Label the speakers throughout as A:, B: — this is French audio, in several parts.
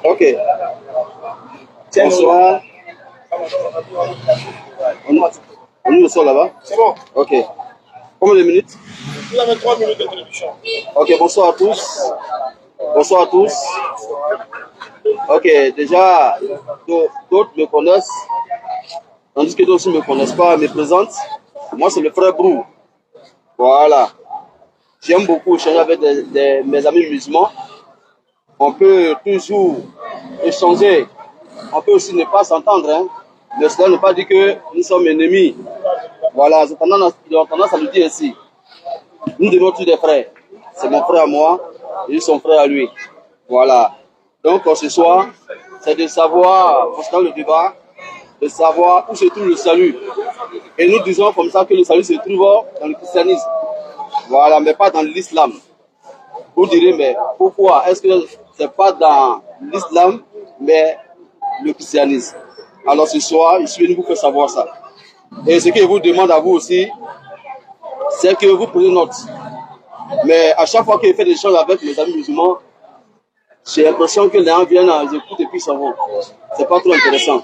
A: Ok. Bonsoir. On nous sort là-bas.
B: C'est bon.
A: Ok. Combien de minutes?
B: Vous avez 3 minutes de télévision.
A: Ok, bonsoir à tous. Bonsoir à tous. Ok, déjà, d'autres me connaissent, tandis que d'autres aussi ne me connaissent pas, me présentent. Moi, c'est le frère Brou. Voilà. J'aime beaucoup échanger avec mes amis musulmans. On peut toujours échanger. On peut aussi ne pas s'entendre, hein. Mais cela ne veut pas dire que nous sommes ennemis. Voilà, ils ont tendance à le dire ainsi. Nous devons tous des frères. C'est mon frère à moi et son frère à lui. Voilà. Donc ce soir, c'est de savoir, concernant le débat, de savoir où se trouve le salut. Et nous disons comme ça que le salut se trouve dans le christianisme. Voilà, mais pas dans l'islam. Vous direz, mais pourquoi est-ce que c'est pas dans l'islam, mais le christianisme? Alors ce soir, je suis venu vous faire savoir ça. Et ce que je vous demande à vous aussi, c'est que vous prenez note. Mais à chaque fois que je fais des choses avec mes amis musulmans, j'ai l'impression que les gens viennent, ils écoutent et puis s'en vont. C'est pas trop intéressant.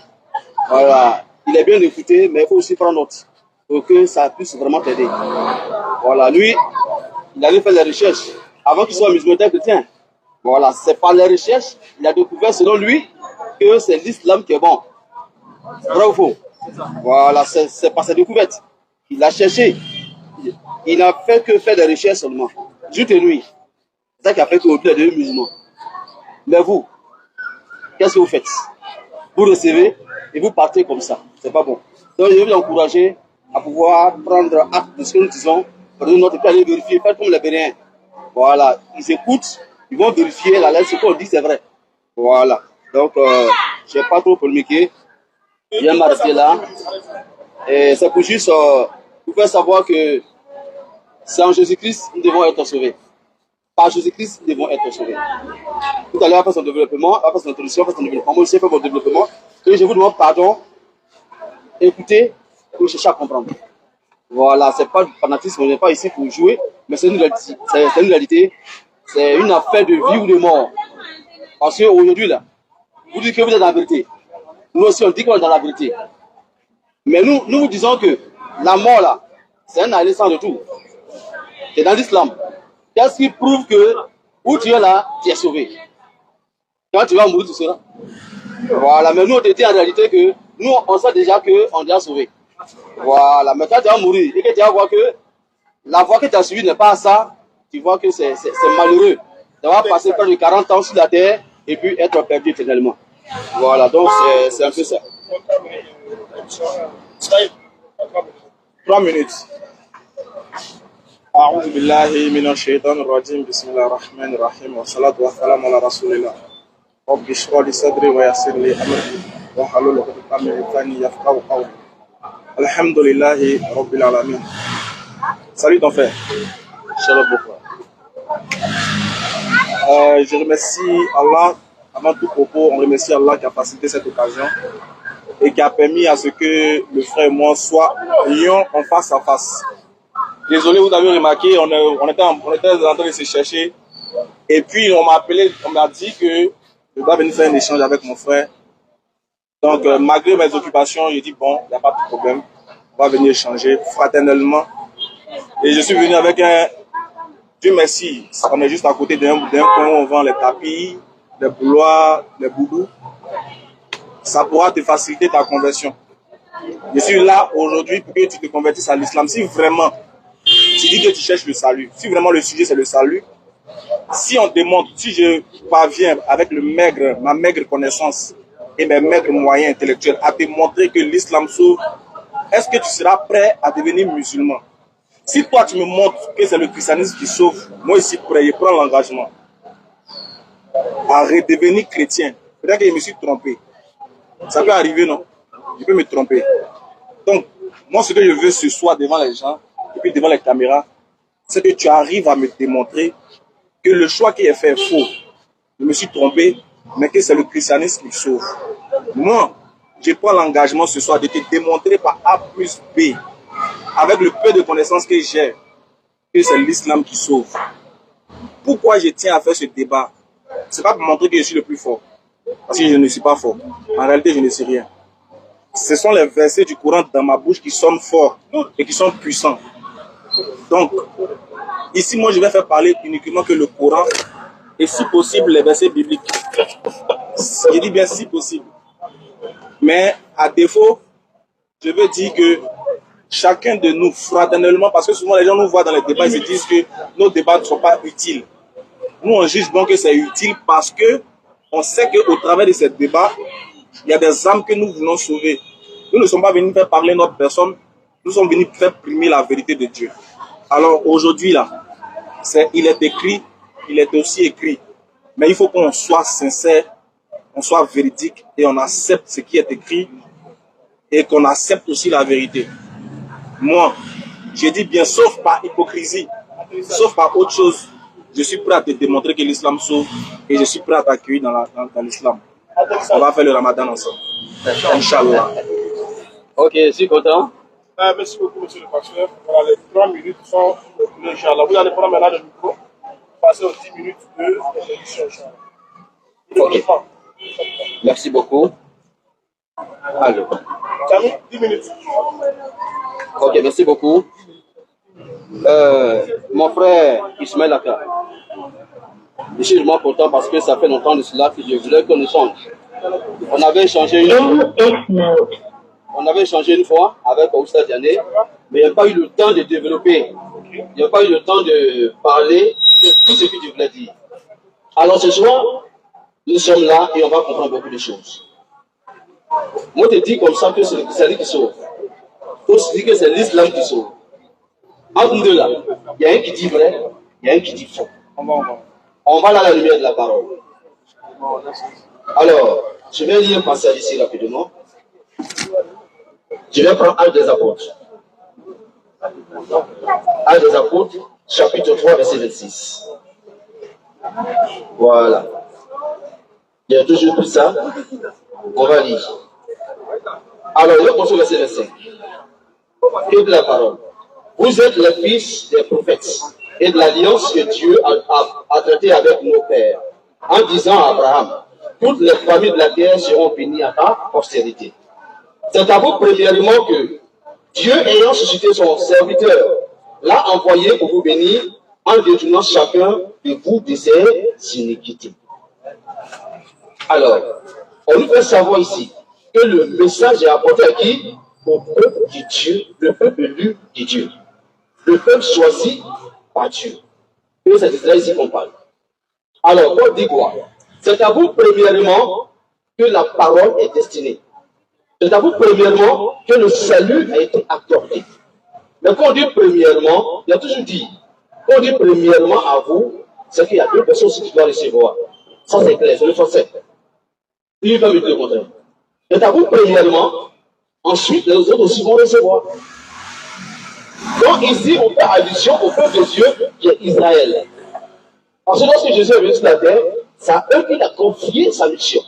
A: Voilà. Il est bien d'écouter, mais il faut aussi prendre note pour que ça puisse vraiment t'aider. Voilà. Lui, il allait faire les recherches avant qu'il soit musulman chrétien. Voilà. C'est par les recherches, il a découvert selon lui que c'est l'islam qui est bon. Vrai ou faux? Voilà. C'est par sa découverte. Il a cherché. Il n'a fait que faire des recherches seulement. Joute et nuit. C'est ça qui a fait qu'aujourd'hui, il est devenu musulman. Mais vous, qu'est-ce que vous faites? Vous recevez et vous partez comme ça. C'est pas bon. Donc, je vais vous encourager à pouvoir prendre acte de ce que nous disons, prendre notre puis aller vérifier, faire comme les Béréens. Voilà. Ils écoutent, ils vont vérifier la lettre, ce qu'on dit, c'est vrai. Voilà. Donc, je ne vais pas trop polémiquer. Je viens m'arrêter là. Et c'est pour juste vous faire savoir que c'est en Jésus-Christ nous devons être sauvés. Par Jésus-Christ, nous devons être sauvés. Tout à l'heure, après son développement, après son introduction, après son développement, moi aussi, fait mon développement. Et je vous demande pardon. Écoutez, pour chercher à comprendre. Voilà, c'est pas du fanatisme, on n'est pas ici pour jouer, mais c'est une réalité. C'est une réalité. C'est une affaire de vie ou de mort. Parce qu'aujourd'hui, là, vous dites que vous êtes dans la vérité. Nous aussi, on dit qu'on est dans la vérité. Mais nous vous disons que la mort, là, c'est un aller sans retour. C'est dans l'islam. Qu'est-ce qui prouve que où tu es là, tu es sauvé? Quand tu vas mourir, tu seras. Voilà, mais nous, on te dit en réalité que nous, on sait déjà qu'on est déjà sauvé. Voilà, mais quand tu vas mourir et que tu vas voir que la voie que tu as suivie n'est pas ça, tu vois que c'est malheureux. Tu vas passer près de 40 ans sur la terre et puis être perdu éternellement. Voilà, donc c'est un peu ça.
B: 3 minutes. أعوذ بالله من الشيطان الرجيم بسم الله الرحمن الرحيم والصلاة والسلام على رسول الله رب اشرح لي صدري ويسر لي أمري واحلل عقدة من لساني يفقهوا قولي الحمد لله رب العالمين. Salut ton frère.
A: Shalom beaucoup.
B: Je remercie Allah, avant tout propos, on remercie Allah qui a facilité cette occasion et qui a permis à ce que le frère et moi soyons en face à face. Désolé, vous avez remarqué, on était en train de se chercher. Et puis, on m'a appelé, on m'a dit que je dois venir faire un échange avec mon frère. Donc, malgré mes occupations, j'ai dit, bon, il n'y a pas de problème. On va venir échanger fraternellement. Et je suis venu avec un... Dieu merci, on est juste à côté d'un coin où on vend les tapis, les bouloirs, les boubous. Ça pourra te faciliter ta conversion. Je suis là aujourd'hui pour que tu te convertisses à l'islam. Si vraiment... tu dis que tu cherches le salut. Si vraiment le sujet c'est le salut, si on démontre, si je parviens avec ma maigre connaissance et mes maigres moyens intellectuels à te montrer que l'islam sauve, est-ce que tu seras prêt à devenir musulman? Si toi tu me montres que c'est le christianisme qui sauve, moi je suis prêt, je prends l'engagement à redevenir chrétien. Peut-être que je me suis trompé. Ça peut arriver, non? Je peux me tromper. Donc, moi ce que je veux ce soir devant les gens, et puis devant les caméras, c'est que tu arrives à me démontrer que le choix qui est fait est faux. Je me suis trompé, mais que c'est le christianisme qui sauve. Moi, je prends l'engagement ce soir de te démontrer par A plus B, avec le peu de connaissances que j'ai, que c'est l'islam qui sauve. Pourquoi je tiens à faire ce débat? c'est pas pour montrer que je suis le plus fort. Parce que je ne suis pas fort. En réalité, je ne sais rien. Ce sont les versets du Coran dans ma bouche qui sonnent forts et qui sont puissants. Donc, ici, moi, je vais faire parler uniquement que le Coran et si possible les versets bibliques. Je dis bien si possible. Mais à défaut, je veux dire que chacun de nous, fraternellement, parce que souvent les gens nous voient dans les débats, ils se disent que nos débats ne sont pas utiles. Nous, on juge donc que c'est utile parce que on sait qu'au travers de ces débats, il y a des âmes que nous voulons sauver. Nous ne sommes pas venus faire parler notre personne, nous sommes venus faire primer la vérité de Dieu. Alors aujourd'hui, là, il est écrit, il est aussi écrit. Mais il faut qu'on soit sincère, on soit véridique et on accepte ce qui est écrit et qu'on accepte aussi la vérité. Moi, je dis bien, sauf par hypocrisie, sauf par autre chose, je suis prêt à te démontrer que l'islam sauve et je suis prêt à t'accueillir dans l'islam. On va faire le ramadan ensemble. Inch'Allah.
A: Ok, je suis content.
C: Merci beaucoup, monsieur le pasteur. Voilà, les 3 minutes sont le Inch'Allah. Vous allez prendre maintenant le micro, passer aux 10 minutes de l'émission Inch'Allah.
A: Ok. Merci beaucoup. Allô.
C: 10 minutes.
A: Ok, merci beaucoup. Mon frère Ismaël Aka. Je suis vraiment content parce que ça fait longtemps de cela que je voulais qu'on échange. On avait échangé une fois avec Oustad Diané, mais il n'y a pas eu le temps de développer. Il n'y a pas eu le temps de parler de tout ce que je voulais dire. Alors ce soir, nous sommes là et on va comprendre beaucoup de choses. Moi, je te dis comme ça que c'est lui qui sauve. Toi, tu dis que c'est l'islam qui sauve. Entre nous deux là, il y a un qui dit vrai, il y a un qui dit faux. On va dans la lumière de la parole. Alors, je vais lire un passage ici rapidement. Je vais prendre Actes des Apôtres. Actes des Apôtres, chapitre 3, verset 26. Voilà. Il y a toujours tout ça. On va lire. Alors, je vais commencer au verset 25. Que de la parole. Vous êtes les fils des prophètes et de l'alliance que Dieu a traitée avec nos pères, en disant à Abraham, toutes les familles de la terre seront bénies à ta postérité. C'est à vous premièrement que Dieu, ayant suscité son serviteur, l'a envoyé pour vous bénir en détournant chacun de vous de ses iniquités. Alors, on nous fait savoir ici que le message est apporté à qui? Au peuple de Dieu, le peuple élu de Dieu, le peuple choisi par Dieu. Et c'est de ici qu'on parle. Alors, on dit quoi? C'est à vous premièrement que la parole est destinée. C'est à vous premièrement que le salut a été accordé. Mais quand on dit premièrement, il y a toujours dit, quand on dit premièrement à vous, c'est qu'il y a deux personnes aussi qui doivent recevoir. Ça c'est clair, c'est le français. Il va me dire le contraire. C'est à vous premièrement, ensuite les autres aussi vont recevoir. Donc ici, on fait allusion au peuple de Dieu qui est Israël. Parce que lorsque Jésus est venu sur la terre, c'est à eux qu'il a confié sa mission.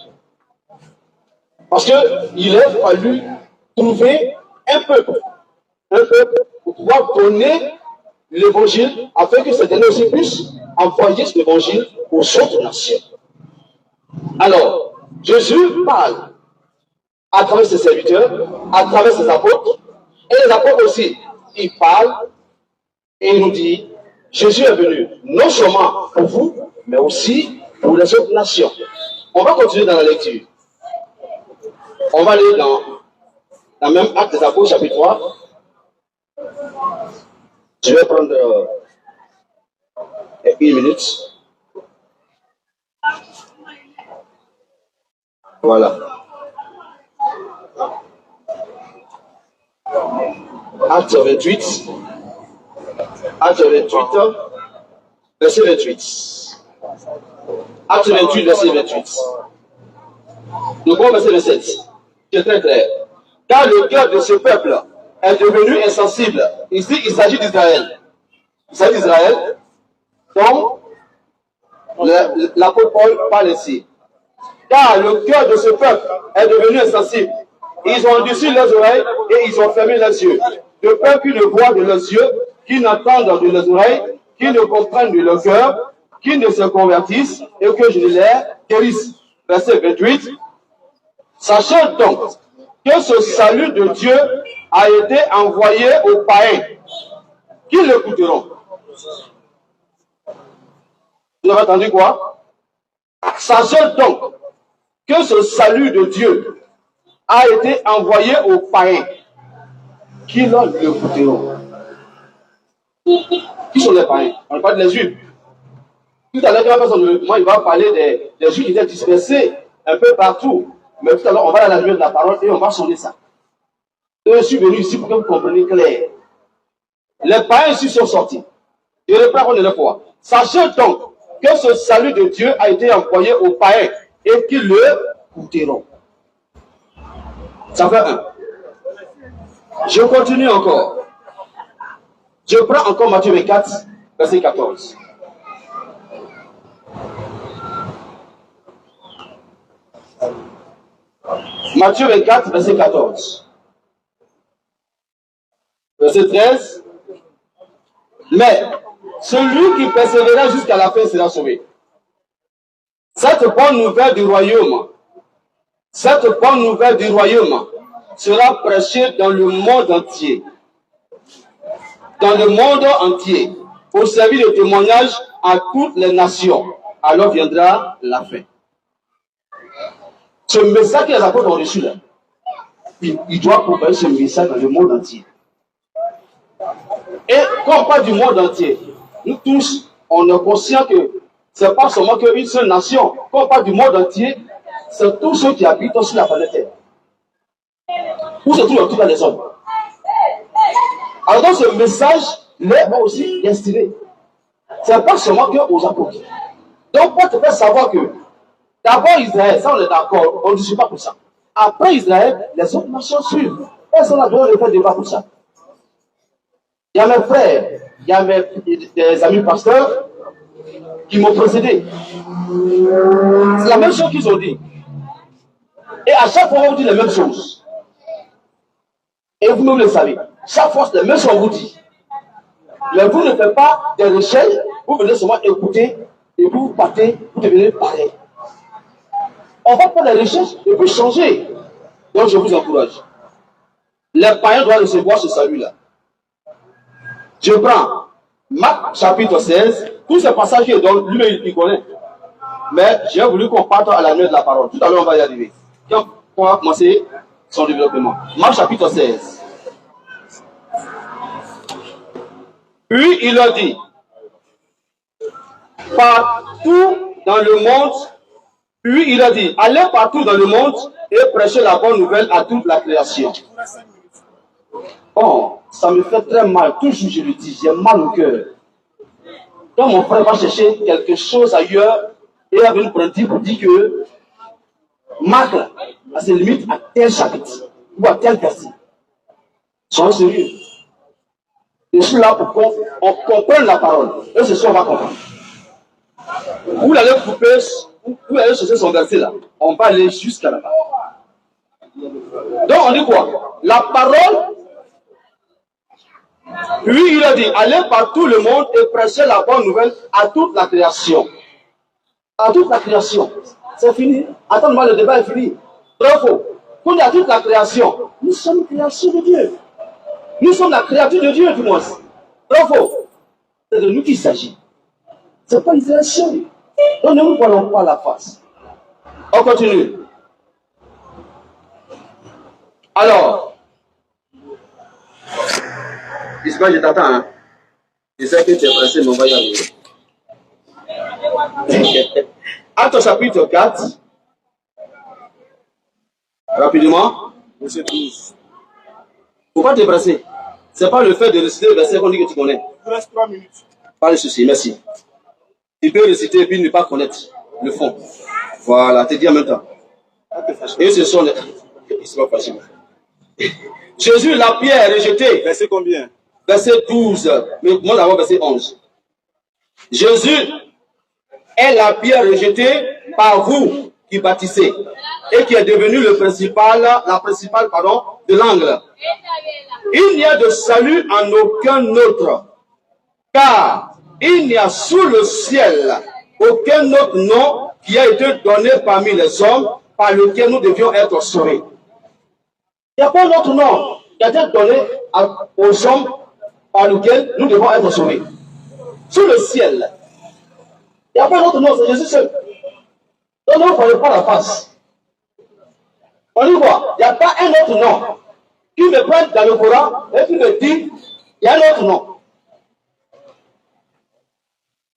A: Parce qu'il a fallu trouver un peuple pour pouvoir donner l'évangile afin que ces derniers aussi puissent envoyer cet évangile aux autres nations. Alors, Jésus parle à travers ses serviteurs, à travers ses apôtres, et les apôtres aussi, ils parlent et ils nous disent, Jésus est venu non seulement pour vous, mais aussi pour les autres nations. On va continuer dans la lecture. On va aller dans la même Acte des Apôtres, chapitre 3. Je vais prendre une minute. Voilà. Acte 28. Acte 28, verset 28. Acte 28, verset 28. Nous prenons verset 27. C'est très clair. Car le cœur de ce peuple est devenu insensible. Ici, il s'agit d'Israël. Il s'agit d'Israël. Donc, l'apôtre Paul parle ici. Car le cœur de ce peuple est devenu insensible. Ils ont endurci leurs oreilles et ils ont fermé leurs yeux. De peur qu'ils ne voient de leurs yeux, qu'ils n'entendent de leurs oreilles, qu'ils ne comprennent de leur cœur, qu'ils ne se convertissent et que je les guérisse. Verset 28. Sachez donc que ce salut de Dieu a été envoyé aux païens qui l'écouteront. Vous avez entendu quoi? Sachez donc que ce salut de Dieu a été envoyé aux païens qui l'écouteront. Qui sont les païens? On parle des Juifs. Tout à l'heure, il va parler des Juifs qui étaient dispersés un peu partout. Mais tout à l'heure, on va à la lumière de la parole et on va sonner ça. Je suis venu ici pour que vous compreniez clair. Les païens ici sont sortis. Je reprends encore une fois. Sachez donc que ce salut de Dieu a été envoyé aux païens et qu'ils le goûteront. Ça fait un. Je continue encore. Je prends encore Matthieu 24, verset 14. Matthieu 24, verset 14. Verset 13. Mais celui qui persévérera jusqu'à la fin sera sauvé. Cette bonne nouvelle du royaume, sera prêchée dans le monde entier. Dans le monde entier, pour servir de témoignage à toutes les nations. Alors viendra la fin. Ce message que les apôtres ont reçu là, il doit propager ce message dans le monde entier. Et quand on parle du monde entier, nous tous, on est conscients que ce n'est pas seulement qu'une seule nation. Quand on parle du monde entier, c'est tous ceux qui habitent sur la planète Terre. Où se trouvent tous les hommes. Alors donc ce message l'est aussi destiné. Ce n'est pas seulement qu'aux apôtres. Donc pour te faire savoir que d'abord Israël, ça on est d'accord, on ne discute pas pour ça. Après Israël, les autres nations suivent. Personne n'a besoin de faire débat pour ça. Il y a mes frères, il y a des amis pasteurs qui m'ont précédé. C'est la même chose qu'ils ont dit. Et à chaque fois, on vous dit les mêmes choses. Et vous-même le savez. Chaque fois, c'est les mêmes choses qu'on vous dit. Mais vous ne faites pas des recherches, vous venez seulement écouter et vous partez, vous devenez pareil. On va faire des recherches et puis changer. Donc je vous encourage. Les païens doivent recevoir ce salut-là. Je prends Marc chapitre 16, tous ces passages qu'il donne, lui-même il connaît. Mais j'ai voulu qu'on parte à la lumière de la parole. Tout à l'heure on va y arriver. Quand on va commencer son développement. Marc chapitre 16. Puis il leur dit, partout dans le monde, puis il a dit, allez partout dans le monde et prêchez la bonne nouvelle à toute la création. Bon, ça me fait très mal, toujours je le dis, j'ai mal au cœur. Quand mon frère va chercher quelque chose ailleurs, et il va venir pour dire que Marc, ça se limite à tel chapitre, ou à tel verset. Soyons sérieux. Je suis là pour qu'on comprenne la parole. Et c'est ce qu'on va comprendre. Vous allez couper, vous allez chercher son verset là. On va aller jusqu'à là-bas. Donc on dit quoi? La parole. Puis il a dit, allez par tout le monde et prêchez la bonne nouvelle à toute la création. À toute la création. C'est fini. Attends-moi, le débat est fini. Très faux. Quand on dit à toute la création, nous sommes création de Dieu. Nous sommes la créature de Dieu, du moins. Très faux. C'est de nous qu'il s'agit. Ce n'est pas Israël seul. Donc ne nous voyons pas la face. On continue. Alors, Ismaël, je t'attends. Hein? Je sais que tu es pressé, mais on va y arriver. Acte chapitre 4. Rapidement. Verset 12. Pourquoi tu es pressé? Ce n'est pas le fait de réciter le verset qu'on dit que tu connais.
C: Il reste 3 minutes.
A: Pas de souci, merci. Tu peux réciter et puis ne pas connaître le fond. Voilà, tu dis en même temps. Et ce sont les... C'est pas facile. Jésus, la pierre rejetée.
B: Verset combien?
A: Verset 12. Mais moi d'abord verset 11. Jésus est la pierre rejetée par vous qui bâtissez et qui est devenue la principale de l'angle. Il n'y a de salut en aucun autre, car Il n'y a sous le ciel aucun autre nom qui a été donné parmi les hommes par lequel nous devions être sauvés. Il n'y a pas d'autre nom qui a été donné aux hommes par lequel nous devons être sauvés. Sous le ciel. Il n'y a pas d'autre nom, c'est Jésus seul. Donc nous ne prenons pas la face. On y voit, il n'y a pas un autre nom qui me prenne dans le Coran et qui me dit, il y a un autre nom.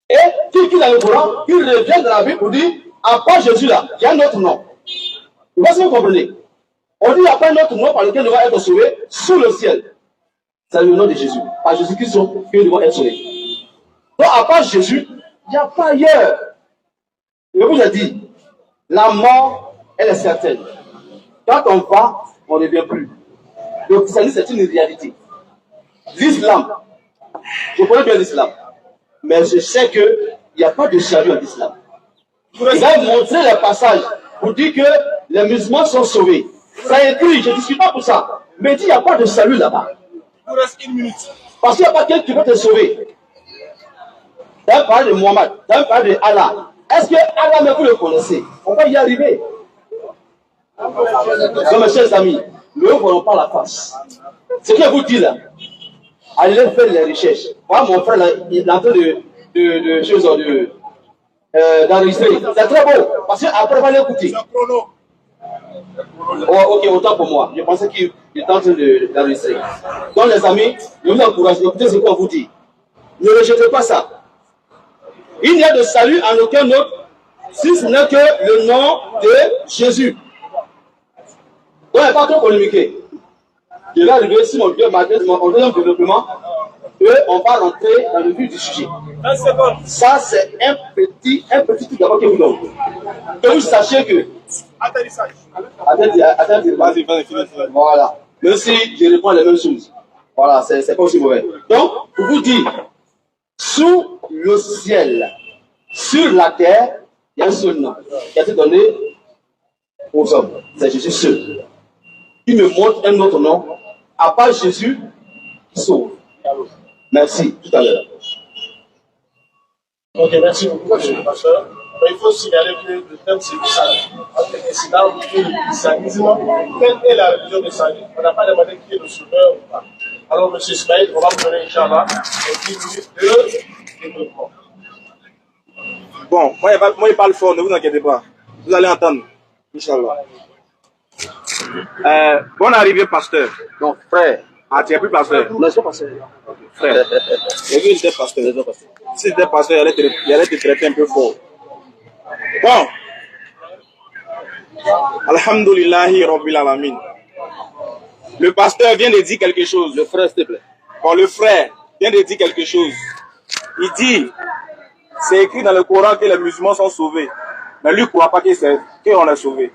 A: Et qui dans le Coran, il revient dans la Bible pour dire, à part Jésus là, il y a un autre nom. Vous voyez ce que vous comprenez? On dit, il n'y a pas un autre nom par lequel nous devons être sauvés sous le ciel. C'est le nom de Jésus. Par Jésus-Christ que nous devons être sauvés. Donc, à part Jésus, il n'y a pas ailleurs. Je vous ai dit, la mort, elle est certaine. Quand on va, on ne revient plus. Le christianisme, c'est une réalité. L'islam, je connais bien l'islam, mais je sais qu'il n'y a pas de salut en islam. Il va montrer les passages pour dire que les musulmans sont sauvés. Ça est écrit, je ne discute pas pour ça. Mais il dit qu'il n'y a pas de salut là-bas.
C: Il vous reste 1 minute.
A: Parce qu'il n'y a pas quelqu'un qui peut te sauver. Tu as parlé de Mohamed, tu as parlé de Allah. Est-ce que Allah, mais vous le connaissez? On va y arriver. Donc, mes chers amis, ne voyons pas la face. Ce que vous dites là, allez faire les recherches. Moi, mon frère, là, il est en train d'enregistrer. C'est très beau, parce qu'après, on va l'écouter. Oh, ok, autant pour moi. Je pensais qu'il était en train d'enregistrer. Donc, les amis, je vous encourage, écoutez ce qu'on vous dit. Ne rejetez pas ça. Il n'y a de salut en aucun autre, si ce n'est que le nom de Jésus. Donc, il n'y a pas trop communiqué. Je vais arriver, si mon Dieu m'a dit, on donne un développement, et on va rentrer dans le vif du sujet. Ça, c'est un petit truc d'abord que vous donne. Que vous sachiez que. Attendez, vas-y, voilà. Même si je réponds les mêmes choses. Voilà, c'est pas aussi mauvais. Donc, pour vous dire, sous le ciel, sur la terre, il y a un seul nom qui a été donné aux hommes. C'est Jésus seul. Il me montre un autre nom, à part Jésus, qui sauve. Merci, tout à l'heure.
C: Ok, merci beaucoup, monsieur le pasteur. Il faut signaler que le thème c'est le salut. C'est dans le christianisme. Quelle est la religion du salut? On n'a pas demandé qui est le sauveur ou pas. Alors, monsieur Ismaël, on va vous donner, Inch'Allah, 10 minutes de développement.
B: Bon, moi, il parle fort, ne vous inquiétez pas. Vous allez entendre, Inch'Allah. Bonne arrivée, pasteur.
A: Non, frère.
B: Ah, tu n'es plus pasteur.
A: Non, je suis pasteur.
B: Frère. J'ai vu, il était pasteur. Si c'était pasteur, il allait te traiter un peu fort. Bon. Alhamdulillahi Rabbil Alamin. Le pasteur vient de dire quelque chose.
A: Le frère, s'il te plaît.
B: Bon, le frère vient de dire quelque chose. Il dit, c'est écrit dans le Coran que les musulmans sont sauvés. Mais lui ne croit pas qu'on est sauvé.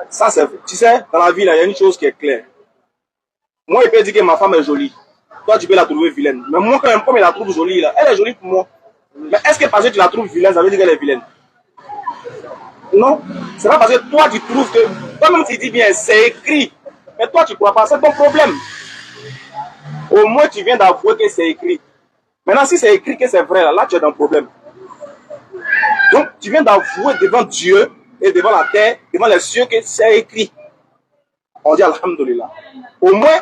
B: Ça, c'est, tu sais, dans la vie, là, il y a une chose qui est claire. Moi, il peut dire que ma femme est jolie. Toi, tu peux la trouver vilaine. Mais moi, quand même, comme il la trouve jolie, là, elle est jolie pour moi. Mais est-ce que parce que tu la trouves vilaine, ça veut dire qu'elle est vilaine? Non. C'est pas parce que toi, tu trouves que... Toi-même, tu dis bien, c'est écrit. Mais toi, tu ne crois pas. C'est ton problème. Au moins, tu viens d'avouer que c'est écrit. Maintenant, si c'est écrit que c'est vrai, là, tu es dans le problème. Donc, tu viens d'avouer devant Dieu et devant la terre, devant les cieux, que c'est écrit. On dit Alhamdulillah. Au moins,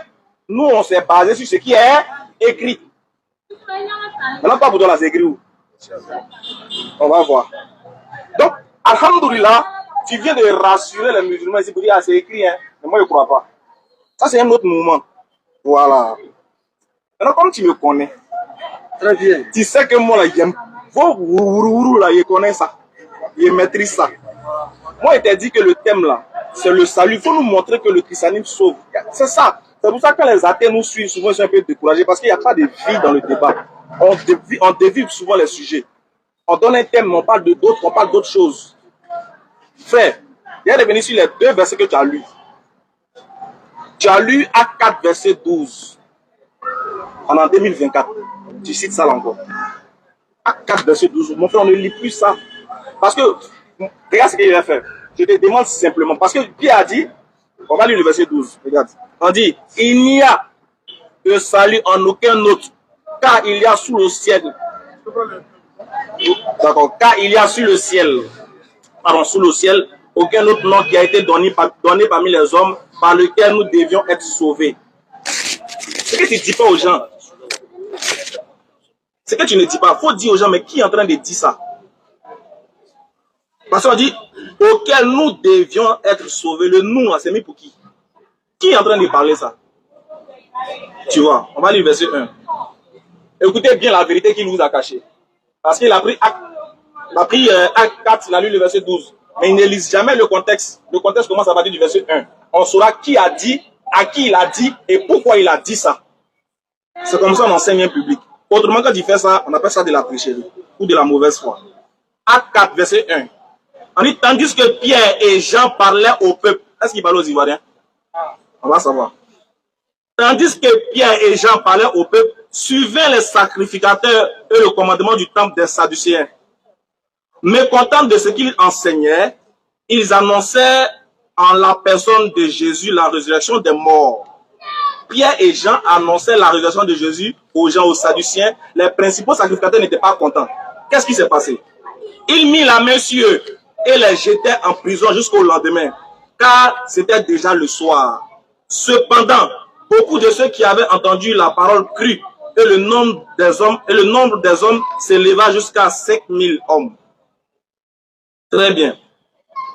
B: nous, on s'est basé sur ce qui est écrit. Maintenant, pas pour toi, là, c'est écrit où? On va voir. Donc, Alhamdulillah, tu viens de rassurer les musulmans ici pour dire, ah, c'est écrit, hein. Mais moi, je ne crois pas. Ça, c'est un autre mouvement. Voilà. Maintenant, comme tu me connais,
A: Très bien.
B: tu sais que moi, là, j'aime. Là, je connais ça. Je maîtrise ça. Moi, je t'ai dit que le thème, là, c'est le salut. Il faut nous montrer que le christianisme sauve. C'est ça. C'est pour ça que quand les athées nous suivent, souvent, ils sont un peu découragés parce qu'il n'y a pas de vie dans le débat. On dévie souvent les sujets. On donne un thème, on parle d'autres, on parle d'autres choses. Frère, viens de venir sur les 2 versets que tu as lus. Tu as lu Actes 4, verset 12. En 2024. Tu cites ça là encore. Actes 4, verset 12. Mon frère, on ne lit plus ça. Parce que, regarde ce qu'il a fait. Je te demande simplement. Parce que Pierre a dit, on va lire le verset 12. Regarde. On dit, il n'y a de salut en aucun autre, car il y a sous le ciel
D: D'accord. Car il y a sur le ciel, pardon, sous le ciel, aucun autre nom qui a été donné parmi les hommes par lequel nous devions être sauvés. Ce que tu ne dis pas aux gens, ce que tu ne dis pas, il faut dire aux gens, mais qui est en train de dire ça? Parce qu'on dit, auquel nous devions être sauvés. Le nous, c'est mis pour qui? Qui est en train de parler ça? Tu vois, on va lire verset 1. Écoutez bien la vérité qu'il vous a cachée. Parce qu'il a pris acte 4, il a lu le verset 12. Mais il ne lit jamais le contexte. Le contexte commence à partir du verset 1. On saura qui a dit, à qui il a dit et pourquoi il a dit ça. C'est comme ça qu'on enseigne un public. Autrement, quand il fait ça, on appelle ça de la tricherie ou de la mauvaise foi. Acte 4, verset 1. On dit, tandis que Pierre et Jean parlaient au peuple. Est-ce qu'ils parlaient aux Ivoiriens? On va savoir. Tandis que Pierre et Jean parlaient au peuple, suivaient les sacrificateurs et le commandement du temple des Sadducéens. Mécontents de ce qu'ils enseignaient, ils annonçaient en la personne de Jésus la résurrection des morts. Pierre et Jean annonçaient la résurrection de Jésus aux gens, aux Sadducéens. Les principaux sacrificateurs n'étaient pas contents. Qu'est-ce qui s'est passé? Ils mirent la main sur eux et les jetaient en prison jusqu'au lendemain, car c'était déjà le soir. Cependant, beaucoup de ceux qui avaient entendu la parole crurent, et le nombre des hommes s'éleva jusqu'à 5000 hommes. Très bien.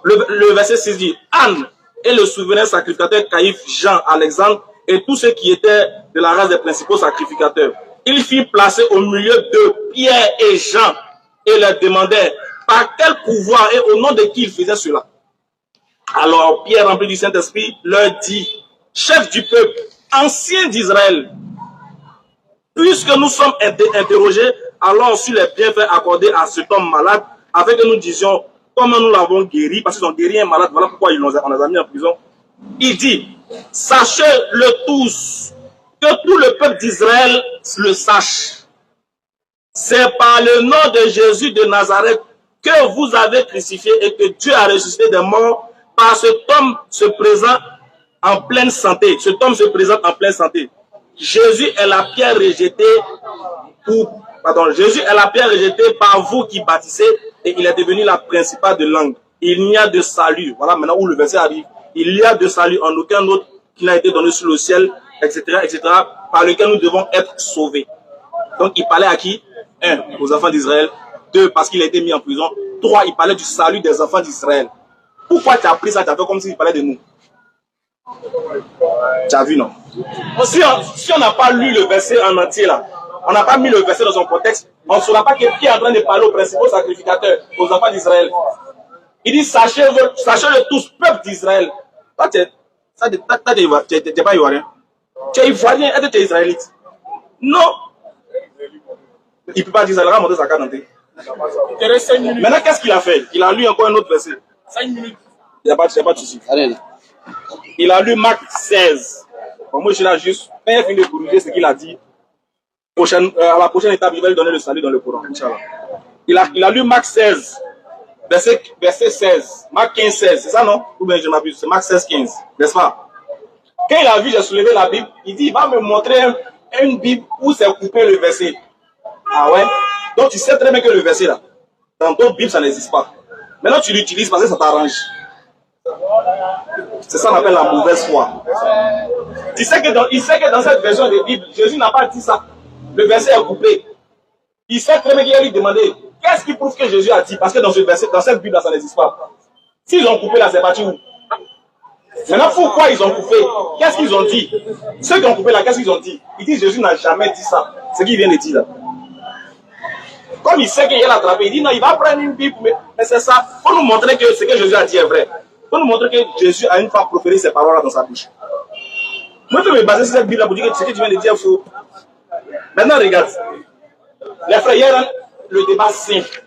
D: Le verset 6 dit, Anne et le souverain sacrificateur Caïphe, Jean, Alexandre et tous ceux qui étaient de la race des principaux sacrificateurs. Ils firent placer au milieu de Pierre et Jean et leur demandaient par quel pouvoir et au nom de qui ils faisaient cela. Alors Pierre, rempli du Saint-Esprit, leur dit, chef du peuple, ancien d'Israël, puisque nous sommes interrogés alors sur les bienfaits accordés à cet homme malade, afin que nous disions comment nous l'avons guéri, parce qu'ils ont guéri un malade, voilà pourquoi on les a mis en prison. Il dit, sachez-le tous, que tout le peuple d'Israël le sache. C'est par le nom de Jésus de Nazareth que vous avez crucifié et que Dieu a ressuscité des morts, par cet homme se présente en pleine santé. Cet homme se présente en pleine santé. Jésus est la pierre rejetée Jésus est la pierre rejetée par vous qui bâtissez et il est devenu la principale de langue. Il n'y a de salut. Voilà maintenant où le verset arrive. Il n'y a de salut en aucun autre qui n'a été donné sur le ciel, etc., etc., par lequel nous devons être sauvés. Donc il parlait à qui? 1, aux enfants d'Israël. 2, parce qu'il a été mis en prison. 3, il parlait du salut des enfants d'Israël. Pourquoi tu as pris ça? Tu as fait comme s'il parlait de nous. Tu as vu, non? Si on n'a pas lu le verset en entier là, on n'a pas mis le verset dans son contexte, on ne saura pas que Pierre est en train de parler aux principaux sacrificateurs, aux enfants d'Israël. Il dit, sachez-le tous, peuple d'Israël. Toi, tu n'es pas ivoirien. Tu es ivoirien, est-ce que tu es israélite? Non. Il ne peut pas dire ça, il a montré sa carte d'identité. Maintenant, qu'est-ce qu'il a fait? Il a lu encore un autre verset. 5 minutes. Il n'y a pas de souci. Il a lu Marc 16. Bon, moi, je suis là juste. Quand il a fini de corriger ce qu'il a dit, à la prochaine étape, il va lui donner le salut dans le Coran. Inch'Allah. Il a lu Marc 16, verset 16. Marc 15, 16. C'est ça, non? Ou bien je m'abuse. C'est Marc 16, 15. N'est-ce pas? Quand il a vu, j'ai soulevé la Bible, il dit, il va me montrer une Bible où c'est coupé le verset. Ah ouais? Donc tu sais très bien que le verset là, dans d'autres Bibles, ça n'existe pas. Maintenant, tu l'utilises parce que ça t'arrange. C'est ça qu'on appelle la mauvaise foi. Il sait que dans cette version de Bible, Jésus n'a pas dit ça. Le verset est coupé. Il sait très bien qu'il a lui demandé qu'est-ce qui prouve que Jésus a dit. Parce que dans ce verset, dans cette Bible là, ça n'existe pas. S'ils ont coupé là, c'est parti où? Maintenant, pourquoi ils ont coupé? Qu'est-ce qu'ils ont dit? Ceux qui ont coupé là, qu'est-ce qu'ils ont dit? Ils disent Jésus n'a jamais dit ça. Ce qu'il vient de dire là. Comme il sait qu'il a attrapé, il dit non, il va prendre une Bible, mais c'est ça. Pour nous montrer que ce que Jésus a dit est vrai. Pour nous montrer que Jésus a une fois proféré ces paroles-là dans sa bouche. Moi, je peux me baser sur cette Bible-là pour dire que ce que tu viens de dire est faux. Maintenant, regarde. Les frères, hier, le débat simple.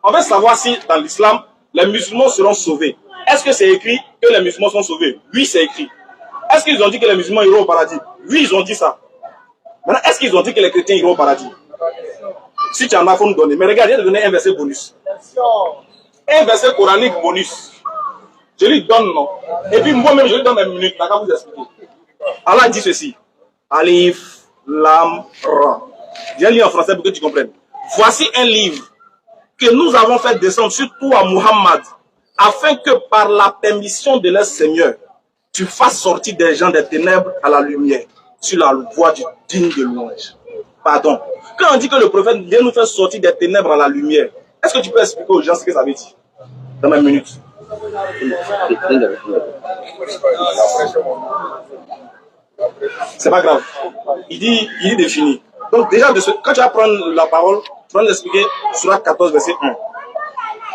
D: On veut savoir si, dans l'islam, les musulmans seront sauvés. Est-ce que c'est écrit que les musulmans sont sauvés? Oui, c'est écrit. Est-ce qu'ils ont dit que les musulmans iront au paradis? Oui, ils ont dit ça. Maintenant, est-ce qu'ils ont dit que les chrétiens iront au paradis? Si tu en as, il faut nous donner. Mais regarde, je vais te donner un verset bonus. Un verset coranique bonus. Je lui donne, non. Et puis moi-même, je lui donne une minute. Je vais vous expliquer. Allah dit ceci. Alif, Lam, Ra. Viens lire en français pour que tu comprennes. voici un livre que nous avons fait descendre surtout à Muhammad, afin que par la permission de leur Seigneur, tu fasses sortir des gens des ténèbres à la lumière, sur la voie du digne de louange. Pardon. Quand on dit que le prophète vient nous faire sortir des ténèbres à la lumière, est-ce que tu peux expliquer aux gens ce que ça veut dire dans ma minute? C'est pas grave. Il dit défini. Donc déjà, quand tu vas prendre la parole, tu vas l'expliquer sur 14, verset 1.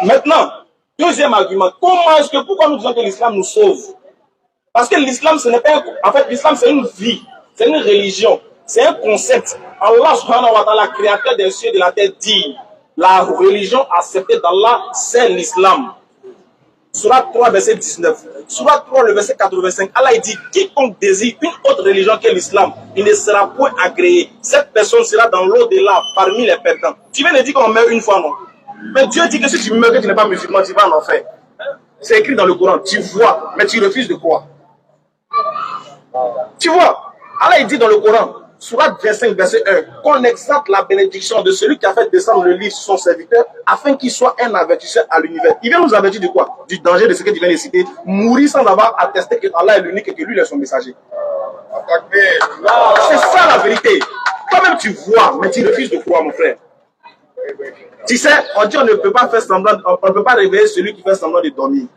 D: Maintenant, deuxième argument, pourquoi nous disons que l'islam nous sauve? Parce que l'islam, ce n'est pas en fait, l'islam, c'est une vie, c'est une religion, c'est un concept. Allah subhanahu wa ta'ala, créateur des cieux et de la terre, dit la religion acceptée d'Allah, c'est l'islam. Surat 3, verset 19. Surat 3, le verset 85. Allah dit, quiconque désire une autre religion que l'islam, il ne sera point agréé. Cette personne sera dans l'au-delà, parmi les perdants. Tu viens de dire qu'on meurt une fois, non? Mais Dieu dit que si tu meurs, que tu n'es pas musulman, tu vas en enfer. C'est écrit dans le Coran. Tu vois, mais tu refuses de croire. Tu vois, Allah il dit dans le Coran, Surat 25, verset 1, qu'on exalte la bénédiction de celui qui a fait descendre le livre sur son serviteur, afin qu'il soit un avertisseur à l'univers. Il vient nous avertir de quoi? Du danger de ce que tu viens de citer, mourir sans avoir attesté que Allah est l'unique et que lui est son messager. C'est ça la vérité. Toi-même tu vois, mais tu refuses de croire, mon frère. Tu sais, on dit on ne peut pas faire semblant, on ne peut pas réveiller celui qui fait semblant de dormir.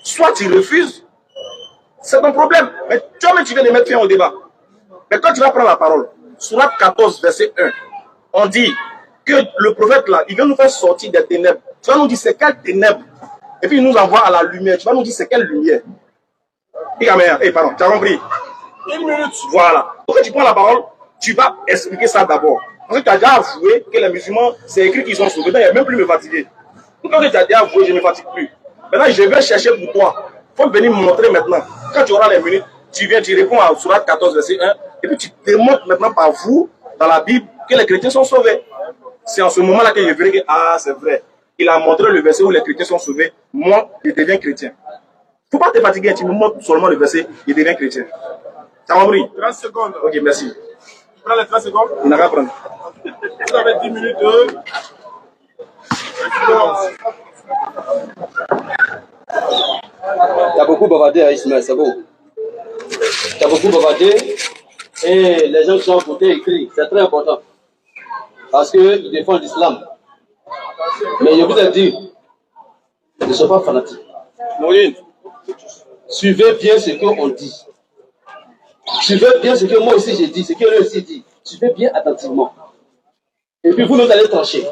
D: Soit tu refuses, c'est ton problème. Mais toi-même tu viens de mettre fin au débat. Mais quand tu vas prendre la parole, Surat 14, verset 1, on dit que le prophète là, il vient nous faire sortir des ténèbres. Tu vas nous dire c'est quelle ténèbres? Et puis il nous envoie à la lumière. Tu vas nous dire c'est quelle lumière? Pardon, tu as compris? Une minute. Voilà. Quand tu prends la parole, tu vas expliquer ça d'abord. Parce que tu as déjà avoué que les musulmans, c'est écrit qu'ils sont sauvés. Il n'y a même plus me fatiguer. Quand tu as déjà avoué, je ne me fatigue plus. Maintenant, je vais chercher pour toi. Il faut venir me montrer maintenant. Quand tu auras les minutes, tu viens, tu réponds à Surat 14, verset 1. Et puis tu démontres maintenant par vous, dans la Bible, que les chrétiens sont sauvés. C'est en ce moment-là que je verrai que, ah, c'est vrai. Il a montré le verset où les chrétiens sont sauvés. Moi, je deviens chrétien. Il ne faut pas te fatiguer, tu me montres seulement le verset, je deviens chrétien. Ça m'a pris
C: 30 secondes.
D: Ok, merci.
C: Tu prends les 30 secondes.
D: Il n'a qu'à prendre.
C: Vous avez 10 minutes de...
A: Tu as beaucoup bavardé à Ismaël, c'est bon. Tu as beaucoup bavardé et les gens qui sont à côté écrits, c'est très important. Parce qu'ils défendent l'islam. Mais je vous ai dit, ne sois pas fanatique.
D: Moïse.
A: Suivez bien ce qu'on dit. Suivez bien ce que moi aussi j'ai dit, ce que lui aussi dit. Suivez bien attentivement. Et puis vous nous allez trancher.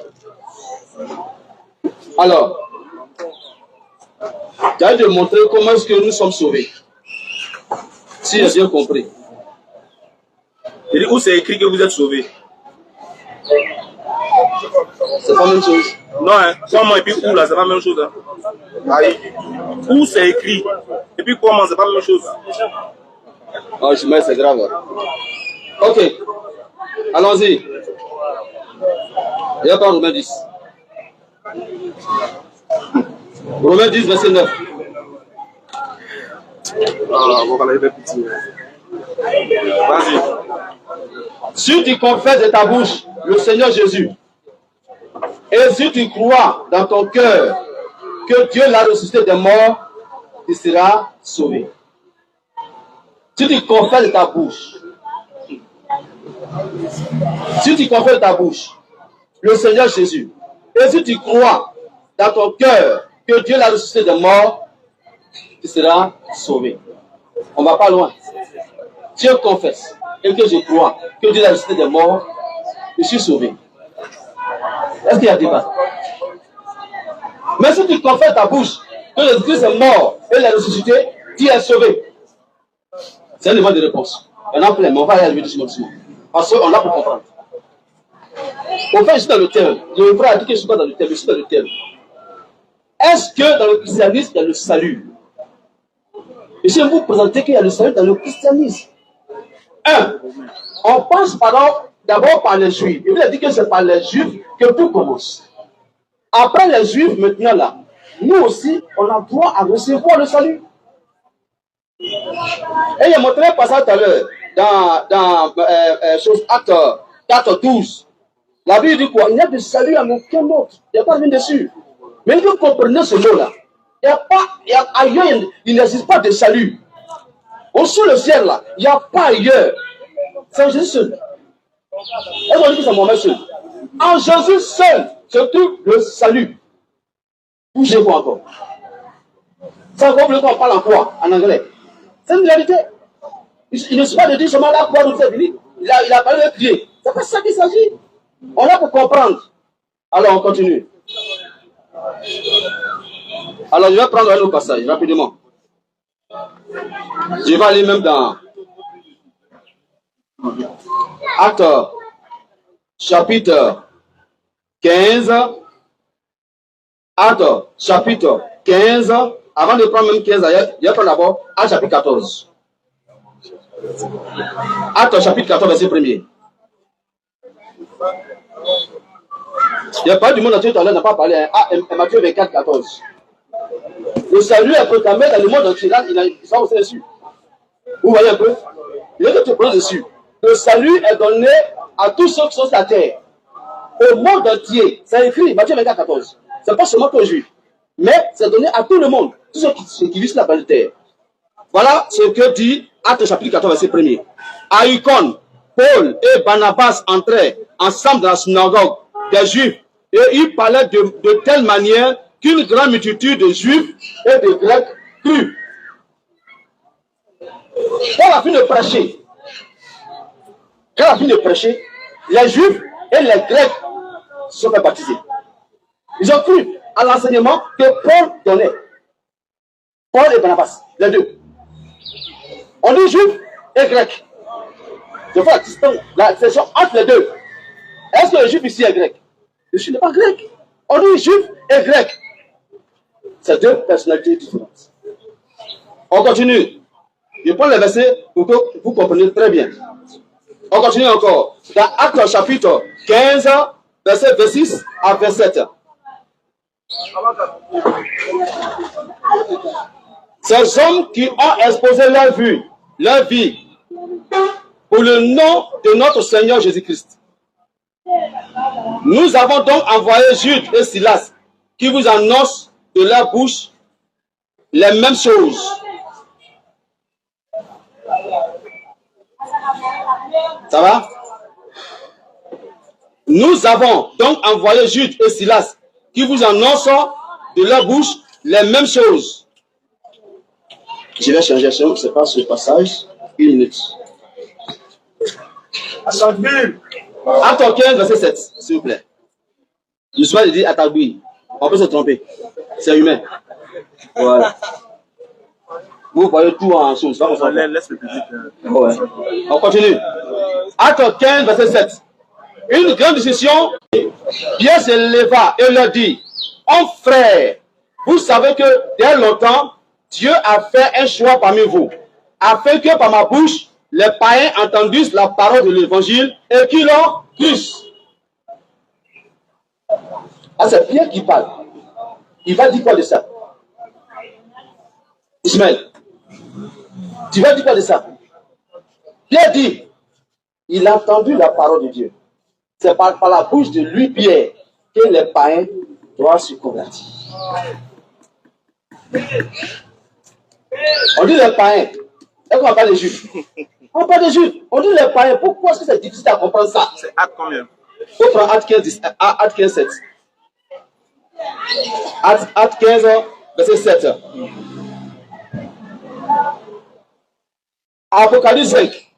A: Alors, tu as de montrer comment est-ce que nous sommes sauvés. Si j'ai bien compris.
D: Et où c'est écrit que vous êtes sauvés?
A: C'est pas la même chose.
D: Non, hein. Comment et puis où là, c'est pas la même chose. Hein. Où c'est écrit et puis comment, c'est pas la même chose.
A: Oh, je mets, c'est grave. Ok. Allons-y. Il y a pas Romains 10. Romains 10, verset 9.
D: Vas-y.
A: Si tu confesses de ta bouche le Seigneur Jésus, et si tu crois dans ton cœur que Dieu l'a ressuscité des morts, tu seras sauvé. Si tu confesses de ta bouche, le Seigneur Jésus, et si tu crois dans ton cœur que Dieu l'a ressuscité des morts, tu seras sauvé. On ne va pas loin. Si je confesse et que je crois que Dieu l'a ressuscité des morts, je suis sauvé. Est-ce qu'il y a débat? Mais si tu confesses ta bouche que Jésus-Christ est mort et l'a ressuscité, tu es sauvé. C'est un débat de réponse. On a plein, mais on va y arriver doucement. Parce qu'on a pour comprendre. Au fait, je suis dans le thème. Le frère a dit que je suis pas dans le thème, je suis dans le thème. Est-ce que dans le christianisme, il y a le salut? Et je vais vous présenter qu'il y a le salut dans le christianisme. On passe d'abord par les juifs. Il a dit que c'est par les juifs que tout commence. Après les juifs, maintenant là, nous aussi, on a droit à recevoir le salut. Et il a montré un passage tout à l'heure dans Acte 12. La Bible dit quoi? Il n'y a de salut à aucun autre. Il n'y a pas rien dessus. Mais vous comprenez ce mot-là. Ailleurs, il n'existe pas de salut. Au-dessus le ciel, là, il n'y a pas ailleurs. C'est Jésus seul. Est-ce qu'on dit que c'est Mohamed seul? En Jésus seul se trouve le salut. Bougez-vous encore. C'est encore plus qu'on parle en quoi? En anglais. C'est une réalité. Il ne suffit pas de dire seulement là, quoi, nous c'est fini. Il a parlé de crier. C'est pas ça qu'il s'agit. On a pour comprendre. Alors, on continue. Alors, je vais prendre un autre passage, rapidement. Je vais aller même dans Actes, chapitre 15. Actes, chapitre 15. Avant de prendre même 15, je vais prendre d'abord Actes, chapitre 14. Actes, chapitre 14, verset 1er. Il n'y a pas du monde entier, on n'a pas parlé. Matthieu 24, 14. Le salut est proclamé dans le monde entier. Là, il sont aussi dessus. Vous voyez un peu? Il est que tu prends dessus. Le salut est donné à tous ceux qui sont sur la terre. Au monde entier. C'est écrit, Matthieu 24, 14. Ce n'est pas seulement aux Juifs. Mais c'est donné à tout le monde. Tous ceux qui vivent sur la planète terre. Voilà ce que dit Actes chapitre 14, verset 1er. À Icône, Paul et Barnabas entraient ensemble dans la synagogue des Juifs et ils parlaient de telle manière qu'une grande multitude de Juifs et de Grecs crut. Quand a fini de prêcher, les Juifs et les Grecs se sont fait baptiser. Ils ont cru à l'enseignement que Paul donnait. Paul et Barnabas, les deux. On dit Juifs et Grecs. Je fais la distinction entre les deux. Est-ce que le Juif ici est grec? Le Juif n'est pas grec. On dit Juif et Grec. C'est deux personnalités différentes. On continue. Je prends les versets pour que vous compreniez très bien. On continue encore. Dans Actes chapitre 15, verset 26 à 27. Ces hommes qui ont exposé leur vie, pour le nom de notre Seigneur Jésus-Christ. Nous avons donc envoyé Jude et Silas qui vous annoncent de leur bouche les mêmes choses. Ça va? Nous avons donc envoyé Jude et Silas qui vous annoncent de leur bouche les mêmes choses. Je vais changer, c'est pas ce passage. Une minute. Acte 15, verset 7, s'il vous plaît. Je suis pas de dire Atagui. On peut se tromper. C'est humain. Voilà. Vous voyez tout en chose. Laisse le public. Ouais. On continue. Acte 15, verset 7. Une grande discussion. Pierre se leva et leur dit: Hommes frères, vous savez que dès longtemps, Dieu a fait un choix parmi vous, afin que par ma bouche, les païens entendissent la parole de l'évangile et qu'ils l'ont cruce. Ah, c'est Pierre qui parle. Il va dire quoi de ça? Ismaël, tu vas dire quoi de ça? Pierre dit, il a entendu la parole de Dieu. C'est par la bouche de lui, Pierre, que les païens doivent se convertir. On dit les païens. Est-ce qu'on parle des Juifs? On parle des Juifs. On dit les païens. Pourquoi est-ce que c'est difficile à comprendre ça?
D: C'est Acte combien?
A: Il faut prendre Acte 15, 7. Acte 15, verset 7. Apocalypse 5,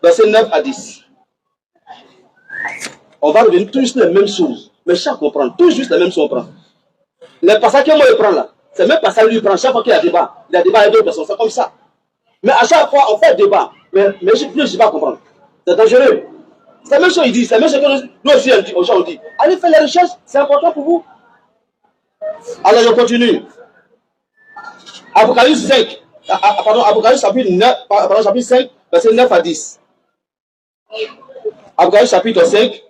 A: verset 9 à 10. On va revenir tous les mêmes choses. Mais chaque fois qu'on prend, tous juste les mêmes choses qu'on prend. Les passages que moi je prends là, c'est le même passage que lui prend. Chaque fois qu'il y a débat, il y a débat avec d'autres personnes. C'est comme ça. Mais à chaque fois, on fait débat. Mais je ne sais pas comprendre. C'est dangereux. C'est la même chose qu'il dit. C'est la même chose que nous aussi on dit. Allez faire les recherches, c'est important pour vous. Alors je continue. Apocalypse 5. Apocalypse chapitre 5, verset 9 à 10. Apocalypse chapitre 5,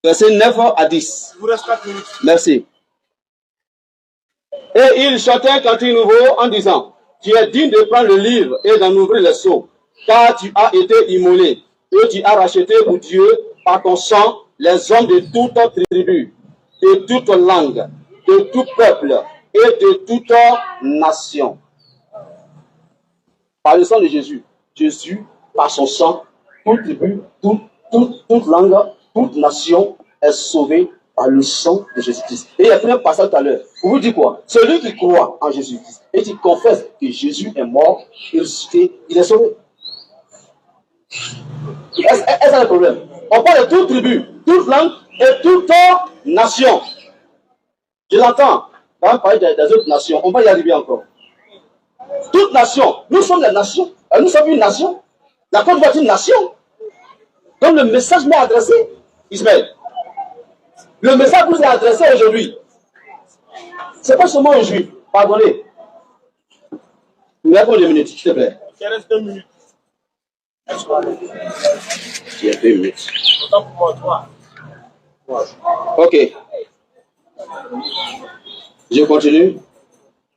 A: verset 9 à 10.
D: Vous reste 4 minutes.
A: Merci. Et il chantait un cantique nouveau en disant: Tu es digne de prendre le livre et d'en ouvrir les sceaux, car tu as été immolé, et tu as racheté pour Dieu par ton sang les hommes de toute tribu, de toute langue, de tout peuple et de toute nation. Par le sang de Jésus, Jésus, par son sang, toute tribu, toute langue, toute nation est sauvée par le sang de Jésus-Christ. Et il y a pris un passage tout à l'heure. Pour vous dire quoi? Celui qui croit en Jésus-Christ et qui confesse que Jésus est mort et ressuscité, il est sauvé. Est-ce le problème? On parle de toute tribu, toute langue et toute nation. Je l'entends. On va parler des autres nations. On va y arriver encore. Toute nation. Nous sommes la nation. Nous sommes une nation. La Côte d'Ivoire est une nation. Donc le message m'est adressé, Ismaël. Le message vous est adressé aujourd'hui. Ce n'est pas seulement un juif. Pardonnez. Il y a combien de minutes, s'il te plaît?
C: Il reste 2 minutes.
A: Il y a 2 minutes.
C: Autant pour moi, 3.
A: Ok. Je continue.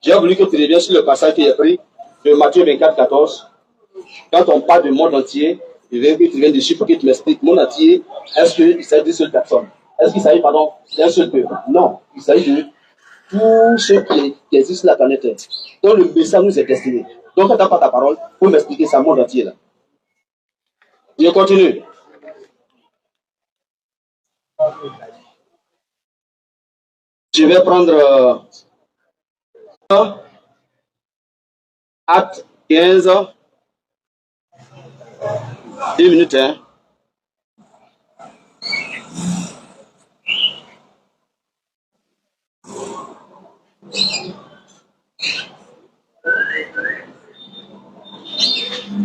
A: J'ai voulu que tu reviennes sur le passage qui est pris de Matthieu 24, 14. Quand on parle du monde entier, je veux que tu viennes dessus pour que tu m'expliques. Monde entier, est-ce qu'il s'agit d'une seule personne? Est-ce qu'il s'agit, d'un seul peuple? Non, il s'agit de tous ceux qui existent sur la planète. Donc le message nous est destiné. Donc quand tu n'as pas ta parole, pour m'expliquer ça, monde entier là. Je continue. Je vais prendre Acte 15. 2 minutes, hein.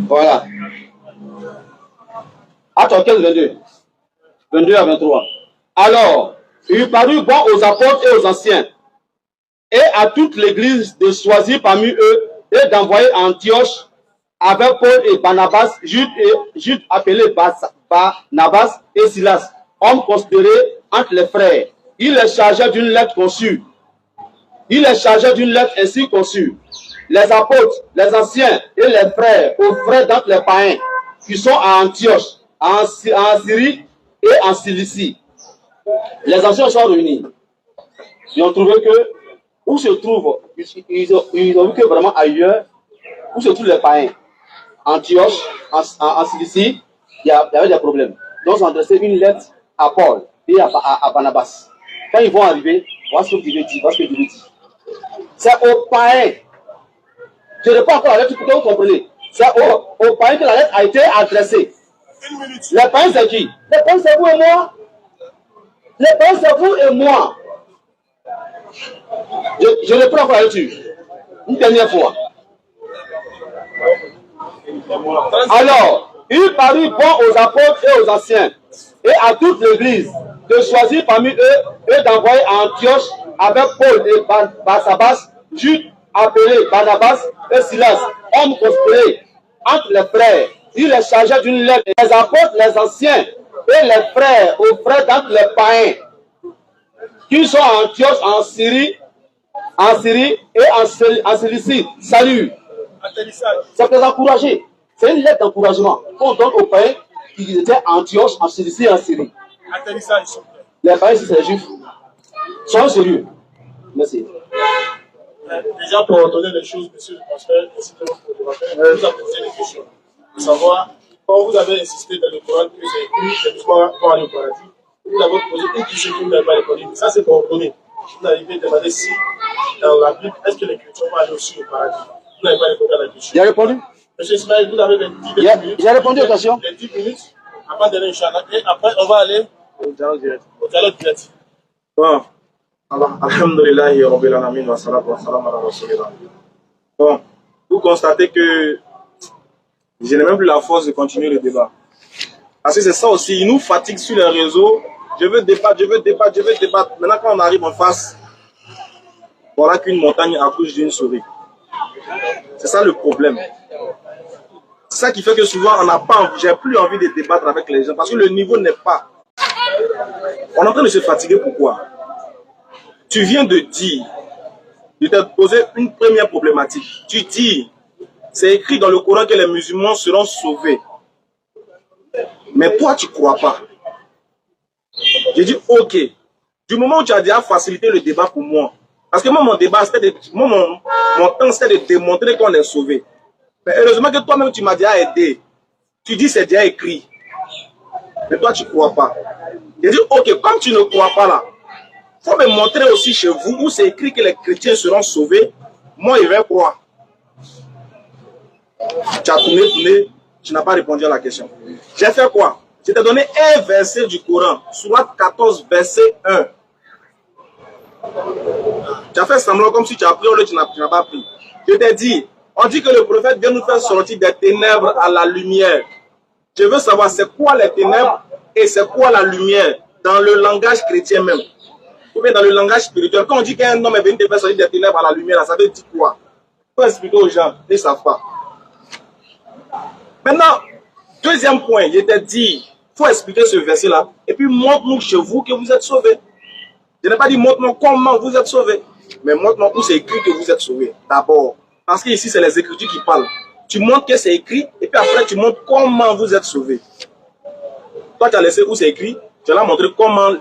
A: Voilà. Acte 15, 22. 22 à 23. Alors, il parut bon aux apôtres et aux anciens, et à toute l'église de choisir parmi eux et d'envoyer à Antioche avec Paul et Barnabas, Jude appelé Barnabas et Silas, hommes considérés entre les frères. Il les chargeait d'une lettre conçue. Il les chargeait d'une lettre ainsi conçue. Les apôtres, les anciens et les frères, aux frères d'entre les païens, qui sont à Antioche, en Syrie et en Cilicie. Les anciens sont réunis. Ils ont trouvé que, où se trouvent, ils ont vu que vraiment ailleurs, où se trouvent les païens, Antioche, en Cilicie, il y avait des problèmes. Donc ils ont adressé une lettre à Paul et à Barnabas. Quand ils vont arriver, voilà ce que Dieu dit. C'est aux païens. Je ne réponds encore à la lettre pour que vous compreniez. C'est aux païens que la lettre a été adressée. Les païens, c'est qui? Les païens, c'est vous et moi. Les païens, c'est vous et moi. Je reprends encore la lecture. Une dernière fois. Alors, il parut bon aux apôtres et aux anciens, et à toute l'église, de choisir parmi eux et d'envoyer à Antioche avec Paul et Barnabas, Jude appelé Barnabas et Silas, hommes considérés entre les frères. Il les chargeait d'une lettre. Les apôtres, les anciens et les frères, aux frères d'entre les païens, qui sont à Antioche, en Syrie et en Cilicie. Salut. C'est pour les encourager. C'est une lettre d'encouragement qu'on donne aux païens qui étaient à Antioche, en Cilicie et en Syrie. Les païens, si c'est les juifs, soyons sérieux. Merci.
C: Déjà, pour ordonner les choses, monsieur le pasteur, merci de vous a posé des questions. Pour savoir, quand vous avez insisté dans le Coran que c'est écrit, les croix vont aller au paradis, vous avez posé une question que vous n'avez pas répondu. Ça, c'est pour ordonner. Vous avez demandé si, dans la Bible, est-ce que les chrétiens vont aller aussi au paradis? Vous n'avez pas répondu à la question.
A: Il a répondu?
C: Monsieur Ismaël, vous avez 10 minutes.
A: Il a répondu aux questions.
C: Les 10 minutes, avant d'aller Inch'Allah. Et après, on va aller au dialogue direct.
D: Bon. Alhamdulillah, Rabbil Alamin, wa salatu wa salam ala Rasulillah. Bon, vous constatez que je n'ai même plus la force de continuer le débat. Parce que c'est ça aussi, ils nous fatiguent sur les réseaux. Je veux débattre. Maintenant, quand on arrive en face, voilà qu'une montagne accouche d'une souris. C'est ça le problème. C'est ça qui fait que souvent, on n'a pas envie, j'ai plus envie de débattre avec les gens parce que le niveau n'est pas. On est en train de se fatiguer, pourquoi? Tu viens de dire, de te poser une première problématique. Tu dis, c'est écrit dans le Coran que les musulmans seront sauvés. Mais toi, tu ne crois pas. J'ai dit, ok. Du moment où tu as déjà facilité le débat pour moi, parce que moi, mon débat, c'était mon temps, c'était de démontrer qu'on est sauvé. Mais heureusement que toi-même, tu m'as déjà aidé. Tu dis, c'est déjà écrit. Mais toi, tu ne crois pas. J'ai dit, ok, comme tu ne crois pas là, il faut me montrer aussi chez vous où c'est écrit que les chrétiens seront sauvés. Moi, je vais croire. Tu as tourné, tu n'as pas répondu à la question. J'ai fait quoi? Je t'ai donné un verset du Coran, Sourate 14, verset 1. Tu as fait semblant comme si tu as pris ou tu n'as pas pris. Je t'ai dit, on dit que le prophète vient nous faire sortir des ténèbres à la lumière. Je veux savoir c'est quoi les ténèbres et c'est quoi la lumière dans le langage chrétien même. Ou bien dans le langage spirituel. Quand on dit qu'un homme est venu te faire sortir des ténèbres à la lumière, ça veut dire quoi? Il faut expliquer aux gens, ils ne savent pas. Maintenant, deuxième point, je t'ai dit, il faut expliquer ce verset-là. Et puis montre-nous chez vous que vous êtes sauvés. Je n'ai pas dit montre-nous comment vous êtes sauvés. Mais montre-nous où c'est écrit que vous êtes sauvés. D'abord. Parce qu'ici, c'est les Écritures qui parlent. Tu montres que c'est écrit, et puis après, tu montres comment vous êtes sauvés. Toi, tu as laissé où c'est écrit, tu as montré comment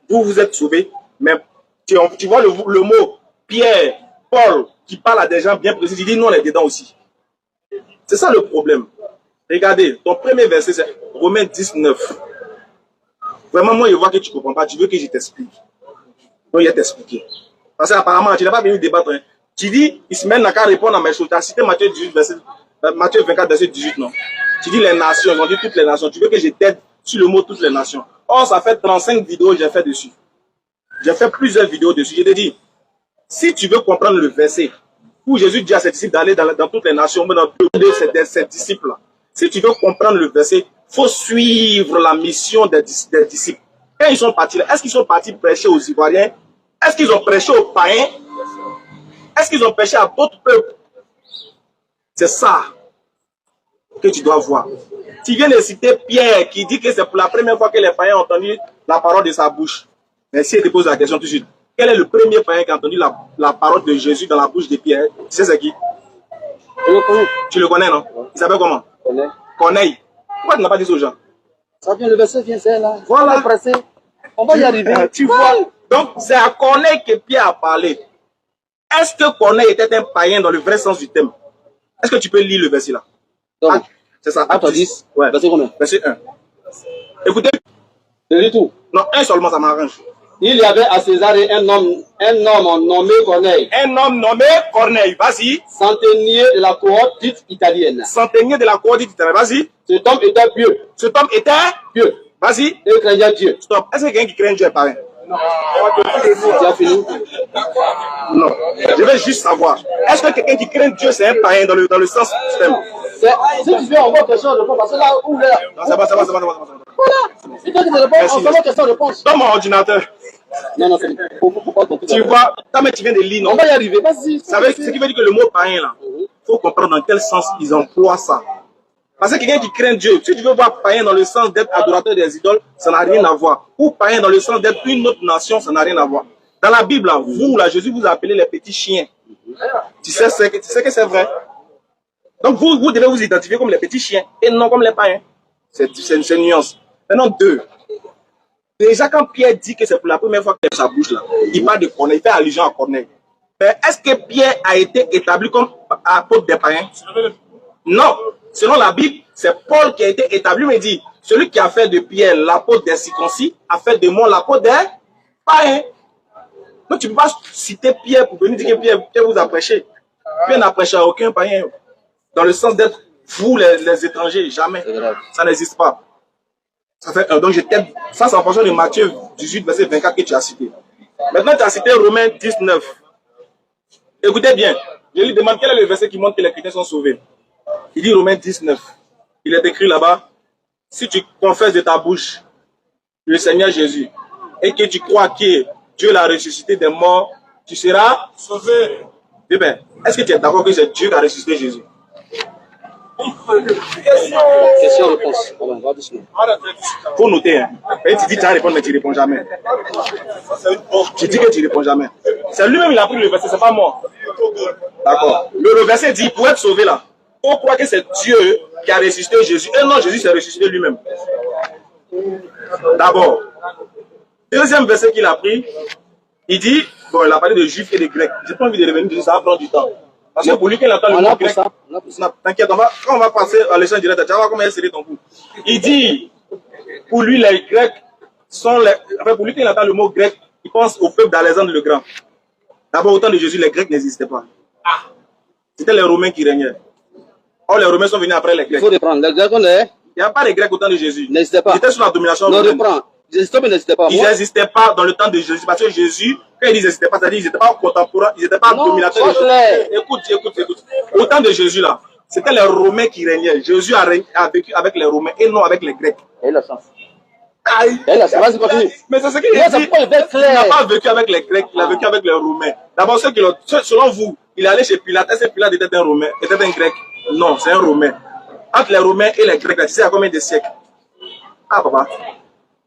D: vous êtes sauvés. Mais tu vois le mot Pierre, Paul, qui parle à des gens bien précis, il dit nous, on est dedans aussi. C'est ça le problème. Regardez, ton premier verset, c'est Romains 19. Vraiment, moi, je vois que tu ne comprends pas. Tu veux que je t'explique. Donc, il va t'expliquer. Parce qu'apparemment, tu n'as pas venu débattre. Hein. Tu dis, Ismaël n'a qu'à répondre à mes choses. Tu as cité Matthieu 24, verset 18, non? Tu dis les nations, ils ont dit toutes les nations. Tu veux que je t'aide sur le mot toutes les nations. Or, ça fait 35 vidéos que j'ai fait dessus. J'ai fait plusieurs vidéos dessus. Je te dis, si tu veux comprendre le verset, où Jésus dit à ses disciples d'aller dans toutes les nations, mais dans tous ses disciples-là, si tu veux comprendre le verset, il faut suivre la mission des disciples. Quand ils sont partis là, est-ce qu'ils sont partis prêcher aux Ivoiriens? Est-ce qu'ils ont prêché aux païens? Est-ce qu'ils ont prêché à d'autres peuples? C'est ça que tu dois voir. Tu viens de citer Pierre qui dit que c'est pour la première fois que les païens ont entendu la parole de sa bouche. Mais si elle te pose la question tout de suite, quel est le premier païen qui a entendu la parole de Jésus dans la bouche de Pierre? Tu sais c'est qui? Tu le connais, non? Il s'appelle comment? Corneille. Pourquoi tu n'as pas dit ça aux gens?
A: Ça vient, le verset vient, c'est là.
D: Voilà.
A: On va y arriver.
D: Tu vois? Donc, c'est à Corneille que Pierre a parlé. Est-ce que Corneille était un païen dans le vrai sens du terme? Est-ce que tu peux lire le verset là? C'est ça.
A: Acte 10.
D: Ouais.
A: Verset combien?
D: Verset 1. Écoutez.
A: Je lis tout.
D: Non, un seulement, ça m'arrange.
A: Il y avait à Césarée un homme nommé Corneille.
D: Un homme nommé Corneille. Vas-y.
A: Centenier de la cohorte dite italienne.
D: Centenier de la cohorte dite italienne. Vas-y.
A: Cet homme était pieux.
D: Cet homme était
A: pieux.
D: Vas-y.
A: Et craignait Dieu.
D: Stop. Est-ce que quelqu'un qui craint Dieu est pareil? Non.
A: Tu as fini?
D: Non. Je veux juste savoir. Est-ce que quelqu'un qui craint Dieu, c'est un païen dans le sens du terme?
A: Si tu veux encore question de réponse, parce que là où là.
D: Non, c'est pas.
A: Voilà. Si tu veux réponse, on fait question de réponse.
D: Dans mon ordinateur.
A: Non, c'est bon.
D: Tu vois, mais tu viens de lire, non?
A: On va y arriver. Vas-y.
D: Ce qui veut dire que le mot païen, là, il faut comprendre dans quel sens ils emploient ça. Parce que quelqu'un qui craint Dieu, si tu veux voir païen dans le sens d'être adorateur des idoles, ça n'a rien à voir. Ou païen dans le sens d'être une autre nation, ça n'a rien à voir. Dans la Bible, là, vous, là, Jésus vous a appelé les petits chiens. Tu sais que c'est vrai. Donc vous devez vous identifier comme les petits chiens et non comme les païens. C'est une nuance. Maintenant, 2. Déjà, quand Pierre dit que c'est pour la première fois qu'il a sa bouche là, il parle de Corneille, il fait allusion à Corneille. Mais est-ce que Pierre a été établi comme apôtre des païens? Non. Selon la Bible, c'est Paul qui a été établi, mais il dit, celui qui a fait de Pierre l'apôtre des circoncis, a fait de moi l'apôtre des païens. Donc tu ne peux pas citer Pierre pour venir dire que Pierre vous a prêché. Pierre n'a prêché à aucun païen. Dans le sens d'être vous les étrangers, jamais. Ça n'existe pas. Ça fait un. Donc je t'aide. Ça, c'est en fonction de Matthieu 18, verset 24 que tu as cité. Maintenant, tu as cité Romains 19. Écoutez bien. Je lui demande quel est le verset qui montre que les chrétiens sont sauvés. Il dit Romains 19. Il est écrit là-bas. Si tu confesses de ta bouche le Seigneur Jésus et que tu crois que Dieu l'a ressuscité des morts, tu seras sauvé. Eh bien, est-ce que tu es d'accord que c'est Dieu qui a ressuscité Jésus?
A: Question-réponse. On va doucement.
D: Faut noter. Hein. Et tu dis que tu vas répondre, mais tu ne réponds jamais. Tu dis que tu ne réponds jamais. C'est lui-même qui a pris le verset, c'est pas moi. D'accord. Le verset dit, pour être sauvé là, on croit que c'est Dieu qui a ressuscité Jésus. Et non, Jésus s'est ressuscité lui-même. D'abord. Deuxième verset qu'il a pris, il dit, bon, il a parlé de juifs et de grecs. J'ai pas envie de revenir dessus, ça va prendre du temps. Parce que pour lui, qu'il entend le mot grec, t'inquiète, quand on va passer à l'échange direct, tu vas voir comment il a serré ton cou. Il dit, pour lui, les Grecs sont les... Enfin, pour lui, qu'il entend le mot grec, il pense au peuple d'Alexandre le Grand. D'abord, au temps de Jésus, les Grecs n'existaient pas. C'était les Romains qui régnaient. Or, les Romains sont venus après les Grecs.
A: Il faut reprendre. Les Grecs,
D: il n'y a pas de Grecs au temps de Jésus.
A: N'existaient pas.
D: Ils étaient sous la domination
A: romaine.
D: romaine.
A: Ils existaient, mais n'existaient pas.
D: Ils n'existaient pas dans le temps de Jésus. Parce que Jésus, quand il dit qu'ils n'existaient pas, c'est-à-dire qu'ils n'étaient pas contemporains, ils n'étaient pas dominateurs. Écoute. Au temps de Jésus, là, c'était les Romains qui régnaient. Jésus a vécu avec les Romains et non avec les Grecs.
A: Et la chance. Vas-y, continue.
D: Mais c'est ce qu'il dit. Il n'a pas vécu avec les Grecs, il a vécu avec les Romains. D'abord, selon vous, il est allé chez Pilate. Est-ce que Pilate était un Romain, était un Grec? Non, c'est un Romain. Entre les Romains et les Grecs, tu sais à combien de siècles? Ah, papa.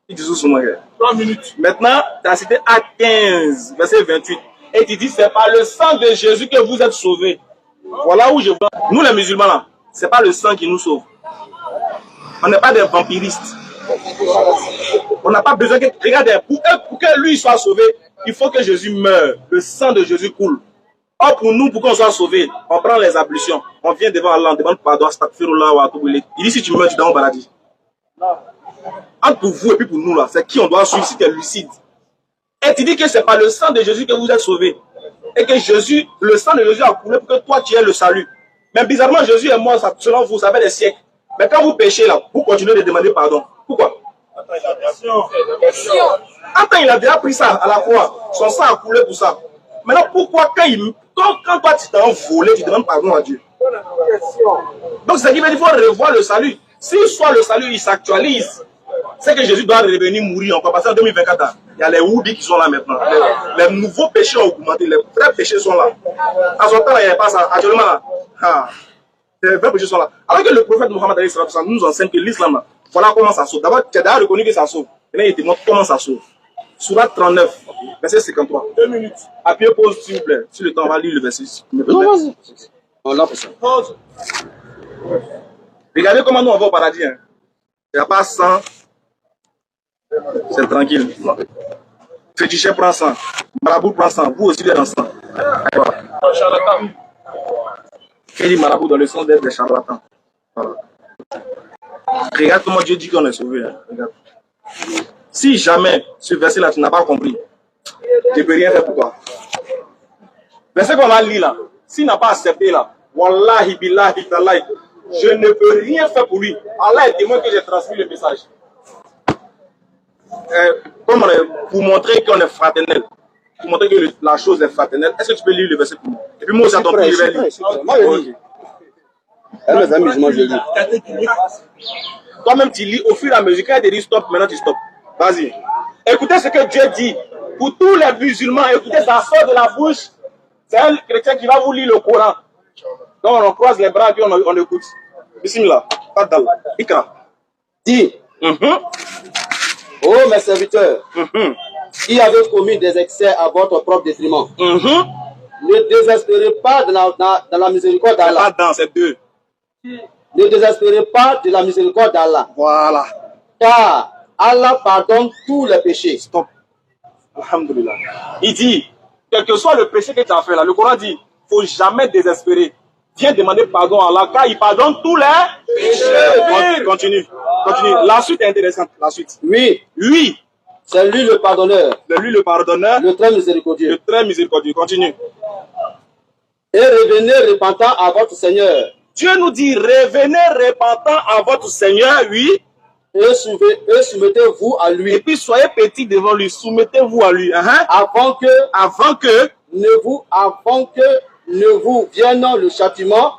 D: Il dit souvent, 3 minutes. Maintenant, tu as cité Actes 15, verset 28. Et tu dis, c'est par le sang de Jésus que vous êtes sauvés. Voilà où je vois. Nous, les musulmans, là, c'est pas le sang qui nous sauve. On n'est pas des vampiristes. On n'a pas besoin que... Regardez, pour que lui soit sauvé, il faut que Jésus meure. Le sang de Jésus coule. Or, pour nous, pour qu'on soit sauvé, on prend les ablutions. On vient devant Allah, on demande pardon, il dit, si tu meurs, tu es dans le paradis. Entre pour vous et puis pour nous, là, c'est qui on doit suivre si tu es lucide. Et tu dis que c'est par le sang de Jésus que vous êtes sauvés. Et que Jésus, le sang de Jésus a coulé pour que toi, tu aies le salut. Mais bizarrement, Jésus est mort, selon vous, ça fait des siècles. Mais quand vous péchez là, vous continuez de demander pardon. Pourquoi? Attends, il a déjà pris ça à la croix. Son sang a coulé pour ça. Maintenant, pourquoi quand toi tu t'en volé, tu demandes pardon à Dieu? Donc, c'est qu'il faut revoir le salut. Si soit le salut, il s'actualise, c'est que Jésus doit revenir mourir encore. Parce qu'en 2024, il y a les Woubis qui sont là maintenant. Les nouveaux péchés ont augmenté, les vrais péchés sont là. À son temps, il n'y avait pas ça. Actuellement, là, les vrais péchés sont là. Alors que le prophète Mohammed nous enseigne que l'islam, voilà comment ça sauve. D'abord, tu as déjà reconnu que ça sauve. Et là, il te montre comment ça sauve. Surat 39, verset 53. 2 minutes. Appuyez pause, s'il vous plaît. Si le temps, on va lire le verset.
A: Non, vas-y. On l'a fait ça.
D: Pause. Regardez comment nous on va au paradis. Hein. Il n'y a pas 100. C'est tranquille. Féticheur prend 100. Marabout prend 100. Vous aussi, vous êtes dans 100. Charlatan. Quel dit marabout dans le sens d'être des charlatans. Voilà. Regarde comment Dieu dit qu'on est sauvé. Hein. Regarde. Si jamais ce verset-là, tu n'as pas compris, tu ne peux rien faire pour toi. Verset qu'on a lu là, s'il n'a pas accepté là, Wallahi billahi tallahi, je ne peux rien faire pour lui. Allah est témoin que j'ai transmis le message. Pour montrer qu'on est fraternel, pour montrer que la chose est fraternelle, est-ce que tu peux lire le verset pour moi? Et puis moi aussi à ton prix, je vais lire.
A: Moi, je lis. Mes amis, moi je lis.
D: Toi-même, tu lis au fur et à mesure. Quand il te dit stop, maintenant tu stop. Vas-y. Écoutez ce que Dieu dit. Pour tous les musulmans, écoutez, ça sort de la bouche. C'est un chrétien qui va vous lire le Coran. Donc on croise les bras et puis on écoute. Bismillah. Fadal. Ikra.
A: Dis. Oh mes serviteurs, qui avez commis des excès à votre propre détriment, ne désespérez pas de la miséricorde d'Allah.
D: Pas dans ces deux.
A: Ne désespérez pas de la miséricorde d'Allah.
D: Voilà.
A: Car Allah pardonne tous les péchés.
D: Stop. Alhamdulillah. Il dit, quel que soit le péché que tu as fait là, le Coran dit, il ne faut jamais désespérer. Viens demander pardon à Allah, car il pardonne tous les péchés. Continue. La suite est intéressante. La suite.
A: Oui.
D: Oui.
A: C'est lui le pardonneur.
D: C'est lui le pardonneur.
A: Le très miséricordieux.
D: Le très miséricordieux. Continue.
A: Et revenez repentant à votre Seigneur.
D: Dieu nous dit, revenez repentant à votre Seigneur, oui.
A: Et soumettez-vous à lui.
D: Et puis soyez petits devant lui, soumettez-vous à lui.
A: Avant que ne vous vienne le châtiment,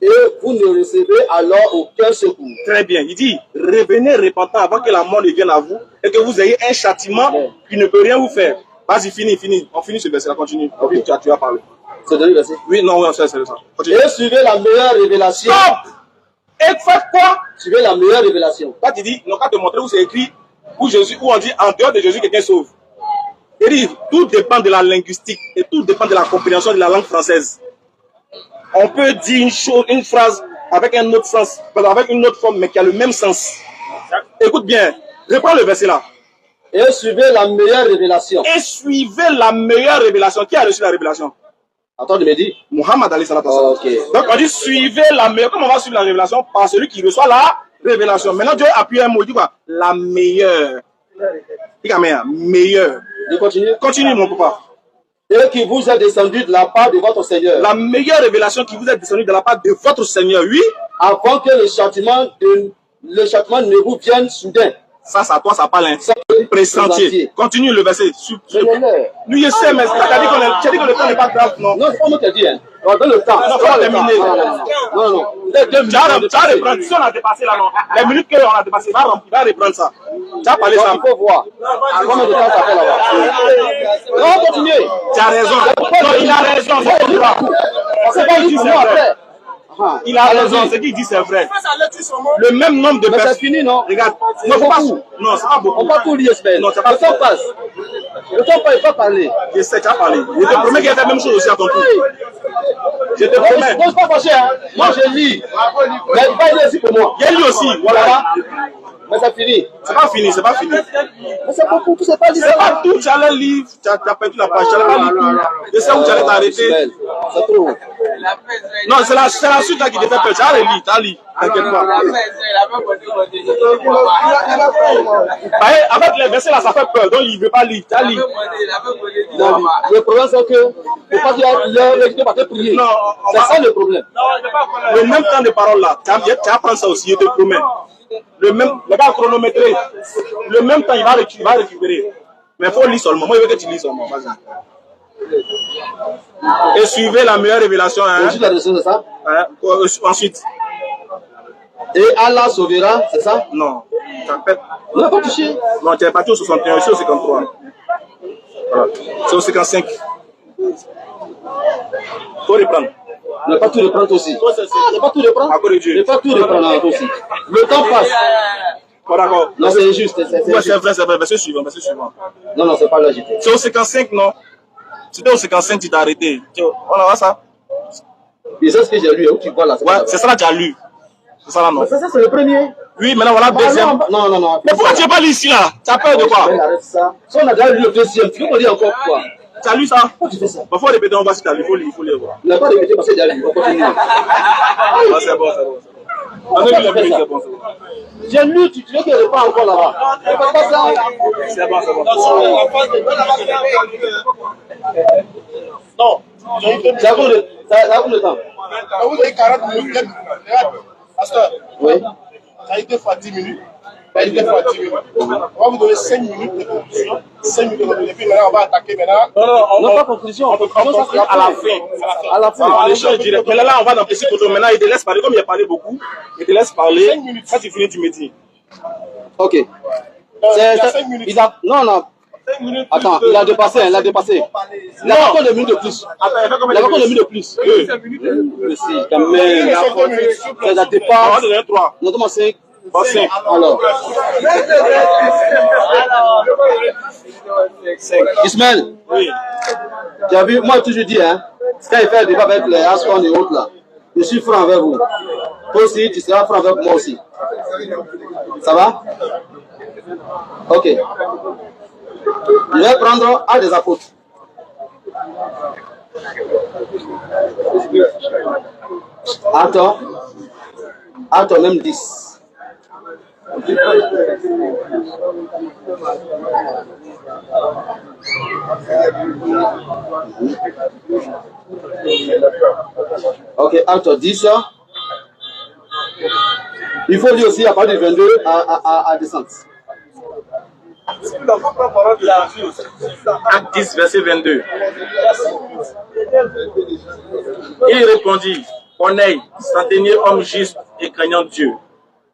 A: et vous ne recevez alors aucun secours.
D: Très bien. Il dit, revenez repentant avant que la mort ne vienne à vous et que vous ayez un châtiment qui ne peut rien vous faire. Vas-y, finis. On finit ce verset-là, continue. Okay. Tu as parlé.
A: C'est le verset?
D: Oui, non, c'est ça. Continue.
A: Et suivez la meilleure révélation.
D: Stop! Et faites quoi?
A: Suivez la meilleure révélation.
D: Quand tu dis, non, quand te montrer où c'est écrit, où on dit en dehors de Jésus, quelqu'un sauve. Il dit, tout dépend de la linguistique et tout dépend de la compréhension de la langue française. On peut dire une phrase avec un autre sens, avec une autre forme, mais qui a le même sens. Écoute bien, reprends le verset là.
A: Et suivez la meilleure révélation.
D: Et suivez la meilleure révélation. Qui a reçu la révélation?
A: Attends de me dire.
D: Muhammad alayhi salatu wa
A: Ok.
D: Donc on dit suivez la meilleure. Comment on va suivre la révélation? Par celui qui reçoit la révélation. Maintenant Dieu appuie un mot, il dit quoi? La meilleure. Il dit meilleure.
A: Je continue.
D: Continue mon papa.
A: Et qui vous est descendu de la part de votre Seigneur.
D: La meilleure révélation qui vous est descendue de la part de votre Seigneur, oui.
A: Avant que le châtiment ne vous vienne soudain.
D: Ça, c'est à toi, ça parle. Hein. Pressentier. Continue le verset. Lui, je sais, mais tu as dit que le temps n'est pas grave, non?
A: Non, c'est pas moi qui ai dit. Hein. Dans le temps.
D: Non, faut terminer.
A: Non.
D: Tu vas reprendre. Si on a dépassé là, non. Les minutes qu'on a dépassé, il va reprendre ça. Tu as parlé ça.
A: Il faut voir. Combien de temps ça fait là-bas? Non, continuez.
D: Tu as raison. Non, il a raison.
A: C'est pas dit pour moi après.
D: Il a raison, ce qu'il dit c'est vrai. Le même nombre de personnes.
A: Mais c'est fini, non?
D: Regarde,
A: non, c'est pas beaucoup. On va tout lire, espère.
D: Non, c'est pas
A: le temps passe. Le temps passe, il faut parler.
D: Je sais, tu as parlé. Je te promets qu'il y a la même chose aussi à ton tour. Je te promets.
A: Moi, je ne suis pas fâché, hein. Moi, je lis. Mais il va lire aussi pour moi.
D: Il y a lui aussi, voilà.
A: Mais c'est fini.
D: C'est pas fini, c'est pas fini.
A: Mais c'est pas tout, c'est pas dit.
D: C'est pas tout, tu allais lire, tu as perdu la page, tu allais pas lire tout. Je sais où tu allais t'arrêter.
A: C'est trop.
D: Non, c'est la suite là qui te fait peur. Tu as lire, tu as lire. T'inquiète pas. Avec les versets là, ça fait peur, donc il ne veut pas lire. Tu as lire.
A: Non, le problème c'est que faut pas dire l'heure pas te prier. Non, c'est ça le problème.
D: Le même temps de parole là, tu apprends ça aussi, je te promets. Le même, le gars chronométré, le même temps il va récupérer. Mais il faut lire seulement. Moi, je veux que tu lis seulement. Et suivez la meilleure révélation. Hein.
A: Ensuite, la révélation, c'est ça?
D: Hein? Ensuite.
A: Et Allah sauvera, c'est ça?
D: Non.
A: On n'a pas touché.
D: Non, tu es parti au 61, je suis au 53. Voilà. C'est au 55. Il faut reprendre.
A: Ne pas tout reprendre aussi. Ne pas tout reprendre. Ne pas tout reprendre aussi. Le temps passe.
D: Oh, d'accord.
A: Non, c'est injuste.
D: C'est vrai, c'est vrai. Verset suivant.
A: Non, c'est pas logique.
D: C'est au 55, non? C'était au 55, tu t'es arrêté. On a ça.
A: Et c'est ce que j'ai lu, où tu vois là.
D: Ouais, c'est ça là que tu as lu. C'est ça là, non?
A: C'est ça, c'est le premier.
D: Oui, maintenant voilà le deuxième.
A: Non.
D: Mais pourquoi tu n'es pas lu ici là? Tu as peur de quoi?
A: Arrête ça. Si on a déjà lu le deuxième, tu veux qu'on dise encore quoi?
D: Tu as lu ça?
A: Pourquoi tu fais ça?
D: Il faut répéter, on va si tu as lu, il faut les voir.
A: On n'a pas répété parce que j'ai déjà lu. On continue.
D: C'est bon. On a vu la Bible, c'est bon.
A: J'ai lu, tu veux qu'elle n'est pas encore là-bas. C'est pas ça.
D: C'est bon.
C: Non,
A: Ça a combien de temps?
C: vous avez 40 minutes. Regarde, pasteur.
A: Oui.
C: Ça a été fois 10 minutes. Ça a été fois 10 minutes. On va vous donner 5 minutes de conclusion. 5 minutes de conclusion. Et puis maintenant, on va attaquer maintenant.
A: Non, pas conclusion.
D: À la fin.
A: À la fin.
D: On échange direct. Mais là, on va dans petit photo. Maintenant, il te laisse parler. Comme il a parlé beaucoup, il te laisse parler.
C: 5 minutes.
D: Quand tu finis, tu me dis.
A: Ok.
C: Il y a 5 minutes.
A: Non.
C: 5 minutes.
A: Attends, il a dépassé. Il a encore 2 minutes de plus.
D: Attends, il fait
A: Il
D: combien
A: a encore 2 minutes de plus. Mais si, quand même. Ça dépasse.
D: On va donner 3.
A: Notamment 5.
D: Bon, 5.
A: Alors. Ismaël.
D: Oui.
A: Tu as vu, moi, toujours dit, hein, quand il fait un débat avec les Ascon et autres là, je suis franc avec vous. Toi aussi, tu seras franc avec moi aussi. Ça va? Ok. Je vais prendre un des apôtres. Attends, même 10. Ok, Acte 10. Il faut dire aussi à partir du 22 à descente.
D: Acte 10, verset 22. Il répondit, Corneille, centenier homme juste et craignant Dieu,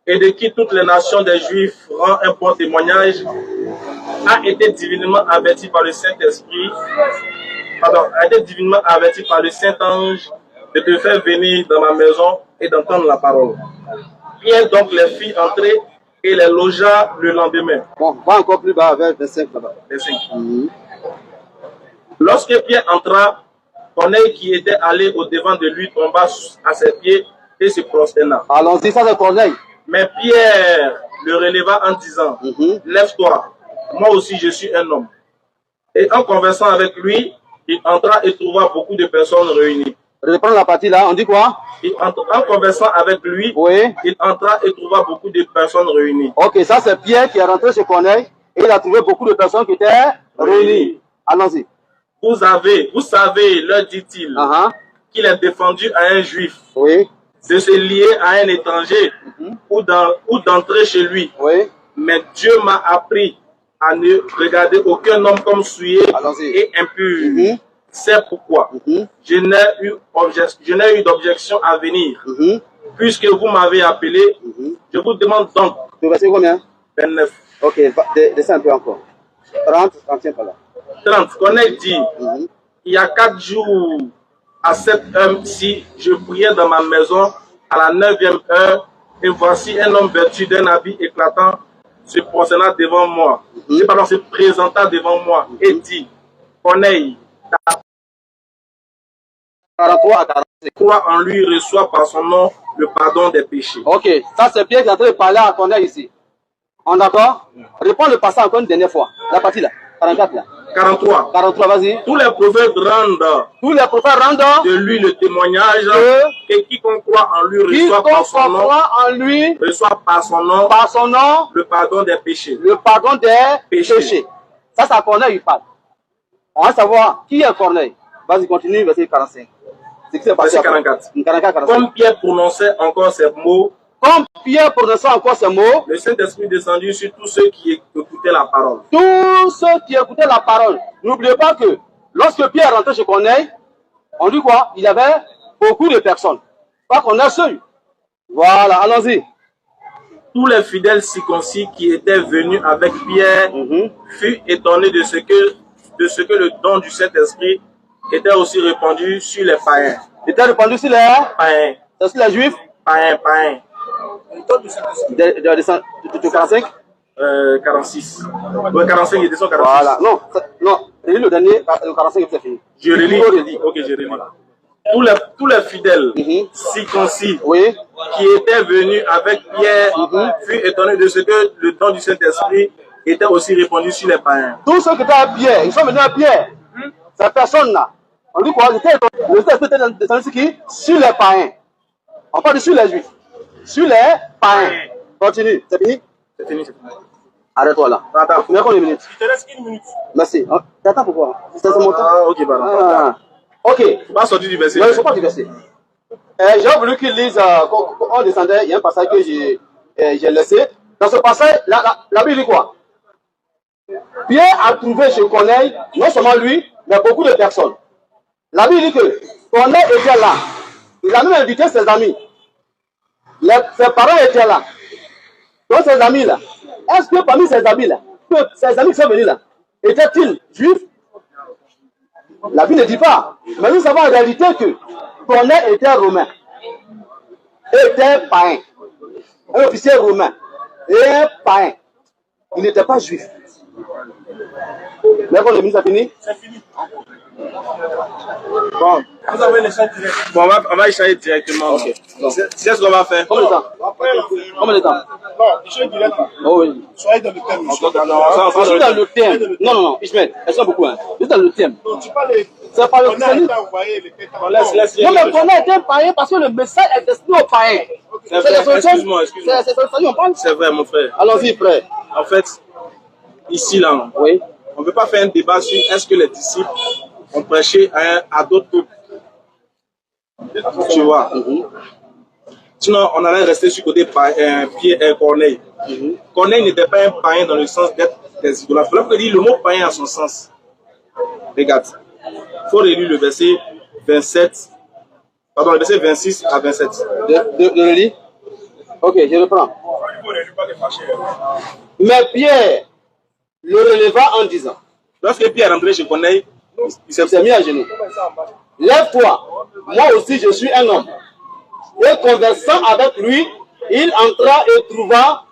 D: et de qui toutes les nations des Juifs rend un bon témoignage, a été divinement averti par le Saint-Esprit, a été divinement averti par le Saint-Ange de te faire venir dans ma maison et d'entendre la parole. Pierre donc les fit entrer et les logea le lendemain.
A: Bon, va encore plus bas vers 25 là-bas.
D: 25. Lorsque Pierre entra, Corneille qui était allé au-devant de lui tomba à ses pieds et se prosterna.
A: Allons-y, ça c'est Corneille.
D: Mais Pierre le releva en disant, lève-toi,
C: moi aussi je suis un homme. Et en conversant avec lui, il entra et trouva beaucoup de personnes réunies.
A: Reprends la partie là, on dit quoi?
C: En conversant avec lui,
A: Oui.
C: il entra et trouva beaucoup de personnes réunies.
A: Ok, ça c'est Pierre qui est rentré chez Corneille et il a trouvé beaucoup de personnes qui étaient réunies. Allons-y.
C: Vous savez, leur dit-il, qu'il est défendu à un juif
A: Oui.
C: de se lier à un étranger ou d'entrer chez lui.
A: Oui.
C: Mais Dieu m'a appris à ne regarder aucun homme comme souillé et impur. C'est pourquoi je n'ai eu d'objection à venir. Puisque vous m'avez appelé, je vous demande donc.
A: Tu vas combien?
C: 29.
A: Ok, descends un peu encore. 30, tiens pas là.
C: 30. Corneille dit, il y a 4 jours à cette heure-ci, je priais dans ma maison à la 9e heure, et voici un homme vêtu d'un habit éclatant se prosternant devant moi. Se présenta devant moi et dit, Corneille,
A: 43 à 45.
C: crois en lui, reçoit par son nom le pardon des péchés.
A: Ok, ça c'est Pierre qui est en train de parler à Corneille ici. On est d'accord? Réponds le passage encore une dernière fois. La partie là, 44 là.
C: 43.
A: 43, vas-y.
C: Tous les prophètes rendent de lui le témoignage que quiconque croit en lui reçoit par son nom, reçoit par son nom le pardon des péchés.
A: Le pardon des péchés. Ça, c'est à Corneille, il parle. On va savoir qui est Corneille. Vas-y, continue, verset 45. C'est qui s'est passé
C: verset 44.
A: 45.
C: Comme Pierre prononçait encore ces mots,
A: le
C: Saint-Esprit descendu sur tous ceux qui écoutaient la parole.
A: Tous ceux qui écoutaient la parole. N'oubliez pas que lorsque Pierre rentrait chez Corneille, on dit quoi? Il y avait beaucoup de personnes. Pas qu'on a seul. Voilà, allons-y.
C: Tous les fidèles circoncis qui étaient venus avec Pierre furent étonnés de ce que le don du Saint-Esprit était aussi répandu sur les païens.
A: Était répandu sur les
C: païens.
A: Sur les juifs?
C: Païens.
A: De 45?
C: 46. Ouais, 45, il descend 46.
A: Voilà, non, relis le dernier, le 45 c'est fini.
C: Je relis. Ok, je relis. Tous les fidèles circoncis qui étaient venus avec Pierre furent étonnés de ce que le don du Saint-Esprit était aussi répandu sur les païens.
A: Tous ceux qui étaient à Pierre, ils sont venus à Pierre. Ces personnes-là, on dit quoi? Le Saint-Esprit était descendu sur qui? Sur les païens. On parle sur les juifs. Sur les païens. Continue, c'est fini?
C: C'est fini.
A: Arrête-toi là.
C: Attends.
A: Combien de minutes?
C: Il te reste 1 minute.
A: Merci. T'attends pourquoi? C'est mon temps.
C: Ah, ok, pardon.
A: Ok.
C: Pas sorti du verset.
A: Non, je ne suis pas du verset. J'ai voulu qu'il lise, quand on descendait, il y a un passage que j'ai laissé. Dans ce passage, la Bible dit quoi? Pierre a trouvé chez Corneille, non seulement lui, mais beaucoup de personnes. La Bible dit que Corneille était là. Il a même invité ses amis. Ses parents étaient là. Donc ses amis là. Est-ce que parmi ces amis-là, ces amis qui sont venus là, étaient-ils juifs? La Bible ne dit pas. Mais nous savons en réalité que Corneille était romain. Était païen. Un officier romain. Et païen. Il n'était pas juif. Mais quand le ministre a fini?
C: C'est fini. Bon, vous avez les chaînes directes. Bon, on va échanger directement. Ok. C'est ce qu'on va faire.
A: Combien de temps? Combien de temps?
C: Non, échanger direct.
A: Oh oui.
C: Soyez dans le thème.
A: Je suis dans le thème. Non, Ismaël, elles sont beaucoup. Je suis dans le thème.
C: Non, tu parles.
A: C'est pas le
C: thème.
A: Non, mais Corneille était païen parce que le message est destiné aux païens.
C: Excuse-moi.
A: C'est
C: vrai, mon frère.
A: Allons-y, frère.
C: En fait, ici, là, on ne peut pas faire un débat sur est-ce que les disciples ont prêché à d'autres peuples. Tu vois. Sinon, on allait rester sur le côté Pierre et Corneille. Corneille n'était pas un païen dans le sens d'être des idolâtres. Il faut dire le mot païen a son sens. Regarde. Il faut relire le verset 27. Pardon, le verset 26 à 27.
A: De le lire? Ok, je reprends. Mais Pierre le releva en disant. Lorsque Pierre est rentré chez Corneille, il s'est mis à genoux. Lève-toi, moi aussi je suis un homme. Et conversant avec lui, il entra et trouva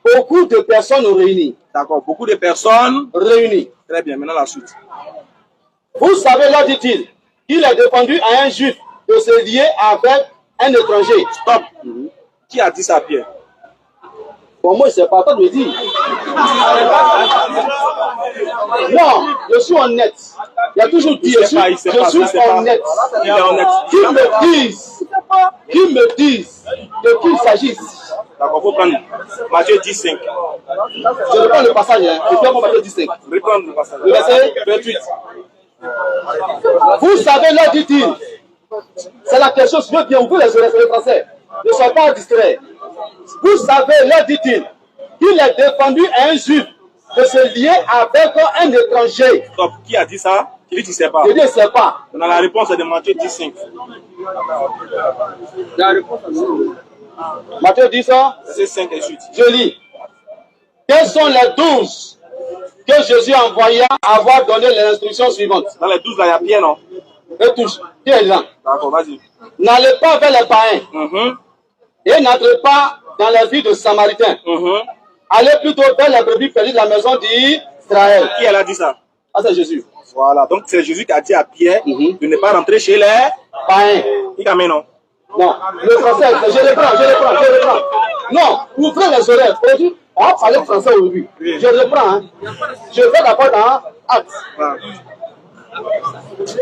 A: beaucoup de personnes réunies. D'accord, beaucoup de personnes réunies. Très bien, maintenant la suite. Vous savez, là dit-il, qu'il est défendu à un juif de se lier avec un étranger. Stop. Qui a dit ça, Pierre? Bon, moi, je ne sais pas, toi, tu me dis. Non, je suis honnête. Il y a toujours dit, je suis honnête. Qu'ils me disent de qui il s'agit.
D: D'accord, il faut prendre Matthieu 10,5.
A: Je reprends le passage, hein. Je prends Matthieu 10,5.
D: Reprendre le passage.
A: Le verset 28. Vous savez, là, dit-il. C'est la question, je veux bien, vous les oreilles, les Français. Ne soyez pas distraits. Vous savez, là, dit-il, qu'il est défendu à un juif de se lier avec un étranger.
D: Stop. Qui a dit ça? Tu dis, tu ne sais pas.
A: Je dis, je ne sais pas.
D: Dans la réponse est de Matthieu 10,5.
A: La réponse Matthieu 10,
D: C'est 5 et suite.
A: je lis. Quels sont les 12 que Jésus envoya avoir donné les instructions suivantes?
D: Dans les 12, là, il y a Pierre, non?
A: Et tous. Qui est là?
D: D'accord, vas-y.
A: N'allez pas vers les païens. Et n'entrez pas dans la vie de Samaritains. Allez plutôt vers les brebis perdues de la maison d'Israël.
D: Qui elle a dit ça?
A: Ah, c'est Jésus.
D: Voilà, donc c'est Jésus qui a dit à Pierre de ne pas rentrer chez les
A: Païens.
D: Il a mis non?
A: Non, le français, je le prends. Non, ouvrez les oreilles. Aujourd'hui, on va parler français aujourd'hui. Je le prends. Hein. Je vais d'abord dans Actes.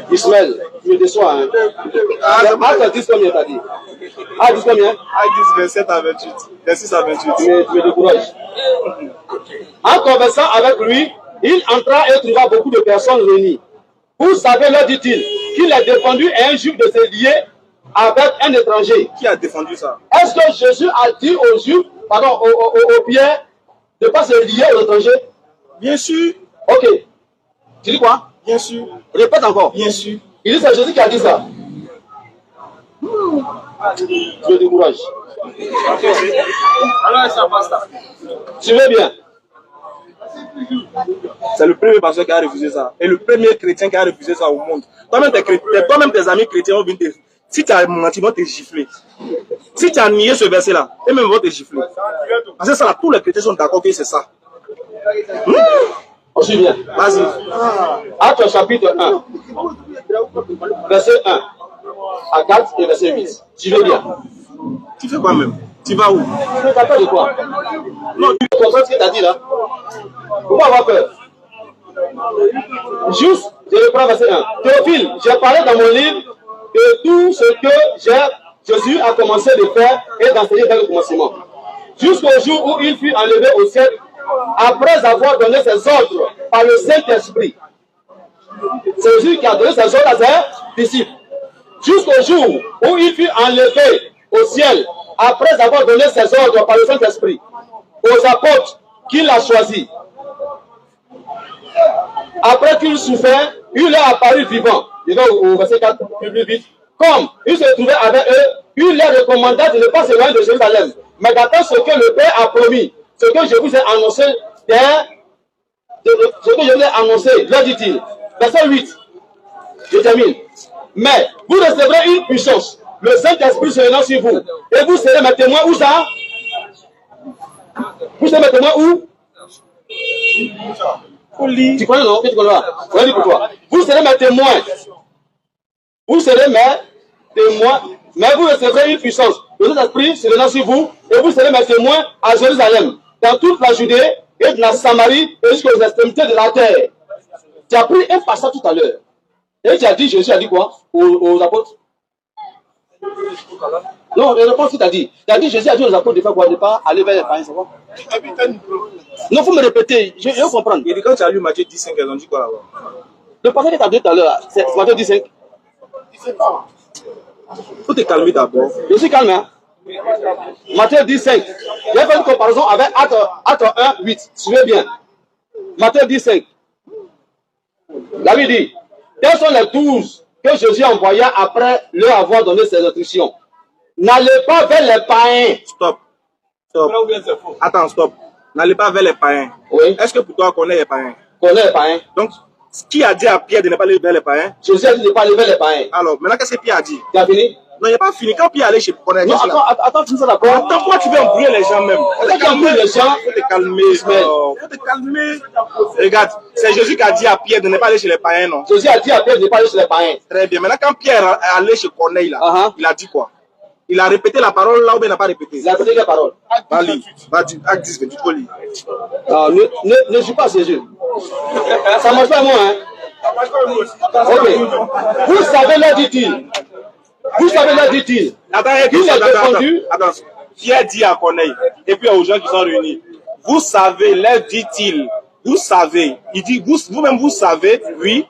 A: Ismaël, tu me déçois. Hein. Actes 10 combien t'as dit? Actes 10 combien?
B: Actes 10, 27 à 28. 26 à 28.
A: Tu me décourages. En conversant avec lui, il entra et trouva beaucoup de personnes réunies. Vous savez, leur dit-il, qu'il est défendu à un juif de se lier avec un étranger.
D: Qui a défendu ça?
A: Est-ce que Jésus a dit aux juifs, pardon, aux Pierre, de ne pas se lier aux étrangers?
D: Bien sûr.
A: Ok. Tu dis quoi?
D: Bien sûr.
A: Répète encore.
D: Bien sûr.
A: Il dit c'est Jésus qui a dit ça. Je me décourage. Tu veux bien?
D: C'est le premier pasteur qui a refusé ça. Et le premier chrétien qui a refusé ça au monde. Toi-même, tes amis chrétiens vont venir te... Si tu as menti, ils vont te gifler. Si tu as nié ce verset-là, eux-mêmes vont te gifler. Parce que ça, là, tous les chrétiens sont d'accord que c'est ça.
A: On suit bien.
D: Vas-y.
A: Actes chapitre 1. Verset 1. À 4 et verset 8. Tu veux bien?
D: Tu fais quoi même? Tu vas où?
A: Tu t'appelles de quoi? Non, tu comprends ce que tu as dit là? Pourquoi avoir peur? Juste, je reprends verset 1. Théophile, j'ai parlé dans mon livre de tout ce que Jésus a commencé de faire et d'enseigner dès le commencement. Jusqu'au jour où il fut enlevé au ciel, après avoir donné ses ordres par le Saint-Esprit. C'est Jésus qui a donné ses ordres à ses disciples. Jusqu'au jour où il fut enlevé au ciel, après avoir donné ses ordres par le Saint-Esprit, aux apôtres qu'il a choisis. Après qu'il souffrait, il est apparu vivant. Je vais au verset 4, plus vite. Comme il se trouvait avec eux, il leur recommanda de ne pas s'éloigner de Jérusalem, mais d'attendre ce que le Père a promis, ce que je vous ai annoncé, ce que je vous ai annoncé, leur dit-il. Verset 8, je termine. Mais vous recevrez une puissance, le Saint-Esprit sera sur vous, et vous serez mes témoins. Où ça? Vous serez mes témoins où? Tu connais, non? Tu connais pas? Je vais dire pour toi. Vous serez mes témoins. Vous serez mes témoins, mais vous recevrez une puissance. Le Saint-Esprit sera sur vous, et vous serez mes témoins à Jérusalem, dans toute la Judée et de la Samarie, et jusqu'aux extrémités de la terre. Tu as pris un passage tout à l'heure. Et tu as dit, Jésus a dit quoi aux apôtres? Non, je réponds ce que tu as dit. Tu as dit, Jésus a dit aux apôtres de faire quoi? De ne pas aller vers les païens, c'est quoi? Non, il faut me répéter, je veux comprendre.
D: Et quand tu as lu Matthieu 10,5, elles ont dit quoi là-bas?
A: Le passage que tu as dit tout à l'heure, c'est Matthieu 10,5.
D: Il faut te calmer d'abord.
A: Je suis calme, hein? Matthieu 10,5. Je vais faire une comparaison avec Acte 1, 8. Suivez bien. Matthieu 10,5. La Bible dit, quels sont les 12 que Jésus envoya après leur avoir donné ses instructions? N'allez pas vers les païens.
D: Stop. Stop. Attends, stop. N'allez pas vers les païens.
A: Oui.
D: Est-ce que pour toi, on connaît les païens?
A: Connais les païens.
D: Donc, qui a dit à Pierre de ne pas aller vers les païens?
A: Jésus a dit de ne pas aller vers les païens.
D: Alors, maintenant, qu'est-ce que Pierre a dit?
A: Tu as fini?
D: Non, il n'a pas fini. Quand Pierre allait chez Cornelius,
A: Non, attends, finis ça d'abord.
D: attends, pourquoi tu veux embrouiller les gens même? Faut te calmer.
A: Les gens.
D: Faut te calmer. Faut te calmer. Regarde, c'est Jésus qui a dit à Pierre de ne pas aller chez les païens, non?
A: Jésus a dit à Pierre de ne pas aller chez les païens.
D: Très bien. Maintenant, quand Pierre est allé chez Corneille, là, il a dit quoi? Il a répété la parole là ou bien il n'a pas répété?
A: Il a répété quelle parole?
D: Va lire. Va dire, acte 10, tu peux lire.
A: Ne joue pas ces jeux. Ça ne marche pas moi, hein? Ok. Vous savez, là, dit-il. Vous savez, là, dit-il.
D: Attends. Pierre dit à Corneille, et puis aux gens qui sont réunis, vous savez, là, dit-il. Vous savez. Il dit, vous-même, vous savez, oui.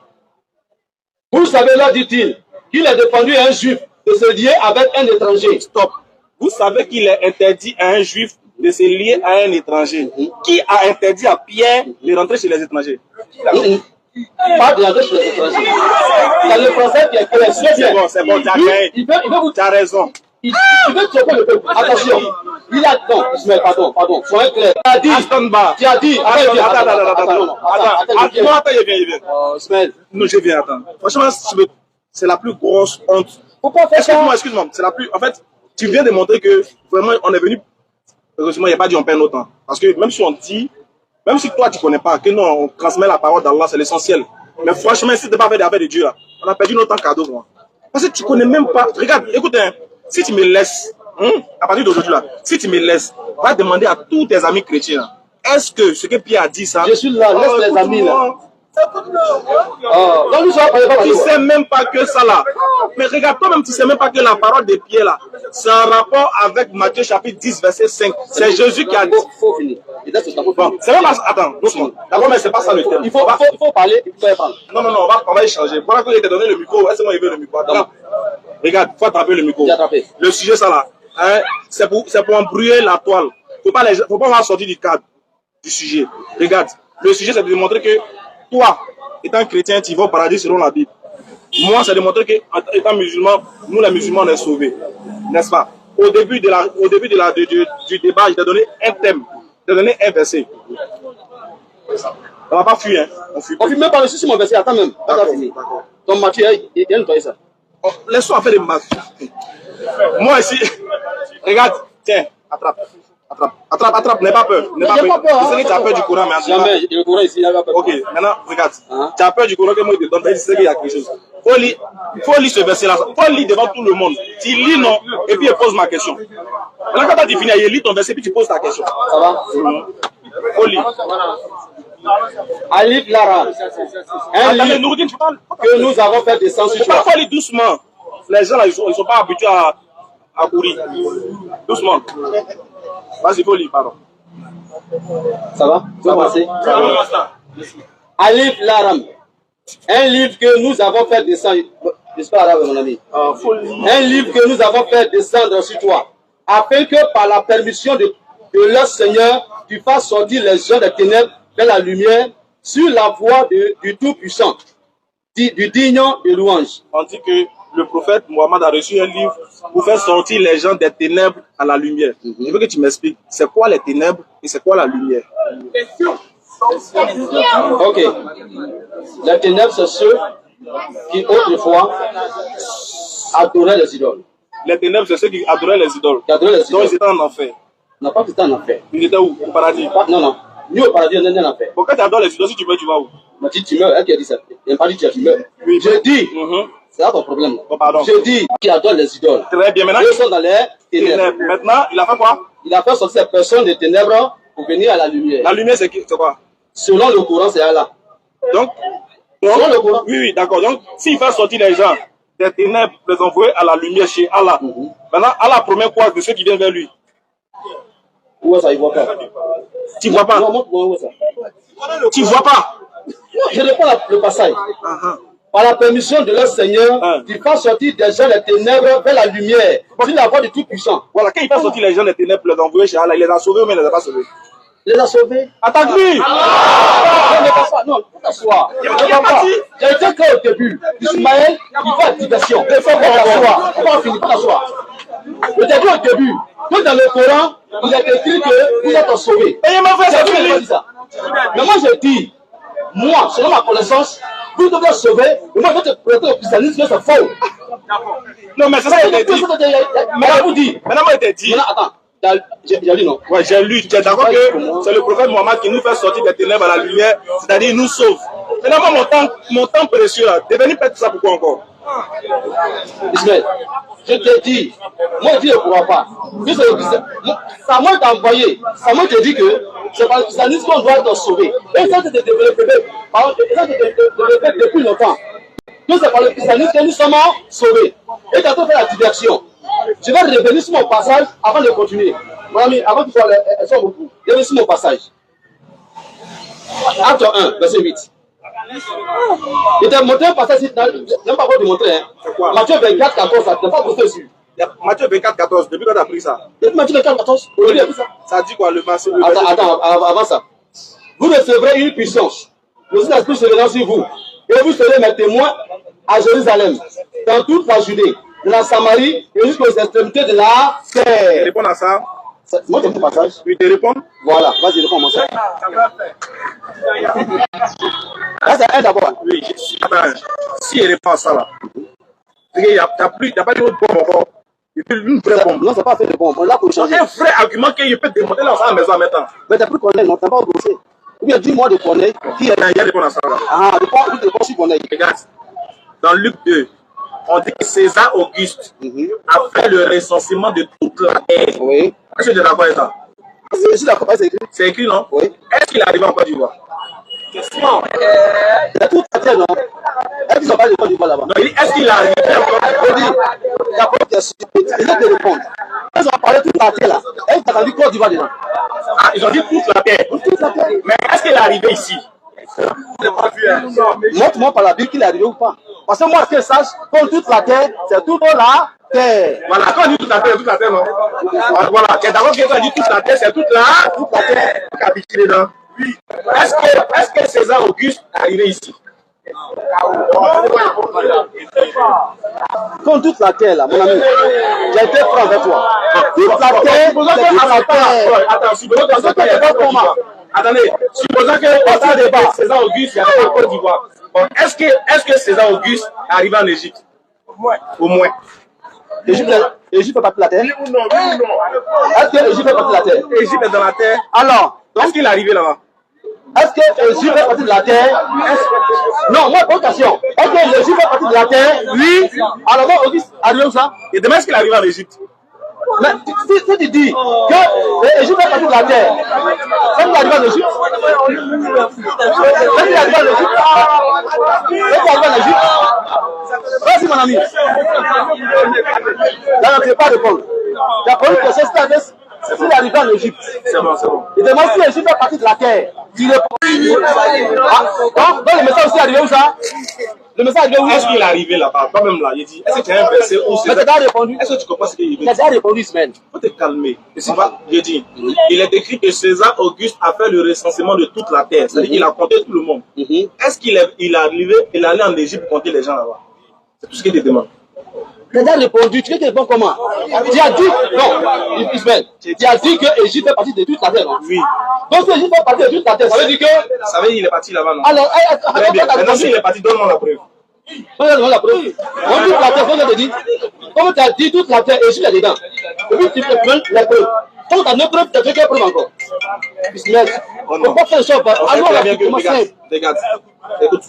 A: Vous savez, là, dit-il, qu'il est défendu à un juif de se lier avec un étranger.
D: Stop. Vous savez qu'il est interdit à un juif de se lier à un étranger. Qui a interdit à Pierre de rentrer chez les étrangers?
A: Pas de rentrer chez les étrangers. C'est le français qui est clair.
D: C'est bon, tu as raison.
A: Il veut tromper le peuple. Attention. Il a non, Ismaël, pardon. Soyez clair. Tu as dit. Tu as dit.
D: Attends, je viens.
A: Ismaël.
D: Non, je viens, attends. Franchement, c'est la plus grosse honte.
A: Pourquoi faire ça?
D: Excuse-moi. C'est la plus. En fait, tu viens de montrer que vraiment, on est venu. Heureusement, il n'y a pas dit on perd notre temps. Parce que même si on dit, même si toi tu ne connais pas, que non, on transmet la parole d'Allah, c'est l'essentiel. Mais franchement, si tu n'as pas fait d'affaires de Dieu, là, on a perdu notre temps cadeau, moi. Parce que tu ne connais même pas. Regarde, écoute, hein, si tu me laisses, à partir d'aujourd'hui, là, si tu me laisses, va demander à tous tes amis chrétiens, est-ce que ce que Pierre a dit, ça.
A: Je suis là, laisse les amis là.
D: Tu ne sais même pas que ça là. Mais regarde, toi-même, tu ne sais même pas que la parole de Pierre là, c'est en rapport avec Matthieu chapitre 10, verset 5. C'est Jésus qui a dit.
A: Faut finir.
D: Bon, c'est même pas. Attends, doucement. D'abord, mais c'est pas ça le thème.
A: Il faut parler, il faut parler.
D: Non, on va échanger. Voilà que je t'ai donné le micro. Est-ce que moi, il veut le micro? Attends. Regarde, il faut attraper le micro. Le sujet, ça là, hein, c'est pour embrouiller la toile. Faut pas avoir sorti du cadre du sujet. Regarde, le sujet, c'est de démontrer que toi, étant chrétien, tu vas au paradis selon la Bible. Moi, c'est de montrer que, étant musulman, nous les musulmans, on est sauvés. N'est-ce pas? Au début du débat, je t'ai donné un thème. Je t'ai donné un verset. On va pas fuir, hein. On fuit
A: même pas le souci, mon verset. Attends même. Donc, Matthieu, il vient de ça.
D: Laisse-moi faire des maths. Moi ici, regarde, tiens, attrape, n'aie pas peur. N'aie pas peur. Je sais que tu as peur du Coran, mais
A: jamais, le Coran ici, il n'y a pas peur.
D: Ok, maintenant, regarde. Tu as peur du Coran que moi je te donne, mais je sais qu'il y a quelque chose. Faut lire ce verset-là. Faut lire devant tout le monde. Tu lis non, et puis je pose ma question. Maintenant, quand tu as fini, il lit ton verset, puis tu poses ta question.
A: Ça va?
D: Faut lire.
A: Alif Lara. Un livre que nous avons fait descendre sur toi.
D: Il faut lire doucement. Les gens là, ils sont pas habitués à courir. Doucement. Vas-y, faut lire, pardon.
A: Ça va? Tu vas passer? Alif Laram. Un livre que nous avons fait descendre. Je suis pas arabe, mon ami. Un livre que nous avons fait descendre sur toi. Afin que par la permission de leur Seigneur, tu fasses sortir les gens des ténèbres vers la lumière sur la voie du Tout-Puissant, du digne de louange.
D: On dit que le prophète Mohammed a reçu un livre pour faire sortir les gens des ténèbres à la lumière. Je veux que tu m'expliques, c'est quoi les ténèbres et c'est quoi la lumière?
A: Ok. Les ténèbres, c'est ceux qui autrefois adoraient les idoles.
D: Les ténèbres, c'est ceux qui adoraient les idoles. Donc ils étaient en enfer.
A: Non, pas qu'ils étaient en enfer.
D: Ils étaient où? Au paradis?
A: Non. Ni au paradis, ni en enfer.
D: Pourquoi tu adores les idoles? Si tu meurs, tu vas où?
A: Tu meurs, elle qui a dit ça. Il n'a pas dit tu meurs.
D: Oui,
A: je dis, c'est là ton problème.
D: Oh, pardon.
A: Je dis qu'il adore les idoles.
D: Très bien, maintenant.
A: Ils sont dans les ténèbres.
D: Maintenant, il a fait quoi?
A: Il a fait sortir ces personnes des ténèbres pour venir à la lumière.
D: La lumière, c'est quoi?
A: Selon le Coran, c'est Allah.
D: Donc,
A: selon le Coran.
D: Oui, d'accord. Donc, s'il fait sortir les gens des ténèbres, les envoyer à la lumière chez Allah, maintenant, Allah promet quoi de ceux qui viennent vers lui?
A: Où est-ce qu'il ne voit pas?
D: Tu ne vois pas?
A: Non, montre-moi où est-ce.
D: Tu ne vois pas?
A: Je réponds le passage. Par la permission de leur Seigneur, tu fais sortir des gens des ténèbres vers la lumière, sur la voie du Tout-Puissant.
D: Voilà, quand il fait sortir les gens des ténèbres, les envoyer chez Allah, il les a sauvés ou il ne les a pas sauvés?
A: Il les a sauvés.
D: Attaque-lui!
A: Non, faut t'asseoir. J'ai été clair au début. Ismaël, il fait la diversion. Il faut t'asseoir. On va finir, faut t'asseoir. Je t'ai dit au début, que dans le Coran, il est écrit que vous êtes sauvés.
D: Et il m'a fait ça.
A: Mais moi, je dis, moi, selon ma connaissance, vous devez être sauvés, et moi, je vais te prêter au christianisme, c'est faux.
D: Non, mais c'est ça qu'il a dit.
A: Maintenant, vous dit.
D: Maintenant, moi, il t'a dit.
A: Maintenant, attends. J'ai lu, non?
D: Ouais, j'ai lu. Tu es d'accord que c'est le prophète Mohammed qui nous fait sortir des ténèbres à la lumière, c'est-à-dire il nous sauve. Finalement, mon temps précieux, là, t'es venu perdre ça pourquoi encore?
A: Ismaël, je te dis, moi Dieu ne pourra pas. Ça m'a envoyé, ça m'a dit que c'est par le christianisme qu'on doit être sauvé. Et ça, c'est développé depuis longtemps. Que c'est par le christianisme que nous sommes sauvés. Et quand on fait la diversion, je vais revenir sur mon passage avant de continuer. Mon ami, avant qu'il soit beaucoup, je vais sur mon passage. Acte 1, verset 8. Il t'a montré un passage, je n'ai pas de montrer. Hein. Matthieu 24, 14, ça ne pas poster dessus.
B: Matthieu 24, 14, depuis quand tu as pris ça?
A: Depuis Matthieu 24, 14,
B: ça dit quoi le verset?
A: Attends, avant ça. Vous recevrez une puissance. Le Saint-Esprit se verra sur vous. Et vous serez mes témoins à Jérusalem, dans toute la Judée, de la Samarie et jusqu'aux extrémités de la terre.
B: Réponds à ça.
A: Moi, c'est mon passage.
B: Oui, te répondre.
A: Voilà, vas-y, réponds-moi ça. Là, c'est un d'abord.
B: Oui, attends, si il répond à ça là, il n'y a pas de bombe encore. Il fait une vraie bombe.
A: Non, c'est pas fait de bombe. On l'a pour changer.
B: Un vrai argument qu'il peut démonter dans sa maison en mettant.
A: Mais t'as pris Corneille, non, t'as pas brossé. Ou bien dis-moi de Corneille.
B: Qui est là? Il y a des bonnes à ça là.
A: Ah, de sur Corneille.
B: Regarde, dans Luc 2, on dit que César Auguste a fait le recensement de toute la terre.
A: Oui.
B: Est-ce que tu es d'accord avec ça?
A: Je suis d'accord, c'est écrit.
B: C'est écrit, non?
A: Oui.
B: Est-ce qu'il est arrivé en Côte d'Ivoire?
A: Question. Il y a toute la terre, non? Est-ce qu'ils n'ont pas de Côte d'Ivoire là-bas?
B: Non, il dit, est-ce qu'il est arrivé en Côte d'Ivoire?
A: Je dis, il y a pas de question. Ils ont de répondre. Ils ont parlé toute la terre là. Est-ce qu'ils ont dit Côte d'Ivoire dedans?
B: Ah, ils ont dit toute la terre.
A: Toute la terre.
B: Mais est-ce qu'il est arrivé ici?
A: Montre-moi par la Bible qu'il est arrivé ou pas. Parce que moi, ce que je sache, comme toute la terre, c'est toute la terre.
B: Voilà, quand on dit toute la terre, non? Voilà, c'est d'abord quand on dit toute la terre, c'est toute la terre. Capitulé dedans. Oui. Est-ce que César Auguste est arrivé ici?
A: Comme toute la terre là, mon ami, j'ai été franc avec toi. Toute la terre, c'est toute la terre.
B: Attends, supposons que attendez, supposons que César Auguste, il n'y a pas Côte d'Ivoire. Est-ce que César Auguste est arrivé en Égypte? Au moins.
A: Égypte fait partie de la terre?
C: Oui ou non?
A: Est-ce que Égypte fait partie de la terre?
B: Égypte est dans la terre.
A: Alors,
B: Est-ce qu'il est arrivé là-bas?
A: est-ce que Égypte fait partie de la terre? Non, moi, bonne question. Est-ce que l'Égypte fait partie de la terre? Oui. Alors, moi, Auguste, arrive où ça?
B: Et demain, est-ce qu'il est arrivé en Égypte?
A: Mais si tu dis que l'Égypte fait partie de la terre, ça nous arrive en Égypte? Ça nous arrive en Égypte? Ça nous arrive en Égypte? Vas-y, mon ami. Là, on ne peut pas répondre. La première question, c'est s'il est arrivé en Égypte.
B: C'est bon, c'est bon.
A: Il demande si l'Égypte fait partie de la terre. Tu réponds. Ah, donc le message aussi est arrivé où ça? Le message est arrivé où?
B: Est-ce qu'il est arrivé là-bas? Toi-même là, il dit, est-ce que tu as un verset où c'est.
A: Mais tu as déjà répondu.
B: Est-ce que tu comprends ce qu'il
A: Tu
B: veut
A: as
B: dire?
A: déjà répondu, Semaine.
B: Il faut te calmer. Je dis, il est écrit que César Auguste a fait le recensement de toute la terre. C'est-à-dire qu'il a compté tout le monde. Est-ce qu'il est arrivé, il est allé en Égypte compter les gens là-bas? C'est tout ce qu'il te demande.
A: Tu as déjà répondu. Tu veux te répondre comment? Tu as dit, non, Ismaël, tu as dit que l'Égypte fait partie de toute la terre, non?
B: Oui.
A: Donc si l'Égypte fait partie de toute la terre, ça veut dire que.
B: Ça veut dire qu'il est parti là-bas, non?
A: Alors,
B: Très bien. Maintenant, s'il est parti, donne-moi la preuve.
A: Regarde la preuve. On dit toute la terre, comme je te dis. Comme tu as dit toute la terre, Égypte est dedans. Et puis tu te prends la preuve. Quand tu as 9 preuves, tu as fait quelle preuve encore? Ismaël, on ne peut pas faire ça. Alors,
B: très bien que, regarde, écoute,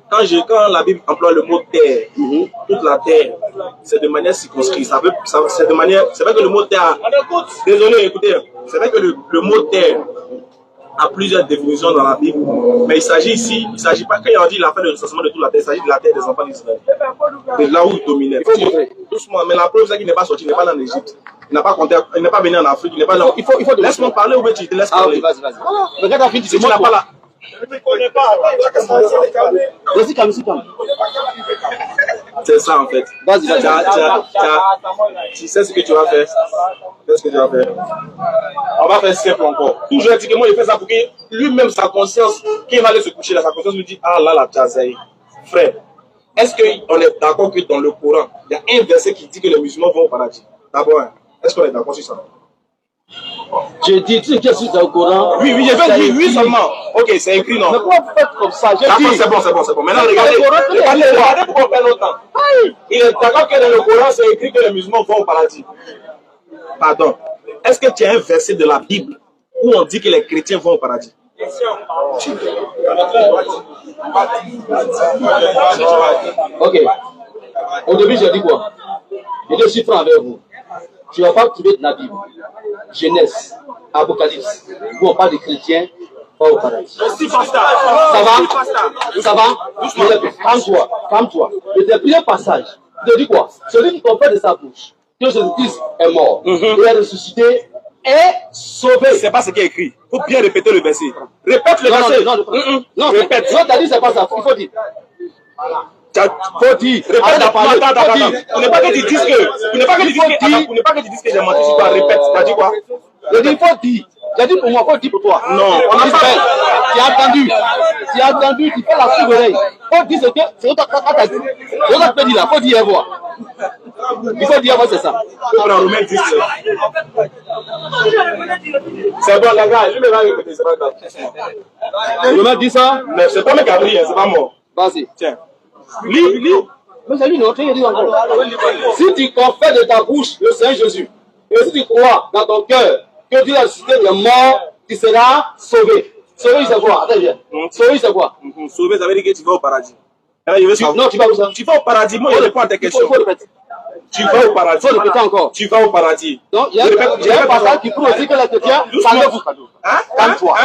B: quand la Bible emploie le mot terre, toute la terre, c'est de manière circonscrite. C'est de manière, c'est vrai que le mot terre, désolé, écoutez, c'est vrai que le mot terre a plusieurs définitions dans la Bible, mais il s'agit ici, il ne s'agit pas, quand on dit la fin de recensement de toute la terre, il s'agit de la terre des enfants d'Israël. C'est là où il dominait. Doucement, mais la preuve, c'est qu'il n'est pas sorti, il n'est pas dans l'Égypte. Il n'a pas compté, il n'est pas venu en Afrique, il n'est pas là. Il faut laisse-moi parler ou tu te laisses parler.
A: Ah oui, vas-y. Regarde la fin, tu
B: n'as pas là.
C: Je ne connais pas.
A: Vas-y, calme.
B: C'est ça en fait.
A: Vas-y.
B: Tu sais ce que tu vas faire. On va faire simple encore. Toujours dit que moi, il fait ça pour que lui-même, sa conscience, qui va aller se coucher là, sa conscience lui dit, ah là, la tchazaï. Frère, est-ce qu'on est d'accord que dans le Coran, il y a un verset qui dit que les musulmans vont au paradis? D'abord, est-ce qu'on est d'accord sur ça?
A: J'ai dit, tu sais qui est sur le Coran?
B: Oui, j'ai fait oui seulement. Ok, c'est écrit, non?
A: Mais pourquoi vous faites comme ça?
B: D'accord, c'est bon. Maintenant, regardez pourquoi on perd notre temps. Il est d'accord que dans le Coran, c'est écrit que les musulmans vont au paradis. Pardon. Est-ce que tu as un verset de la Bible où on dit que les chrétiens vont au paradis?
A: Ok. Au début, j'ai dit quoi? J'ai dit, je suis franc avec vous. Tu ne vas pas trouver de la Bible. Genèse, Apocalypse, où on parle des chrétiens pas au paradis. Ça va? Ça va? Calme-toi. Le premier passage, il te dit quoi? Celui qui confesse de sa bouche que Jésus-Christ est mort et est ressuscité est sauvé.
D: C'est pas ce qui est écrit. Il faut bien répéter le verset. Répète le verset.
A: Non,
D: répète.
A: Non, t'as dit c'est pas ça. Il faut dire. Faut dire.
D: Répète la parole. Attends. Pour ne pas que tu dises que j'ai menti sur toi, répète. Tu as dit quoi?
A: Je dis, il faut dire. J'ai dit pour moi, il faut dire pour toi.
D: Non, on a pas.
A: Tu as entendu, tu fais la sourde-oreille. Il faut dire ce que t'as dit. Ce que tu peux dire là, il faut dire et voir. Il faut dire et voir, c'est ça.
D: Tu prends Romains 10. C'est bon, les gars, je vais répéter, c'est pas grave.
A: Romains 10 ça?
D: Mais c'est pas le Gabriel, c'est pas mort.
A: Vas-y.
D: Tiens. Lis.
A: Mais c'est lui, non, tu dis encore. Si tu confesses de ta bouche le Seigneur Jésus, et si tu crois dans ton cœur que Dieu a ressuscité des morts, tu seras sauvé. Sauvé, c'est quoi? Attends, viens. Sauvé, c'est quoi?
D: Sauvé, ça veut dire que tu vas au paradis.
A: Non, tu vas où ça?
D: Tu vas au paradis. Moi, je réponds à tes questions.
A: Il faut répéter.
D: Tu vas au paradis.
A: Il faut répéter encore.
D: Tu vas au paradis.
A: Donc, il y a un passage qui prouve aussi que les chrétiens, calmez-vous. Calme-toi.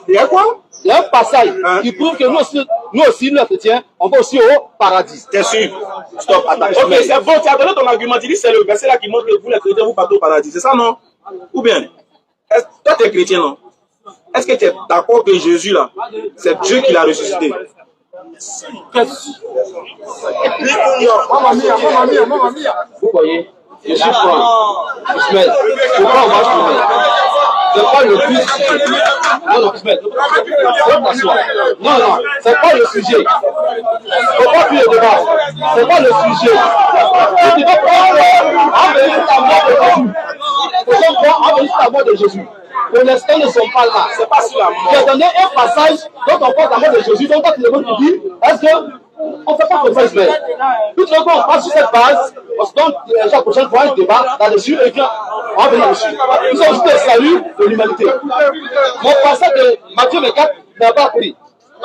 D: Il y a quoi?
A: Il y a un passage qui prouve que nous aussi, les chrétiens, on va aussi au paradis.
D: T'es sûr? Stop, attends. Ok, c'est bon, tu as donné ton argument. Tu dis c'est le verset là qui montre que vous, les chrétiens, vous partez au paradis. C'est ça, non? Ou bien, toi, tu es chrétien, non? Est-ce que tu es d'accord que Jésus, là, c'est Dieu qui l'a ressuscité?
A: Vous voyez, je suis franc. Ismaël, pourquoi on va filmer? C'est pas le sujet. Non, Ismaël, non, c'est pas le sujet. Faut pas fuir le débat. C'est pas le sujet. Tu dois prendre en venir la mort de Jésus. Faut prendre en venir la mort de Jésus. Pour l'instant, ils ne sont pas là.
D: C'est pas sur la mort.
A: J'ai donné un passage dont on parle la mort de Jésus. Donc, quand tu le dis, est-ce que on ne fait pas comme ça, Ismaël? Tout le monde passe sur cette base, on se donne la prochaine fois un débat là-dessus et puis on va venir là-dessus. Nous sommes juste le salut de l'humanité. Mon passage de Matthieu 24 n'a pas pris.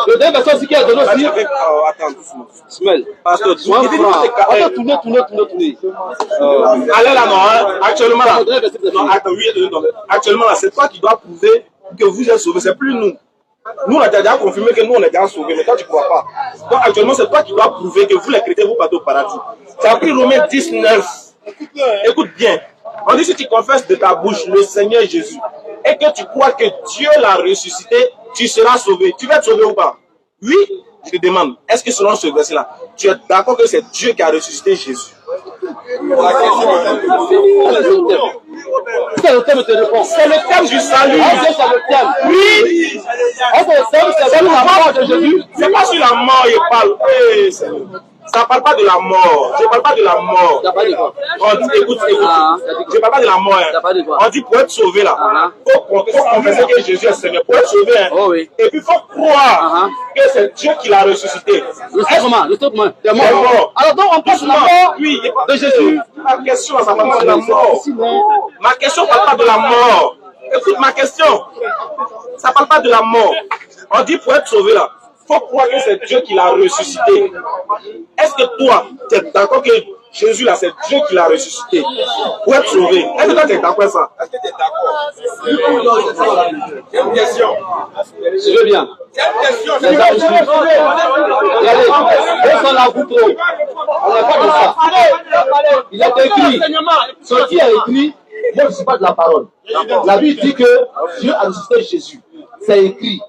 A: Le dernier verset aussi qui a donné aussi.
D: Attends, doucement.
A: Ismaël,
D: Pasteur,
A: sois franc. Attends, tournez.
D: Allez là, non, actuellement là. Non, attends, oui, actuellement là, c'est toi qui dois prouver que vous êtes sauvés, c'est plus nous. Nous, on a déjà confirmé que nous, on est déjà sauvés, mais toi, tu ne crois pas. Donc, actuellement, c'est toi qui dois prouver que vous, les chrétiens, vous partez au paradis. Tu as pris Romains 19. Écoute bien. On dit si tu confesses de ta bouche le Seigneur Jésus et que tu crois que Dieu l'a ressuscité, tu seras sauvé. Tu vas être sauvé ou pas? Oui, je te demande, est-ce que selon ce verset-là, tu es d'accord que c'est Dieu qui a ressuscité Jésus?
A: C'est le thème de réponse.
D: C'est le thème du salut.
A: Est-ce que c'est le thème?
D: Oui.
A: Est-ce que le thème, c'est sur la mort de Jésus?
D: C'est pas sur la mort, il parle. Ça ne parle pas de la mort. Je ne parle pas de la mort. Écoute. Je ne parle pas de la mort. Hein. On dit pour être sauvé là. Il faut confesser que Jésus est Seigneur. Pour être sauvé. Hein.
A: Oh, oui.
D: Et puis il faut croire que c'est Dieu qui l'a ressuscité.
A: Le comment? Il est mort. Alors donc on passe la mort de Jésus.
D: Ma question, ça ne parle pas de la mort. Ma question ne parle pas de la mort. Écoute ma question. Ça ne parle pas de la mort. On dit pour être sauvé là. Il faut croire que c'est Dieu qui l'a ressuscité. Est-ce que toi, tu es d'accord que Jésus, là, c'est Dieu qui l'a ressuscité pour être sauvé? Est-ce que toi, tu es d'accord avec ça? Est-ce que tu es d'accord? C'est une question.
A: Je veux bien.
C: C'est une question.
A: Regardez, on s'en a foutu trop. On n'a pas de ça. Il est écrit. Ce qui est écrit, moi, je ne suis pas de la parole. La Bible dit que Dieu a ressuscité Jésus. C'est écrit.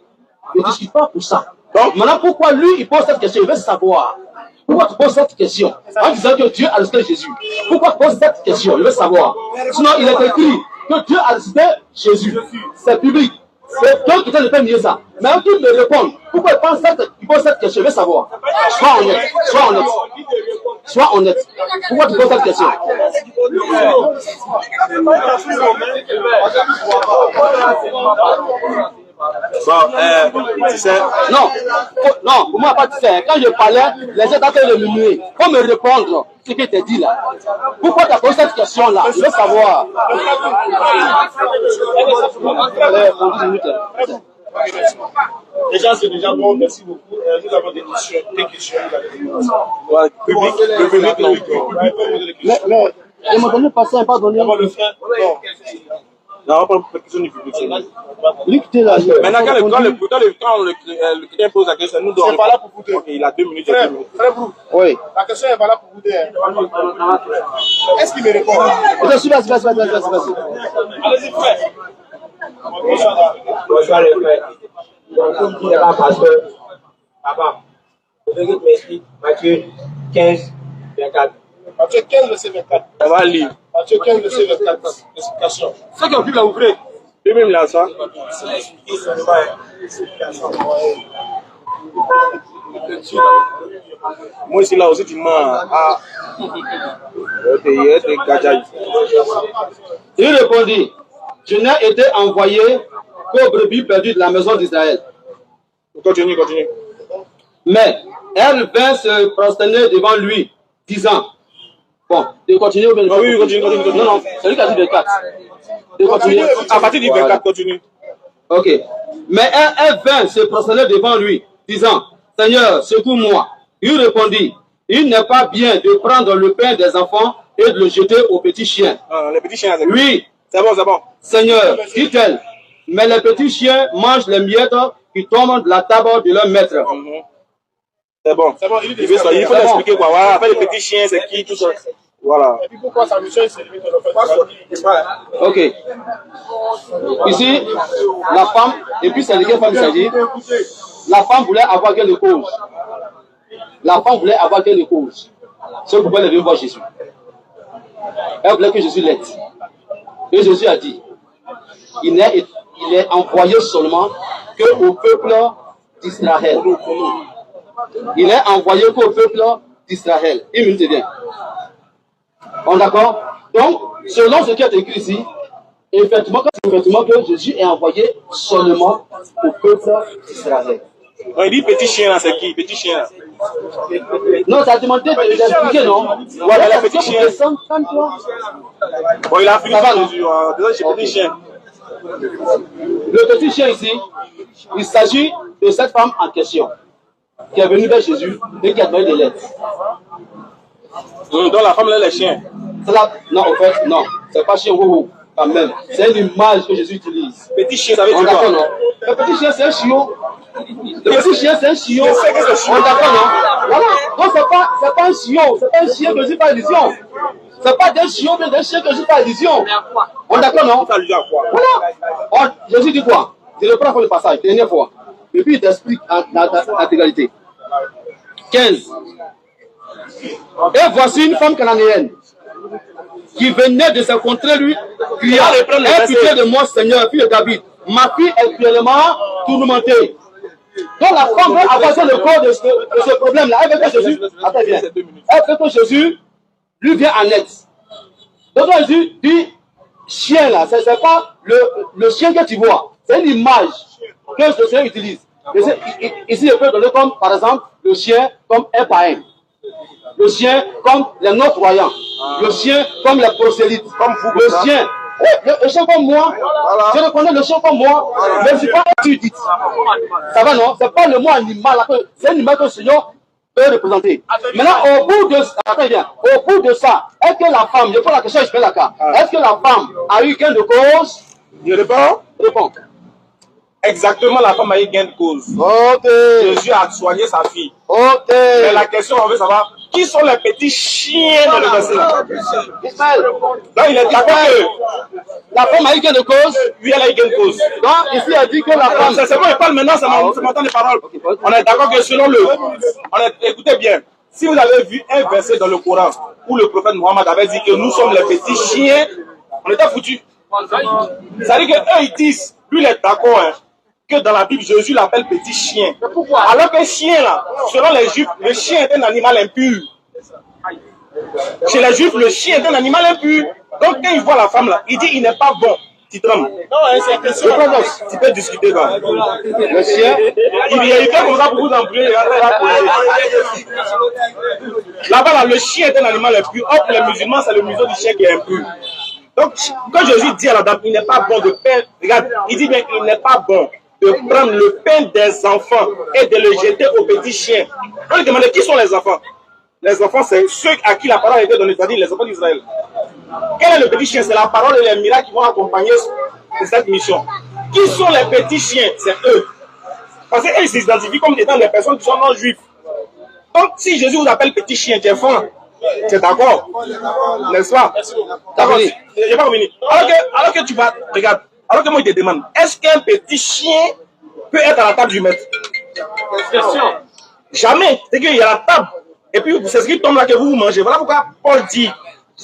A: Je ne discute pas pour ça. Donc, maintenant, pourquoi lui, il pose cette question? Il veut savoir. Pourquoi tu poses cette question? En disant que Dieu a ressuscité Jésus. Pourquoi tu poses cette question? Il veut savoir. Sinon, il est écrit que Dieu a ressuscité Jésus. C'est public. C'est toi qui ne peux nier ça. Mais un truc me répond. Pourquoi il pose cette question? Je veux savoir. Sois honnête. Pourquoi tu poses cette question?
D: Bon, tu sais.
A: Non, pour moi, pas tu sais. Quand je parlais, les gens étaient de minuit. Faut me répondre ce que tu as dit là. Pourquoi tu as posé cette question-là? Je veux savoir.
C: Déjà, c'est déjà bon. Merci beaucoup. Nous avons des questions.
B: Le public, non.
A: Mais, ils m'ont donné passer, ils pas donné.
C: D'abord, le frère.
B: Non, on va pas question du public.
A: Maintenant,
B: quand le client pose la question, nous devons.
C: C'est valable pour vous deux.
B: Ok, il a 2 minutes.
C: Frère Brou.
A: Oui.
C: La question est valable pour vous deux. Est-ce qu'il me répond?
A: Je suis là, vas-y.
C: Allez-y, frère.
E: Bonsoir les frères. Donc, comme dit là-bas, pasteur, papa, je veux que tu m'expliques Matthieu 15, 24.
C: Matthieu 15, verset 24.
B: On va lire.
C: Matthieu 15, verset 24. Explication.
B: Ceux qui ont pu la ouvrir, eux-mêmes là, ça. Moi, ici, là aussi, tu m'as. Ah.
A: Il répondit, je n'ai été envoyé qu'aux brebis perdues de la maison d'Israël.
B: Continue.
A: Mais elle vint se prosterner devant lui, disant, bon, de continuer ou bien de
B: Oui, continue.
A: Non, c'est lui qui a dit 24. De continuer.
B: À partir du 24, continue.
A: Ok. Mais elle vint se prosterner devant lui, disant, Seigneur, secours-moi. Il répondit, il n'est pas bien de prendre le pain des enfants et de le jeter aux petits chiens.
B: Les petits chiens, c'est
A: Oui,
B: bon. C'est bon.
A: Seigneur, dit-elle, mais les petits chiens mangent les miettes qui tombent de la table de leur maître.
B: C'est bon. Il faut l'expliquer quoi. Voilà, après les petits chiens, c'est qui, tout ça. Voilà.
C: Et puis pourquoi sa mission c'est limite au fait?
A: Ok. Ici, la femme, et puis c'est de quelle femme il s'agit? La femme voulait avoir quelle cause? La femme voulait avoir quelle cause? C'est pourquoi elle est venue voir Jésus. Elle voulait que Jésus l'aide. Et Jésus a dit, il est envoyé seulement qu'au peuple d'Israël. Il est envoyé qu'au peuple d'Israël. Une minute, bien. On est d'accord? Donc, selon ce qui est écrit ici, effectivement que Jésus est envoyé seulement au peuple d'Israël.
B: Il dit petit chien là, c'est qui? Petit chien là.
A: Non, ça a demandé d'expliquer, non?
B: Voilà, les petits chiens. Bon, il a fini par Jésus. Déjà, c'est petit chien.
A: Le petit chien ici, il s'agit de cette femme en question qui est venue vers Jésus et qui a donné des lettres.
B: Donc la femme là, les chiens.
A: Non, en fait, non. C'est pas chien wowo, quand même. C'est une image que Jésus utilise.
B: Petit chien, ça veut dire
A: quoi?
B: quoi?
A: Le petit chien, c'est un chiot. Le petit chien, c'est un chiot.
B: Je sais que c'est chiot.
A: On est d'accord, non? Voilà. Donc, c'est pas un chiot. C'est pas un chien que Jésus par allusion. C'est pas des chiots, mais des chiens que Jésus par allusion. On est d'accord, non? Voilà. Jésus dit quoi? Je le prends pour le passage, dernière fois. Et puis, il t'explique en intégralité. 15. Et voici une femme cananéenne qui venait de se rencontrer lui, criant, aie pitié de moi, Seigneur, fille de David. Ma fille est cruellement tourmentée. Donc la femme veut avancer le corps de ce problème-là. Elle veut que Jésus, attends bien, elle veut que Jésus lui vienne en aide. Donc Jésus dit, chien là, ce n'est pas le chien que tu vois, c'est une image que le Seigneur utilise. Ici, je peux donner comme, par exemple, le chien comme un païen. Le chien comme les non-croyants. Le chien comme les prosélytes. Comme vous, le chien. Oui, le chien comme moi. Je reconnais le chien comme moi. Mais je ne suis pas érudite. Ça va, non? Ce n'est pas le mot animal. C'est un animal que le Seigneur peut représenter. Maintenant, au bout de ça, est-ce que la femme, je pose la question, je fais la carte. Est-ce que la femme a eu gain de cause?
B: Je réponds.
A: Réponds.
B: Exactement, la femme a eu gain de cause.
A: Ok.
B: Jésus a soigné sa fille.
A: Ok.
B: Mais la question, on veut savoir, qui sont les petits chiens dans le verset là? Donc, il est d'accord que
A: la femme a eu gain de cause.
B: Oui, elle a eu gain de cause.
A: Donc, ici, elle dit que la femme...
B: C'est bon, il parle maintenant, c'est mon temps de parole. On est d'accord que selon écoutez bien, si vous avez vu un verset dans le Coran où le prophète Mohammed avait dit que nous sommes les petits chiens, on était foutus. Ça veut dire qu'eux, ils disent, lui, il est d'accord, hein, que dans la Bible, Jésus l'appelle petit chien. Alors que chien, là, selon les Juifs, le chien est un animal impur. Chez les Juifs, le chien est un animal impur. Donc, quand il voit la femme, là, il dit, il n'est pas bon. Tu trembles.
C: Non, c'est question.
B: Tu peux discuter, quoi.
A: Le chien,
B: Il y a eu comme ça pour vous embrouiller. Là-bas, là, le chien est un animal impur. Or, pour les musulmans, c'est le museau du chien qui est impur. Donc, quand Jésus dit à la dame, il n'est pas bon de faire, regarde, il dit bien, il n'est pas bon
D: de prendre le pain des enfants et de le jeter aux petits chiens. On lui demandait qui sont les enfants. Les enfants, c'est ceux à qui la parole a été donnée, c'est-à-dire les enfants d'Israël. Quel est le petit chien? C'est la parole et les miracles qui vont accompagner cette mission. Qui sont les petits chiens? C'est eux. Parce qu'ils s'identifient comme étant des personnes qui sont non juives. Donc, si Jésus vous appelle petit chien, tu es faim. C'est d'accord. N'est-ce pas? D'accord. Je ne vais pas revenir. Alors que tu vas, regarde, alors que moi je te demande, est-ce qu'un petit chien peut être à la table du maître? Jamais. C'est qu'il y a la table. Et puis, c'est ce qui tombe là que vous mangez. Voilà pourquoi Paul dit,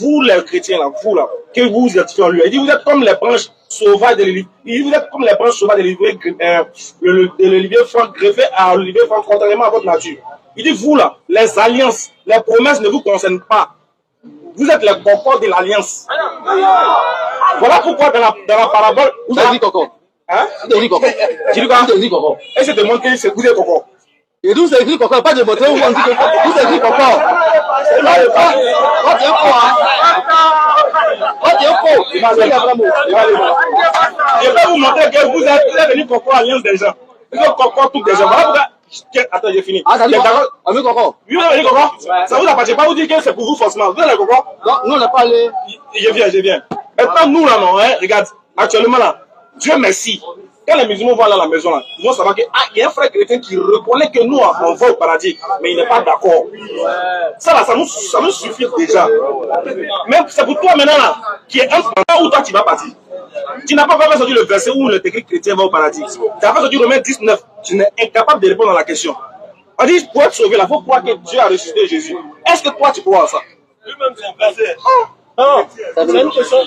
D: vous les chrétiens là, vous là, que vous identifiez en lui. Il dit, vous êtes comme les branches sauvages de l'olivier. Il dit, vous êtes comme les branches sauvages de l'olivier franc greffé à l'olivier franc contrairement à votre nature. Il dit, vous là, les alliances, les promesses ne vous concernent pas. Vous êtes les cocos de l'alliance. Voilà pourquoi dans la parabole, vous avez dit coco. Hein? Tu dis coco. Tu dis quoi? Tu dis coco. Et c'est de montrer que vous êtes coco. Et d'où c'est écrit coco, pas de montrer où on dit coco. D'où c'est écrit coco. C'est pas le cas. Oh, t'es faux, hein. Oh, t'es faux. Je vais vous montrer que vous êtes venu coco alliance des gens. Vous êtes coco tous des gens. Voilà pourquoi. Attends, j'ai fini. Ah, d'accord. On veut coco. Oui, on veut coco. Ça vous appartient pas, vous dites que c'est pour vous forcément. Vous êtes les coco. Non, nous on n'a pas allé. Je viens. Maintenant, nous là, non, hein, regarde, actuellement là, Dieu merci. Quand les musulmans vont aller à la maison là, ils vont savoir qu'il y a un frère chrétien qui reconnaît que nous, on va au paradis, mais il n'est pas d'accord. Ça là, ça nous suffit déjà. Même c'est pour toi maintenant là, qui est un moment où toi tu vas partir. Tu n'as pas vraiment sorti le verset où le décret chrétien va au paradis. Tu as pas sorti Romains 19. Tu n'es incapable de répondre à la question. On dit, pour être sauvé là, il faut croire que Dieu a ressuscité Jésus. Est-ce que toi tu crois à ça? Lui-même c'est un verset. Non, c'est une question.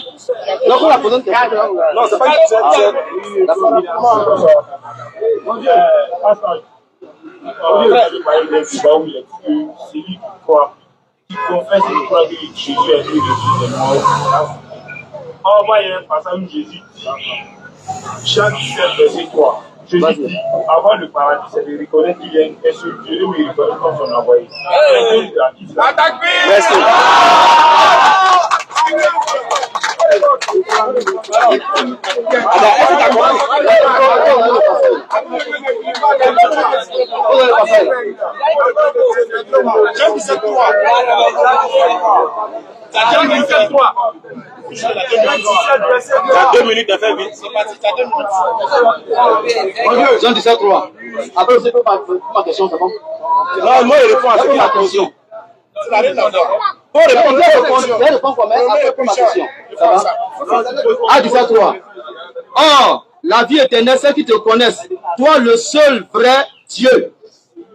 D: Donc on a posé une question. Non, c'est pas une question. Mon Dieu, celui qui croit, qui confesse et croit que Jésus est Dieu des morts. On voit un passage où Jésus dit, Jean 17, verset 3. Jésus dit, avant le paradis, c'est de reconnaître qu'il est un seul Dieu et me reconnaître comme son envoyé. Merci. Jean 17, 3. T'as 2 minutes à faire vite. Jean 17, 3. Après, vous ne pas ma question, c'est bon? Non, moi, je réponds à ma question. Pour répondre, je réponds quand même, après ma question. Ça va? Ah, 17, 3. Or, la vie éternelle, c'est qu'ils te connaissent, toi le seul vrai Dieu,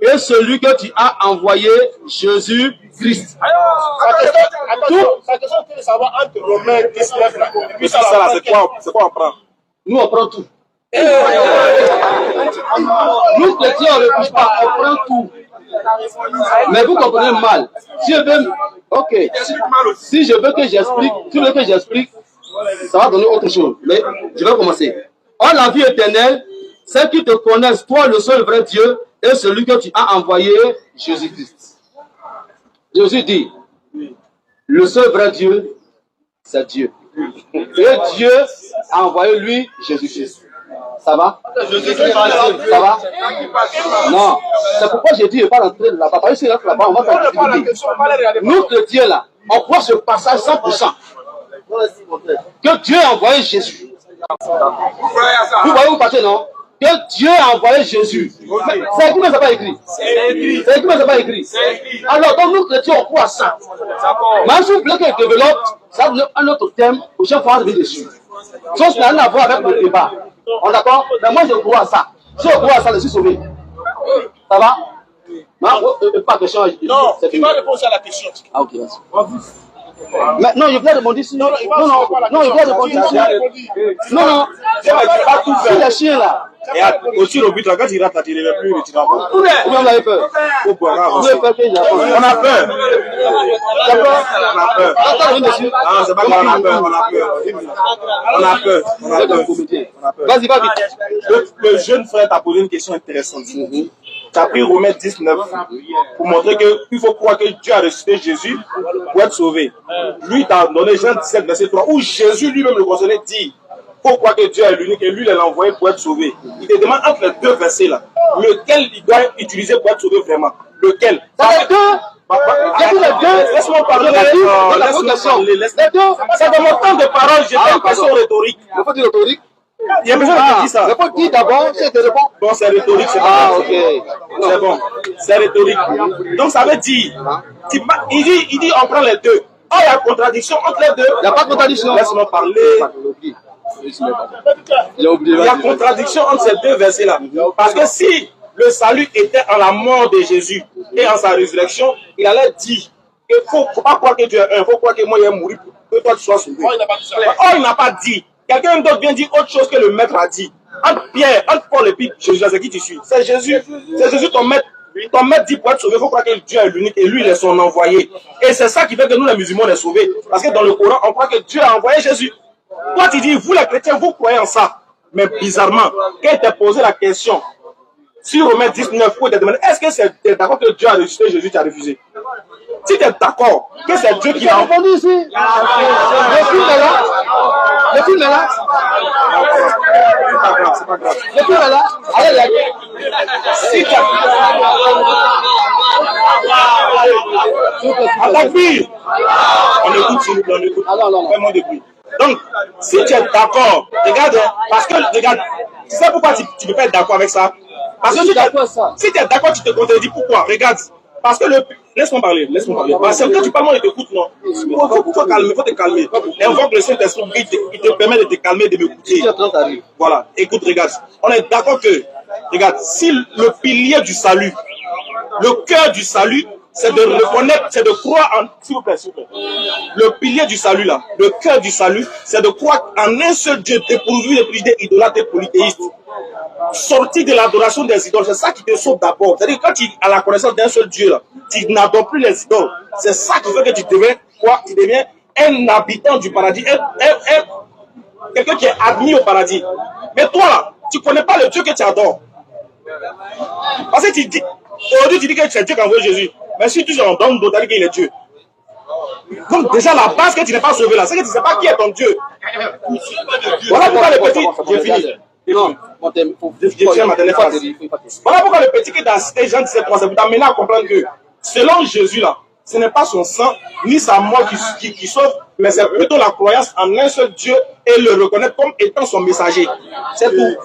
D: et celui que tu as envoyé, Jésus-Christ.
C: Sa question, c'est de savoir entre Romains 19 là.
D: Mais ça là, c'est quoi on prend? Nous, on prend tout. Nous, chrétiens, on ne refuse pas, on prend tout. Mais vous comprenez mal. Si je veux, ok, si je veux que j'explique, tu veux que j'explique, ça va donner autre chose. Mais je vais commencer. Or, la vie éternelle, c'est qu'ils te connaissent, toi le seul vrai Dieu, et celui que tu as envoyé, Jésus-Christ. Jésus dit, le seul vrai Dieu, c'est Dieu. Et Dieu a envoyé lui, Jésus-Christ. Ça va? Ça va? Non. C'est pourquoi j'ai dit, je ne vais pas rentrer là-bas. Parce que si là-bas, on va faire des difficultés. Nous, chrétiens, là, on croit ce passage 100%. Que Dieu a envoyé Jésus. Vous voyez où vous passez, non? Que Dieu a envoyé Jésus. C'est écrit, mais ce n'est pas écrit. C'est écrit, mais ce n'est pas écrit. Alors, donc nous, chrétiens, on croit ça. Même si vous voulez que je développe, ça donne un autre thème, prochaine fois, on va revenir dessus. Ça n'a rien à voir avec le débat. On est d'accord? Mais moi, je crois à ça. Si je crois à ça, je suis sauvé. Ça va? Non, pas de question.
C: Non, tu vas répondre à la question.
D: Ah, ok, merci. Mais non, je voulais demander si. Non, je voulais demander si. Non, si les chiens là. Et aussi le but là, quand il rate, il ne va plus retirer. Vous avez peur? Vous avez peur que on a peur. D'accord? On a peur. Non, c'est pas qu'on a peur, on a peur. On a peur. On a peur. Vas-y, va vite. Le jeune frère t'a posé une question intéressante. Tu as pris Romains 19 pour montrer qu'il faut croire que Dieu a ressuscité Jésus pour être sauvé. Lui, t'a donné Jean 17, verset 3, où Jésus lui-même le concernait dit, il faut croire que Dieu est l'unique et lui, il l'a envoyé pour être sauvé. Il te demande entre les deux versets là, lequel il doit utiliser pour être sauvé vraiment. Lequel?
A: Les deux.
D: Laisse-moi parler. Laisse-moi parler. C'est dans mon temps de parole, j'ai fait une question rhétorique.
A: Il faut dire rhétorique.
D: Il y a besoin de dire ça.
A: Il faut dire d'abord, c'est de répondre.
D: Bon, c'est rhétorique, c'est
A: Ah,
D: bon.
A: ok.
D: C'est bon. C'est rhétorique. Donc ça veut dire, il dit on prend les deux. Oh, il y a contradiction entre les deux.
A: Il n'y a pas de contradiction.
D: Laisse-moi parler.
A: Il a oublié.
D: Il y a contradiction entre ces deux versets-là. Parce que si le salut était en la mort de Jésus et en sa résurrection, il allait dire qu'il ne faut pas croire que Dieu est un, il faut croire que moi, il est mort pour que toi tu sois sauvé. Oh, il n'a pas dit. Quelqu'un d'autre vient dire autre chose que le maître a dit. Entre Pierre, entre Paul et puis Jésus, c'est qui tu suis? C'est Jésus. C'est Jésus ton maître. Ton maître dit pour être sauvé, il faut croire que Dieu est l'unique et lui, il est son envoyé. Et c'est ça qui fait que nous, les musulmans, on est sauvés. Parce que dans le Coran, on croit que Dieu a envoyé Jésus. Toi, tu dis, vous les chrétiens, vous croyez en ça. Mais bizarrement, quand il t'a posé la question, sur Romains 19, où il t'a demandé, est-ce que tu es d'accord que Dieu a ressuscité Jésus, tu as refusé? Si tu es d'accord que c'est Dieu qui l'a
A: répondu ici. Le film est là. Le film est là.
D: C'est pas grave, c'est pas grave.
A: Le film est là. Allez,
D: Si tu on écoute, s'il vous plaît, on écoute. Fais-moi des bruits. Donc, si tu es d'accord, regarde, parce que, regarde, tu sais pourquoi tu ne peux pas être d'accord avec ça? Parce que si tu es d'accord, tu te contredis. Pourquoi? Regarde. Parce que laisse-moi parler, laisse-moi parler. Parce que quand tu parles, moi, je t'écoute, non. Il faut te calmer. Invoque le Saint-Esprit, il te permet de te calmer et de m'écouter. Voilà, écoute, regarde. On est d'accord que, regarde, si le pilier du salut, le cœur du salut, c'est de reconnaître, c'est de croire en... S'il vous plaît, s'il vous plaît. Le pilier du salut, là, le cœur du salut, c'est de croire en un seul Dieu dépourvu de plus d'idolâtres et polythéistes. Sorti de l'adoration des idoles, c'est ça qui te sauve d'abord. C'est-à-dire quand tu as la connaissance d'un seul Dieu, là, tu n'adores plus les idoles. C'est ça qui fait que tu deviens quoi? Tu deviens un habitant du paradis, quelqu'un qui est admis au paradis. Mais toi, là, tu ne connais pas le Dieu que tu adores. Parce que tu dis, aujourd'hui, tu dis que c'est Dieu qui a envoyé Jésus. Mais si tu es en donne d'autres, qu'il est Dieu. Donc déjà, la base que tu n'es pas sauvé là, c'est que tu ne sais pas qui est ton Dieu. Voilà pourquoi le petit... J'ai fini. Non, voilà pourquoi le petit qui est dans la cité Jean 17, c'est pour t'amener à comprendre que selon Jésus là, ce n'est pas son sang ni sa mort qui sauve, mais c'est plutôt la croyance en un seul Dieu et le reconnaître comme étant son messager. C'est tout.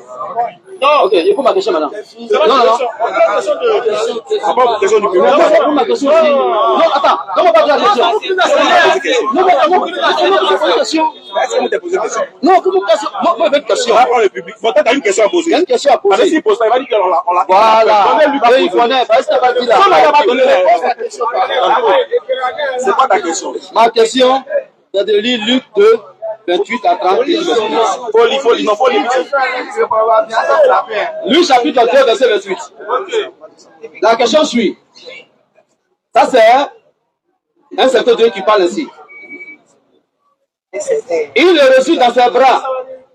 A: Non, ok, il faut ma question maintenant. Non.
D: C'est pas une question du public.
A: Non, ma question. Non, attends, donne-moi pas de la question. Non, non, comment question? Moi, je veux une question.
D: On va prendre le public. Bon, toi, tu as une question à poser.
A: Il y a une question à poser.
D: Allez, s'il pose pas, il va dire qu'on l'a.
A: Voilà. Il connaît, parce que tu n'as pas dit là.
D: Non, il n'a pas donné la réponse. C'est pas ta question.
A: Ma question, c'est de lire Luc 2, 28 à 30.
D: Folie, non, folie.
A: Luc chapitre 2, verset 28. La question suit. Ça, c'est un certain Dieu qui parle ainsi. Il le reçut dans ses bras,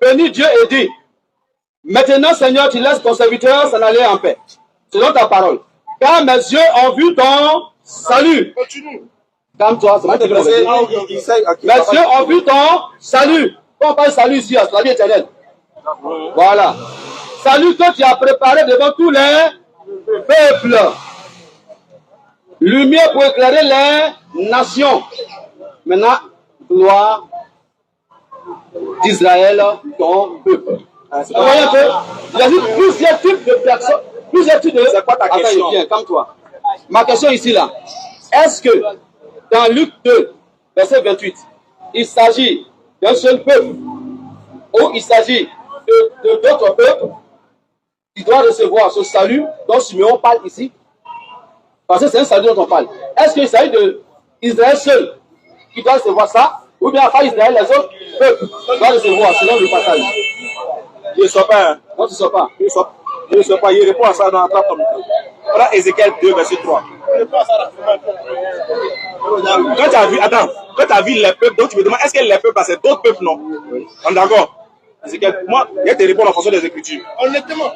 A: bénit Dieu et dit, maintenant Seigneur, tu laisses ton serviteur s'en aller en paix, selon ta parole. Car mes yeux ont vu ton salut. Calme-toi, c'est moi qui mes yeux ont vu ton salut. Quand on parle de salut ici, c'est la vie éternelle. Voilà. Salut que tu as préparé devant tous les peuples. Lumière pour éclairer les nations. Maintenant, gloire d'Israël, ton peuple. Vous voyez un peu? Il y a plusieurs types de personnes, plusieurs types de...
D: C'est quoi ta question?
A: Attends, viens, calme-toi. Ma question ici, là. Est-ce que dans Luc 2, verset 28, il s'agit d'un seul peuple ou il s'agit de d'autres peuples qui doivent recevoir ce salut dont Simeon parle ici? Parce que c'est un salut dont on parle. Est-ce qu'il s'agit d'Israël seul qui doit recevoir ça? Ou bien à part Israël, les autres peuples doivent recevoir selon le passage?
D: Je ne sais pas.
A: Non, tu ne sais pas.
D: Je ne sais pas. Il répond à ça dans la table comme voilà Ézéchiel 2, verset 3. Quand tu as vu, attends, quand tu as vu les peuples, donc tu me demandes, est-ce que les peuples, c'est d'autres peuples, non? On est d'accord? Ézéchiel, moi, il y a des réponses en fonction des Écritures.
C: Honnêtement.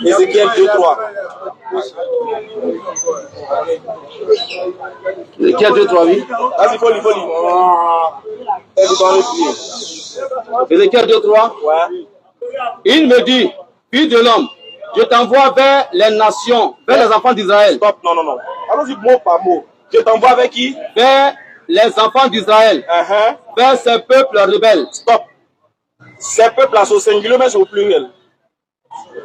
D: Ézéchiel 2, 3.
A: Ézéchiel 2, 3, oui.
D: Vas-y, folie.
A: Ézéchiel 2:3.
B: Ouais.
A: Il me dit, fils de l'homme, je t'envoie vers les nations, vers les enfants d'Israël.
B: Stop, non, non, non. Allons-y mot par mot. Je t'envoie avec qui?
A: Vers les enfants d'Israël, vers ces peuples rebelles.
B: Stop. Ces peuples-là sont singuliers, mais c'est au pluriel.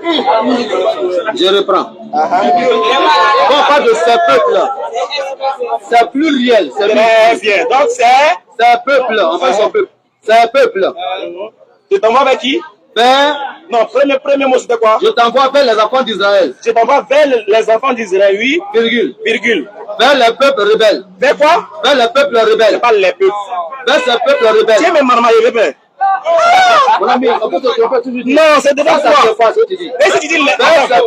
A: Je reprends. Quand on parle de ces peuples-là, c'est pluriel.
B: Très bien. Donc c'est
A: ces peuples, enfin son peuple. Ces peuples.
B: Je t'envoie avec qui?
A: Vers.
B: Non, premier mot c'était quoi?
A: Je t'envoie vers les enfants d'Israël.
B: Je t'envoie vers les enfants d'Israël, oui.
A: Virgule.
B: Virgule.
A: Vers les peuples rebelles.
B: Vers quoi?
A: Vers les peuples rebelles.
B: Pas les peuples.
A: Vers ces peuples rebelles.
B: Tiens, mais maman, il est
A: Mon ami, on peut te tromper toujours.
B: Non, c'est devant toi.
A: Mais si tu dis les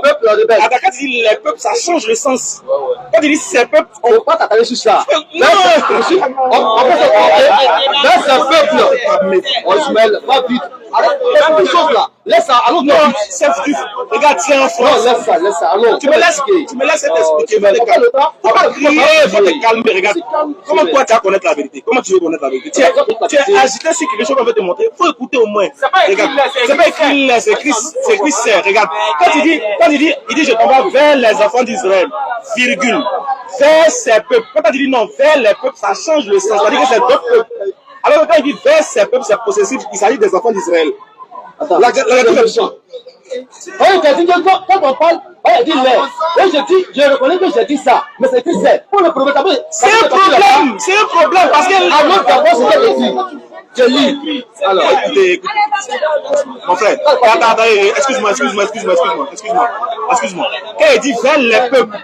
A: peuples rebelles.
B: Quand tu dis les peuples, ça change le sens. Quand tu dis ces peuples,
A: on ne peut pas t'attarder sur ça.
B: Non,
A: on peut se tromper. Vers ces peuples. On se mêle pas vite. Alors, quelque chose là. Laisse ça, allons.
B: Non, regarde, c'est en France.
A: Non, laisse ça, allons.
B: Tu me laisses t'expliquer. Faut pas crier, faut te calmer, regarde. Comment toi tu vas connaître la vérité? Comment tu veux connaître la vérité? Tu es agité sur quelque chose qu'on veut te montrer. Il faut écouter au moins. Regarde, c'est pas écrit là, c'est écrit c'est. Regarde, quand il dit, je t'envoie vers les enfants d'Israël, virgule, vers ces peuples. Quand tu dis non, vers les peuples, ça change le sens. Ça veut dire que c'est d'autres peuples. Alors quand il dit vers ces peuples, c'est possessif, il s'agit des enfants d'Israël.
A: Attends, la question. Quand on parle, il dit les. Et je reconnais que j'ai dit ça, mais c'est écrit c'est. Pour le problème,
B: c'est un problème, parce que.
A: Alors d'abord, c'est écrit. Je lis.
B: Alors, écoutez. Mon frère, attends, excuse-moi. Quand il dit vers les peuples,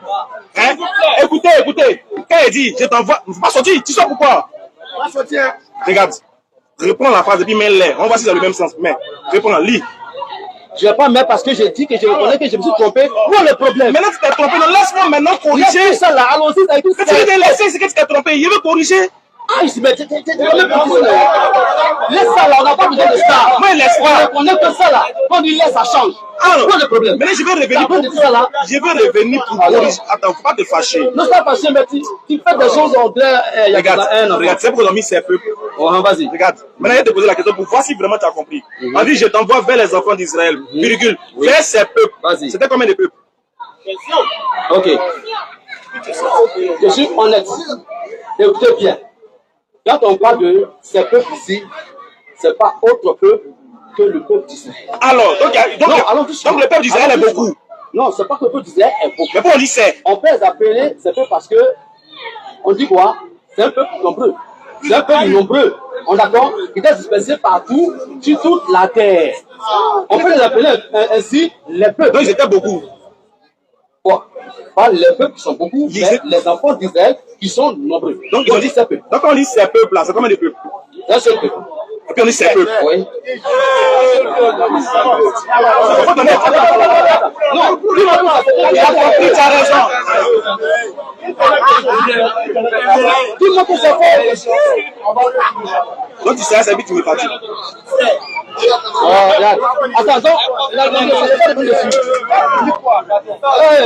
B: hein? Écoutez. Quand il dit, je t'envoie, faut pas sortir, tu sais pourquoi? Regarde, reprends la phrase et puis mets-les. On voit si c'est le même sens. Mais, reprends, lis.
A: Je ne vais pas mettre parce que j'ai dit que je reconnais que je me suis trompé. Où est le problème?
B: Maintenant, tu t'es trompé. Non, laisse-moi maintenant corriger.
A: Ça là, allons-y.
B: Quand tu veux te laisser, c'est que tu t'es trompé. Il veut corriger.
A: Ah, il se met. Laisse ça là, on n'a pas besoin de ça.
B: Moi, laisse pas.
A: On est que ça là. Quand il laisse, ça change.
B: Ah non.
A: Où est le problème?
B: Maintenant, je vais revenir pour corriger. Attends, faut pas te fâcher.
A: Non, c'est pas fâché, mais tu fais des choses en clair.
B: Regarde, c'est pour mis ces peuples.
A: Vas-y.
B: Regarde, maintenant, je vais te poser la question pour voir si vraiment tu as compris. On dit, je t'envoie vers les enfants d'Israël, virgule, vers ces peuples.
A: Vas-y.
B: C'était combien de peuples?
A: Ok. Je suis honnête. Écoutez bien. Quand on parle de ces peuples ici, c'est pas autre peuple que le peuple d'Israël.
B: Alors, donc le peuple d'Israël est beaucoup.
A: Non, c'est pas que le peuple d'Israël est beaucoup.
B: Mais pourquoi on dit c'est?
A: On peut les appeler ces peuples parce que, on dit quoi? C'est un peuple nombreux. C'est un peuple nombreux. On est d'accord? Qui est dispersé partout sur toute la terre. On peut les appeler ainsi les peuples.
B: Donc ils étaient beaucoup.
A: Bon, pas les peuples qui sont beaucoup, mais les enfants d'Israël qui sont nombreux.
B: Donc ils ont dit ces peuples. Donc on dit ces peuples là, c'est combien de peuples?
A: Un seul peuple.
B: Et puis on dit ces peuples.
A: Oui.
B: Non, tu as raison.
A: Dis-moi que c'est faux.
B: Donc tu sais, c'est vite tu me fatigues.
A: Attention,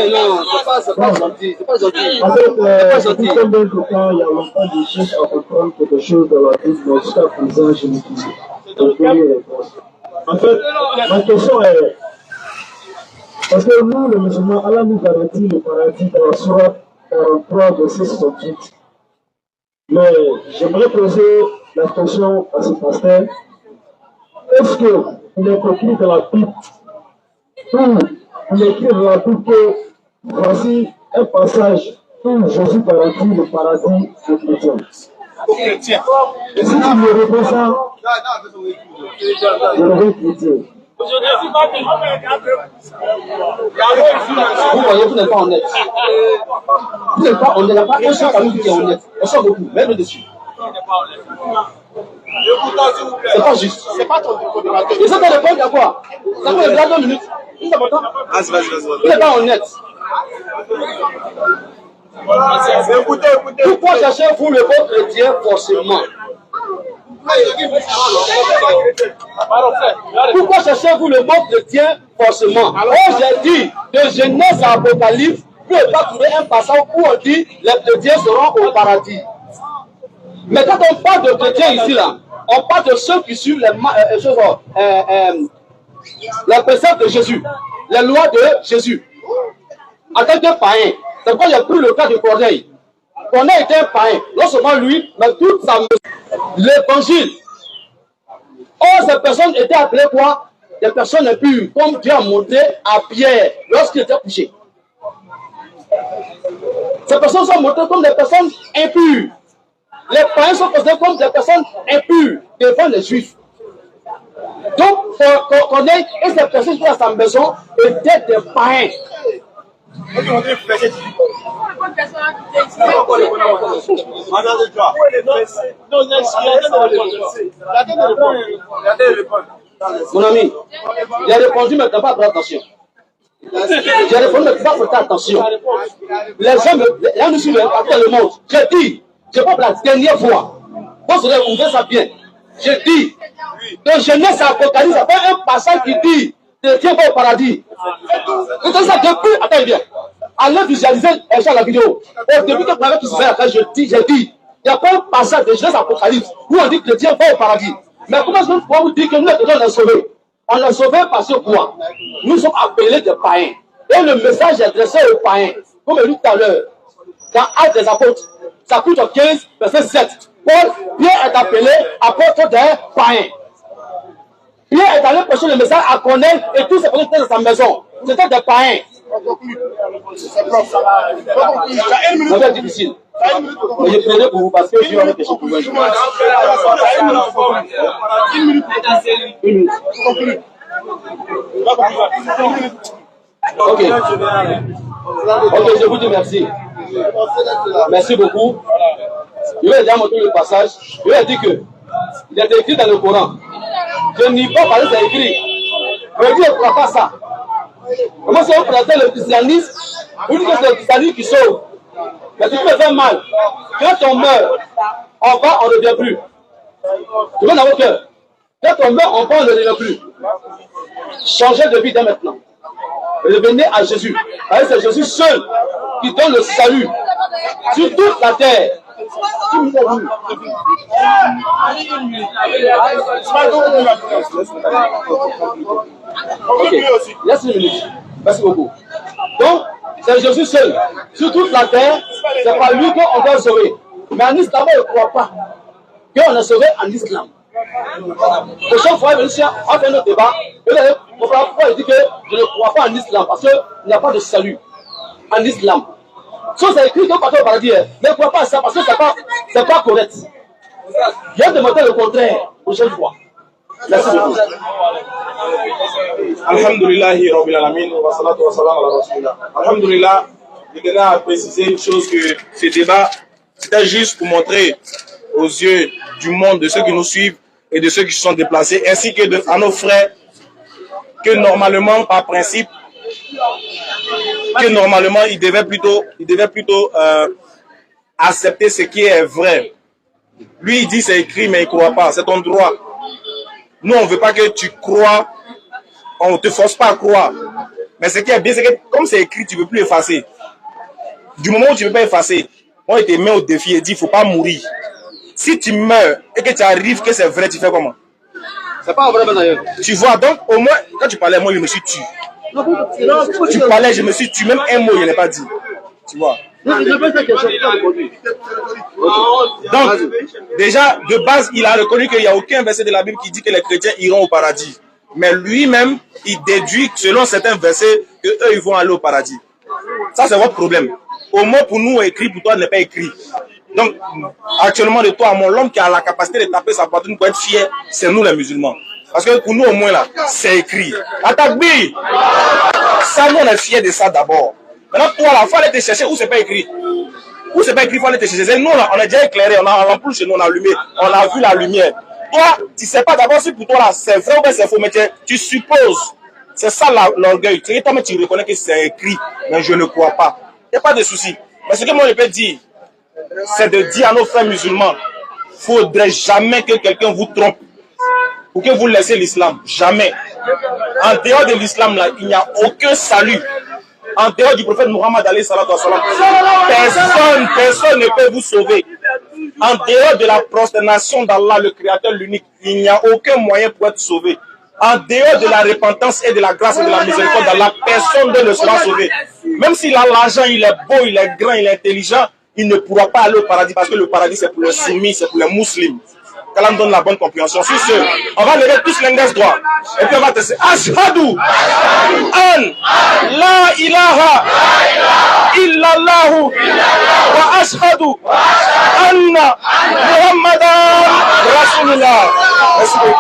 A: non, c'est pas gentil, c'est pas gentil.
F: Il y a longtemps, je cherche à comprendre quelque chose dans la vie, mais jusqu'à présent, je me dis. En fait, ma question est, parce que nous, les musulmans, Allah nous garantit le paradis dans la sourate 43, verset 68. Mais j'aimerais poser la question à ce pasteur. Est-ce qu'il est écrit dans la Bible, ou il est écrit dans la Bible que voici un passage où Jésus garantit le paradis aux chrétiens? Et si tu me réponds ça, je vais chrétien.
A: Vous voyez, vous n'êtes pas honnête. Vous n'êtes pas honnête. Il n'y a pas un seul parmi vous qui est honnête. On sort beaucoup, même le dessus. C'est pas juste. C'est pas ton décorateur. Et ça, tu réponds à quoi? Ça peut être 2 minutes. C'est important.
B: Vas-y.
A: Vous n'êtes pas honnête. Pourquoi cherchez-vous le mot chrétien forcément? Pourquoi cherchez-vous le mot chrétien forcément? Oh, j'ai dit de Genèse à Apocalypse, vous ne pouvez pas trouver un passage où on dit les chrétiens seront au paradis. Mais quand on parle de chrétiens ici là, on parle de ceux qui suivent les préceptes de Jésus, les lois de Jésus. En tant que païen, c'est pourquoi il y a pris le cas de Corneille. Corneille était un païen, non seulement lui, mais toute sa maison. L'évangile. Or, ces personnes étaient appelées quoi? Des personnes impures, comme Dieu a montré à Pierre lorsqu'il était couché. Ces personnes sont montrées comme des personnes impures. Les païens sont considérés comme des personnes impures devant les juifs. Donc, Corneille et ces personnes qui étaient à sa maison étaient des païens. Mon ami, il a répondu, mais tu n'as pas fait attention. J'ai répondu, mais tu n'as pas fait attention. Les gens nous suivent à travers le monde. J'ai dit, je parle la dernière fois. Vous serez ouvert ça bien. J'ai dit, de Genèse à Apocalypse, ça fait un passage qui dit, Dieu va au paradis. Vous savez ça depuis, attends bien. Allez visualiser la vidéo. Au début que vous avez tout fait, j'ai dit, il n'y a pas un passage de Genèse à Apocalypse où on dit que Dieu va au paradis. Mais comment est-ce que je peux vous dire que nous, on est sauvés? On est sauvés parce que quoi? Nous sommes appelés des païens. Et le message est adressé aux païens. Comme je l'ai dit tout à l'heure, dans Actes des Apôtres, chapitre 15, verset 7. Pierre est appelé apôtre des païens. Pierre est allé prêcher le message à Corneille et tous ces personnes qui étaient dans sa maison. C'était des païens. Ça va être difficile. Mais je prenais pour vous parce que je suis avec quelque chose pour vous. Une minute. Ok, je vous dis merci. Merci beaucoup. Je vais déjà montrer le passage. Je vais dire que il est écrit dans le Coran. Je n'y pas parler, c'est écrit. Mais Dieu ne croit pas ça. Comment si on présente le christianisme, vous dites que c'est le christianisme qui sauve. Mais si tu me fais mal, quand on meurt, on va, on ne revient plus. Tu veux dans vos cœurs. Quand on meurt, on va, on ne revient plus. Changez de vie dès maintenant. Revenez à Jésus. C'est Jésus seul qui donne le salut sur toute la terre. Ok, laisse une minute. Merci beaucoup. Donc, c'est Jésus seul. Sur toute la terre, c'est pas lui qu'on doit sauver. Mais en islam, on ne croit pas qu'on est sauvé en islam. Prochaine fois, il va a fait notre débat. Pourquoi il dit que je ne crois pas en islam parce qu'il n'y a pas de salut en islam. Ça, c'est écrit que partout au paradis, mais ne crois pas à ça parce que ce n'est pas correct. Il y a demandé le contraire. Prochaine fois. Merci beaucoup.
B: Alhamdulillahi Rabbil Alamin wa salatu wa salam ala Rasulillah. Alhamdulillah, je tenais à préciser une chose que ce débat, c'était juste pour montrer aux yeux du monde, de ceux qui nous suivent et de ceux qui se sont déplacés, ainsi que à nos frères, que normalement, par principe, ils devaient plutôt accepter ce qui est vrai. Lui, il dit c'est écrit, mais il ne croit pas. C'est ton droit. Nous, on ne veut pas que tu crois. On ne te force pas à croire. Mais ce qui est bien, c'est que comme c'est écrit, tu ne peux plus effacer. Du moment où tu ne peux pas effacer, on te met au défi et dit il ne faut pas mourir. Si tu meurs et que tu arrives que c'est vrai, tu fais comment?
A: C'est pas vrai d'ailleurs.
B: Tu vois, donc au moins, quand tu parlais, moi je me suis tué. Tu parlais, je me suis tué, même un mot, je n'ai pas dit. Tu vois. Donc, déjà, de base, il a reconnu qu'il n'y a aucun verset de la Bible qui dit que les chrétiens iront au paradis. Mais lui-même, il déduit, selon certains versets, qu'eux, ils vont aller au paradis. Ça, c'est votre problème. Au moins, pour nous, écrit, pour toi, n'est pas écrit. Donc, actuellement, de toi à moi, l'homme qui a la capacité de taper sa poitrine pour être fier, c'est nous les musulmans. Parce que pour nous, au moins, là, c'est écrit. Atakbi! Ça, nous, on est fiers de ça d'abord. Maintenant, toi, là, il faut aller te chercher où c'est pas écrit. Où c'est pas écrit, il faut aller te chercher. Nous, là, on est déjà éclairé, on a l'ampoule chez nous, on a allumé, on a vu la lumière. Toi, tu ne sais pas d'abord si pour toi, là, c'est vrai ou bien c'est faux, mais tu supposes. C'est ça l'orgueil. Tu reconnais que c'est écrit, mais je ne crois pas. Il n'y a pas de souci. Mais ce que moi, je peux dire, c'est de dire à nos frères musulmans, il ne faudrait jamais que quelqu'un vous trompe ou que vous laissez l'islam. Jamais. En dehors de l'islam, là, il n'y a aucun salut. En dehors du prophète Muhammad alayhi salatu wa salam, personne ne peut vous sauver.
D: En dehors de la prosternation d'Allah, le Créateur, l'unique, il n'y a aucun moyen pour être sauvé. En dehors de la repentance et de la grâce et de la miséricorde d'Allah, personne ne sera sauvé. Même s'il a l'argent, il est beau, il est grand, il est intelligent, il ne pourra pas aller au paradis parce que le paradis c'est pour les soumis, c'est pour les musulmans. Qu'Allah me donne la bonne compréhension. Sur ce, on va lever tous l'index droit. Et puis on va tester. Ashhadu an la ilaha illallahu wa ashhadu anna Muhammadan Rasulullah. Merci beaucoup.